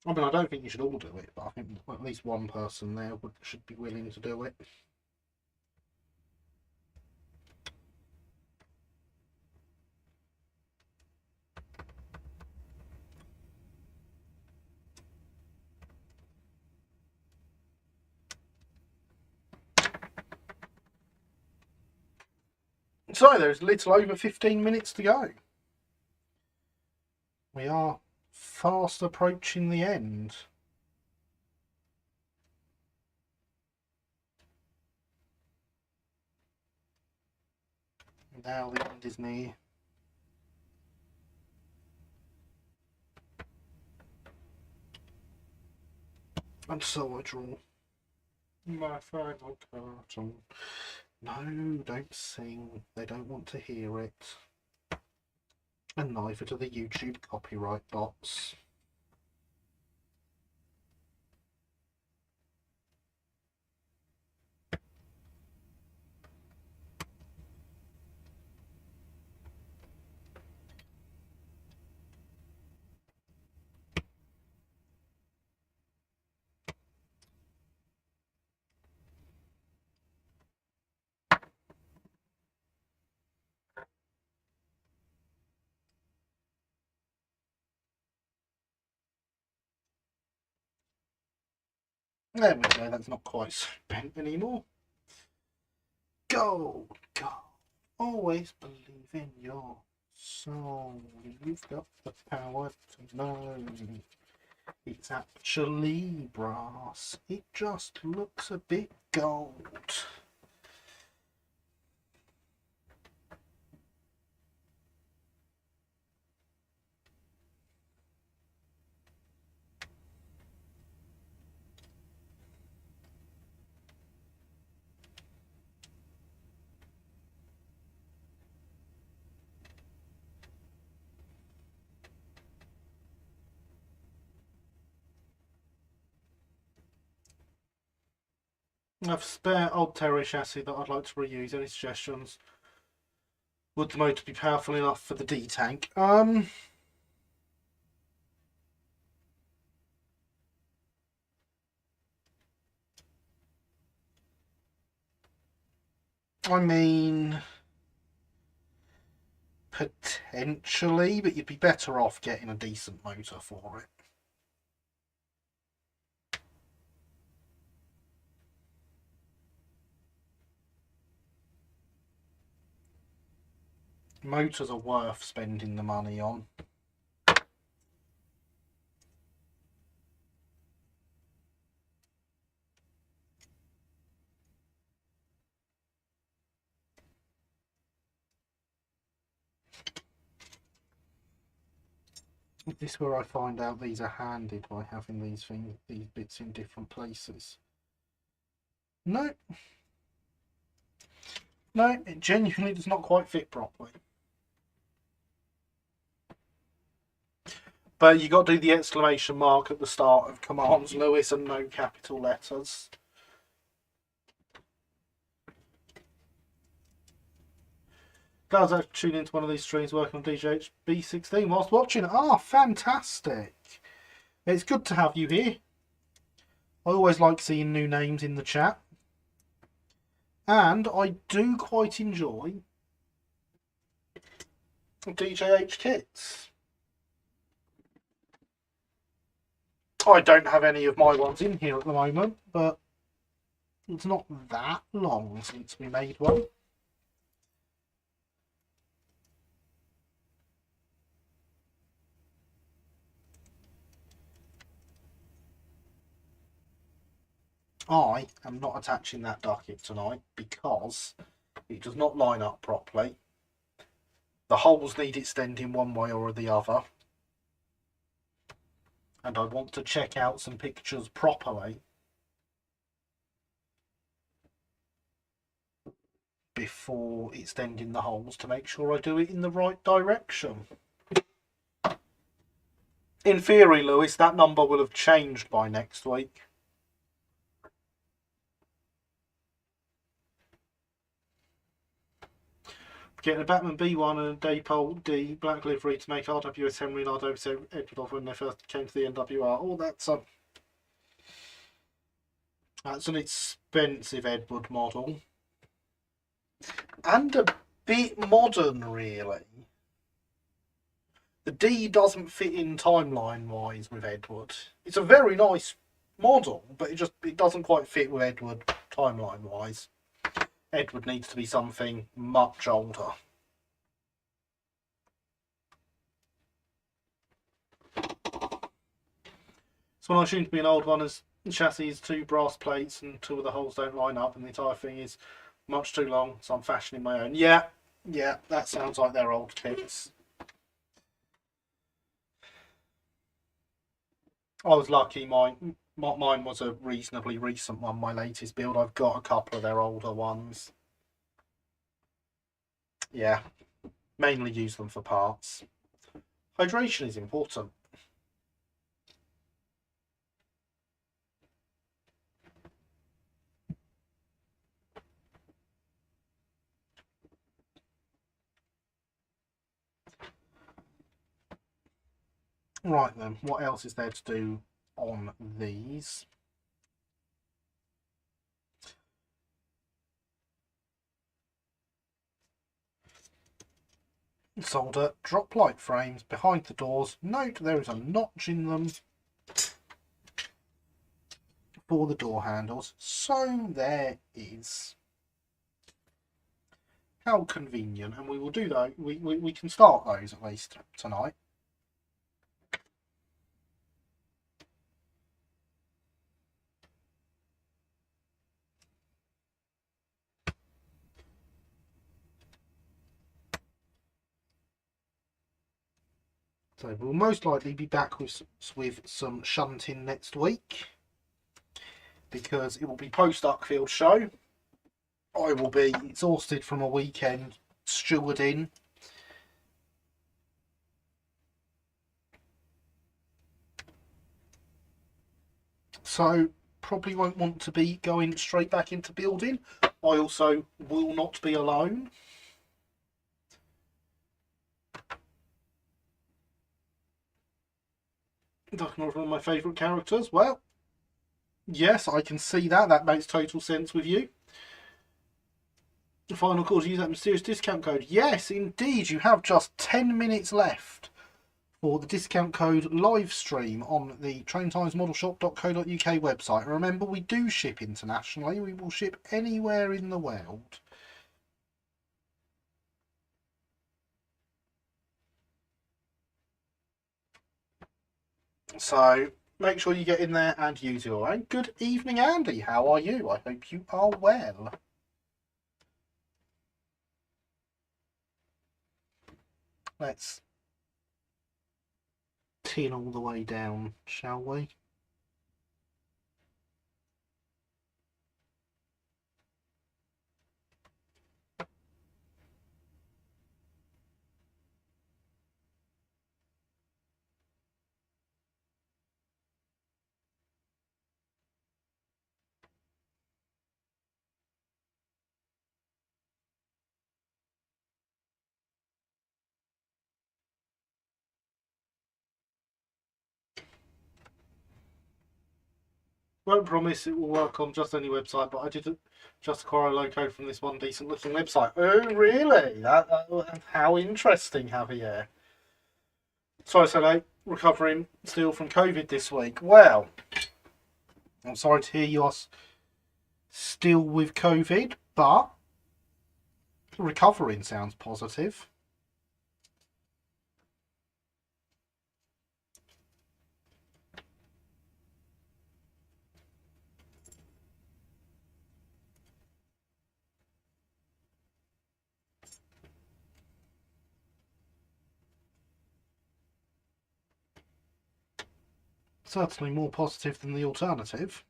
I mean, I don't think you should all do it, but I think at least one person there should be willing to do it. So there's a little over 15 minutes to go. We are fast approaching the end. Now the end is near. And so I draw my final carton. No, don't sing. They don't want to hear it. And neither do the YouTube copyright bots. There we go, that's not quite so bent anymore. Go, go. Always believe in your soul. You've got the power to know. It's actually brass. It just looks a bit gold. I've spare old Terry chassis that I'd like to reuse. Any suggestions? Would the motor be powerful enough for the D tank? I mean, potentially, but you'd be better off getting a decent motor for it. Motors are worth spending the money on. This is where I find out these are handed by having these bits in different places. No. No, it genuinely does not quite fit properly. But you got to do the exclamation mark at the start of commands, Lewis, and no capital letters. Glad I tuned into one of these streams working on DJH B16 whilst watching. Ah, fantastic. It's good to have you here. I always like seeing new names in the chat. And I do quite enjoy DJH kits. I don't have any of my ones in here at the moment, but it's not that long since we made one. I am not attaching that duck kit tonight because it does not line up properly. The holes need extending one way or the other. And I want to check out some pictures properly before extending the holes to make sure I do it in the right direction. In theory, Lewis, that number will have changed by next week. Getting a Batman B1 and a Daypole D black livery to make RWS Henry and RWS Edward off when they first came to the NWR. Oh, that's an expensive Edward model. And a bit modern, really. The D doesn't fit in timeline-wise with Edward. It's a very nice model, but it doesn't quite fit with Edward timeline-wise. Edward needs to be something much older. So when I assume to be an old one, as chassis is 2 brass plates and 2 of the holes don't line up, and the entire thing is much too long, so I'm fashioning my own. Yeah, that sounds like they're old kits. I was lucky. Mine was a reasonably recent one. My latest build. I've got a couple of their older ones. Yeah, mainly use them for parts. Hydration is important. Right then, what else is there to do on these? Solder drop light frames behind the doors. Note there is a notch in them for the door handles. So there is. How convenient. And we will do that. We can start those at least tonight. So we'll most likely be back with some shunting next week, because it will be post-Uckfield show. I will be exhausted from a weekend stewarding. So probably won't want to be going straight back into building. I also will not be alone. Dark Lord, one of my favourite characters. Well, yes, I can see that. That makes total sense with you. The final call to use that mysterious discount code. Yes, indeed. You have just 10 minutes left for the discount code live stream on the traintimesmodelshop.co.uk website. Remember, we do ship internationally. We will ship anywhere in the world. So make sure you get in there and use your own. Good evening, Andy. How are you? I hope you are well. Let's tin all the way down, shall we? Won't promise it will work on just any website, but I did just acquire a logo from this one decent looking website. Oh, really? How interesting, Javier. Sorry, so late. Recovering still from COVID this week. Well, I'm sorry to hear you are still with COVID, but recovering sounds positive. Certainly more positive than the alternative.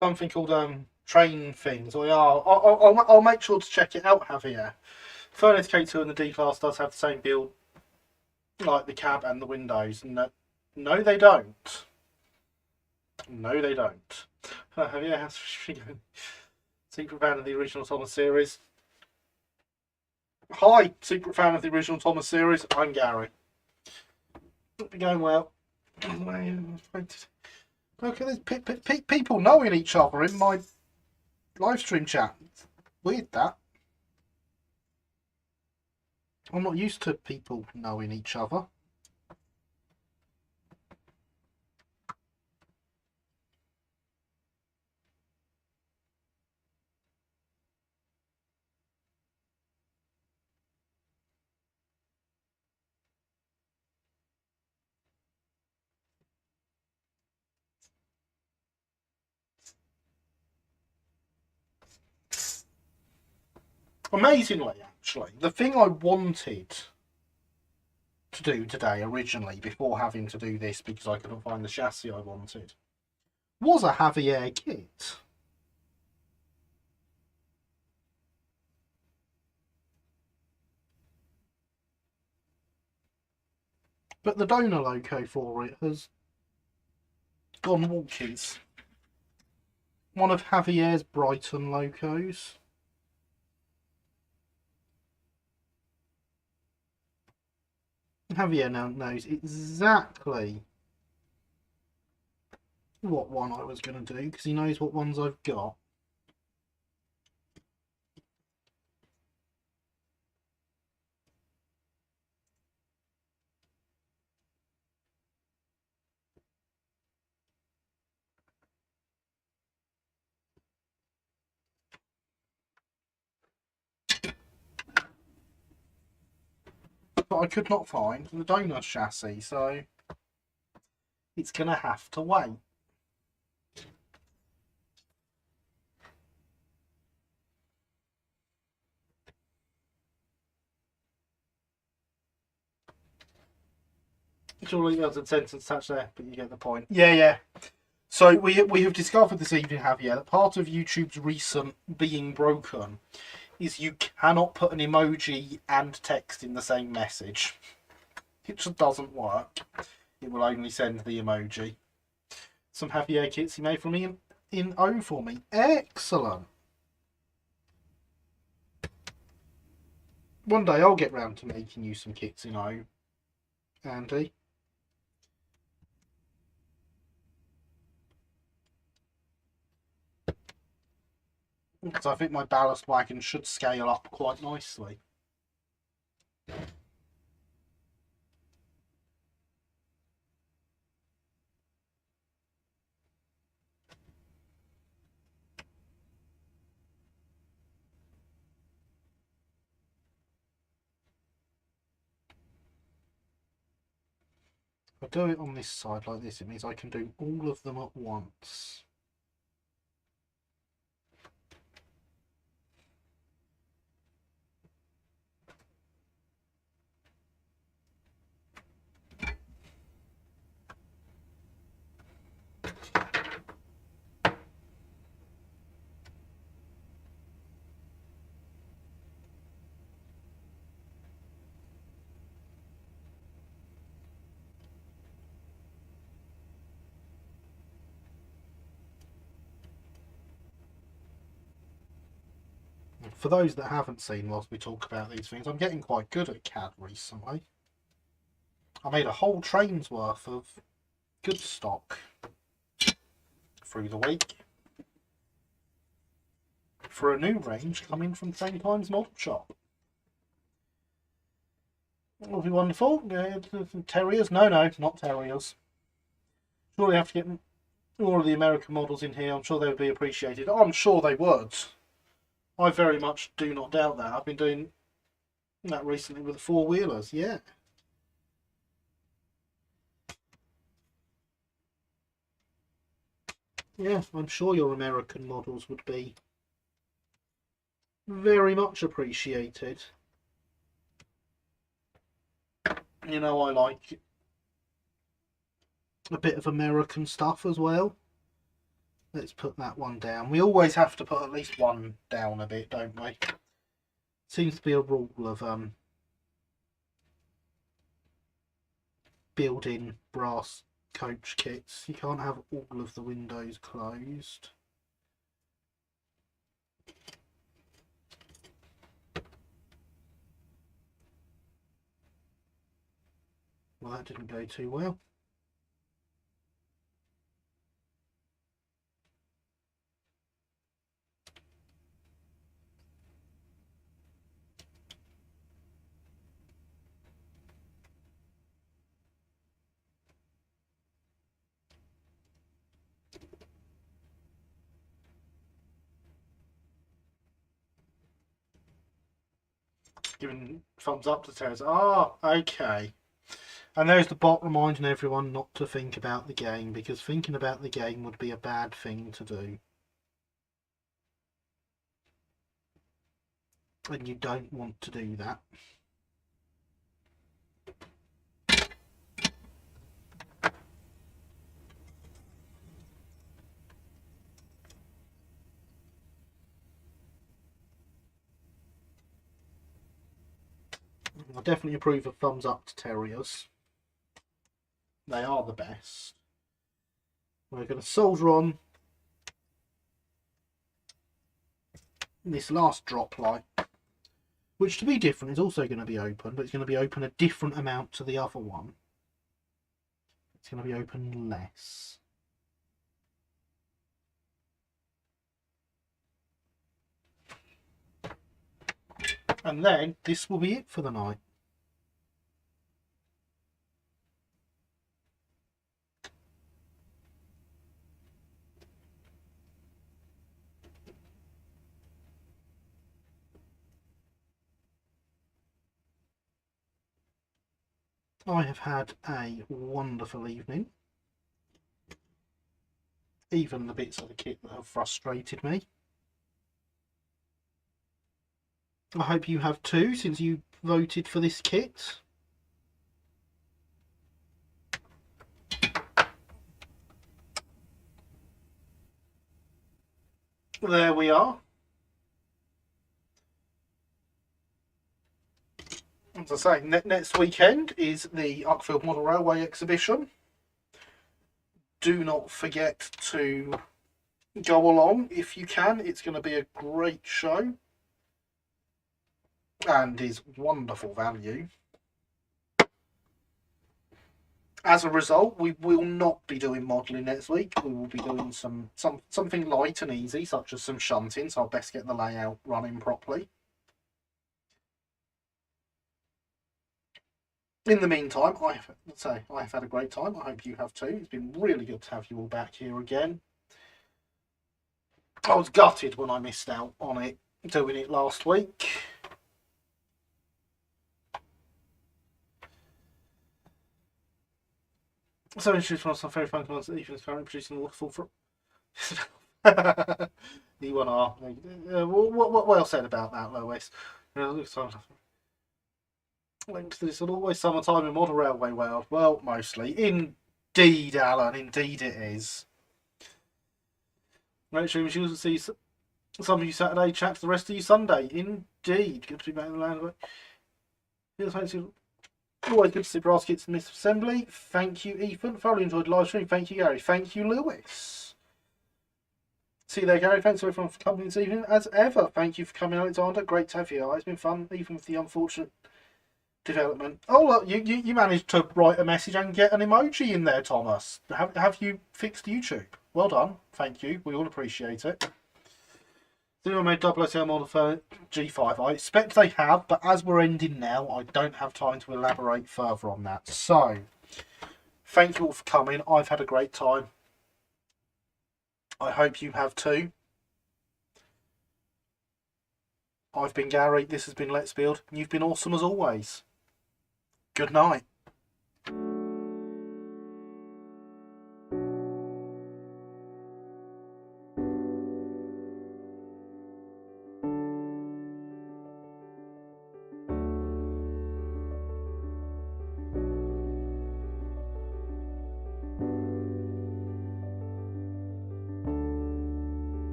Something called train things. Or yeah, I'll make sure to check it out, Javier. Furnace K2 and the D class does have the same build, like the cab and the windows. No, no, they don't. No, they don't. Javier has secret fan of the original Thomas series. Hi, secret fan of the original Thomas series. I'm Gary. It'll be going well. Look at this. People knowing each other in my live stream chat. Weird that. I'm not used to people knowing each other. Amazingly, actually, the thing I wanted to do today originally, before having to do this because I couldn't find the chassis I wanted, was a Javier kit. But the donor loco for it has gone walkies. One of Javier's Brighton locos. Javier now knows exactly what one I was going to do because he knows what ones I've got. But I could not find the donut chassis, so it's going to have to wait. Surely there's a sentence attached there, but you get the point. Yeah. So we have discovered this evening, Javier, that part of YouTube's recent being broken is you cannot put an emoji and text in the same message. It just doesn't work. It will only send the emoji. Some Javier kits he made for me in O for me. Excellent. One day I'll get round to making you some kits in O, Andy. Because I think my ballast wagon should scale up quite nicely. If I do it on this side like this, it means I can do all of them at once. for those that haven't seen whilst we talk about these things, I'm getting quite good at CAD recently. I made a whole train's worth of good stock through the week for a new range coming from St. Times Model Shop. It'll be wonderful. Terriers? No, not terriers. Surely have to get all of the American models in here. I'm sure they would be appreciated. I'm sure they would. I very much do not doubt that. I've been doing that recently with the four-wheelers, yeah. Yeah, I'm sure your American models would be very much appreciated. You know, I like a bit of American stuff as well. Let's put that one down. We always have to put at least one down a bit, don't we? Seems to be a rule of building brass coach kits. You can't have all of the windows closed. Well, that didn't go too well. Giving thumbs up to Terrace. Ah, okay. And there's the bot reminding everyone not to think about the game, because thinking about the game would be a bad thing to do. And you don't want to do that. I definitely approve of thumbs up to terriers. They are the best. We're going to solder on this last drop light, which to be different is also going to be open, but it's going to be open a different amount to the other one. It's going to be open less. And then this will be it for the night. I have had a wonderful evening. Even the bits of the kit that have frustrated me. I hope you have too, since you voted for this kit. There we are. As I say, next weekend is the Uckfield Model Railway exhibition. Do not forget to go along if you can. It's going to be a great show and is wonderful value. As a result, we will not be doing modelling next week. We will be doing something light and easy, such as some shunting, so I'll best get the layout running properly. In the meantime, I have had a great time. I hope you have too. It's been really good to have you all back here again. I was gutted when I missed out on it, doing it last week. So introduced myself, very fun comments that Ethan is currently producing a full for E1R. What else said about that, Lois? Link to this will always summertime in model railway world. Well, mostly. Indeed, Alan, indeed it is. Make sure you see some of you Saturday, chat to the rest of you Sunday. Indeed. Good to be back in the land of it. Always good to see brass kits in this assembly. Thank you, Ethan. Thoroughly enjoyed the live stream. Thank you, Gary. Thank you, Lewis. See you there, Gary. Thanks everyone for coming this evening. As ever, thank you for coming, Alexander. Great to have you. It's been fun, even with the unfortunate development. Oh, look, you managed to write a message and get an emoji in there, Thomas. Have you fixed YouTube? Well done. Thank you. We all appreciate it. Zero made 007 model for G5. I expect they have, but as we're ending now, I don't have time to elaborate further on that. So, thank you all for coming. I've had a great time. I hope you have too. I've been Gary. This has been Let's Build. You've been awesome as always. Good night.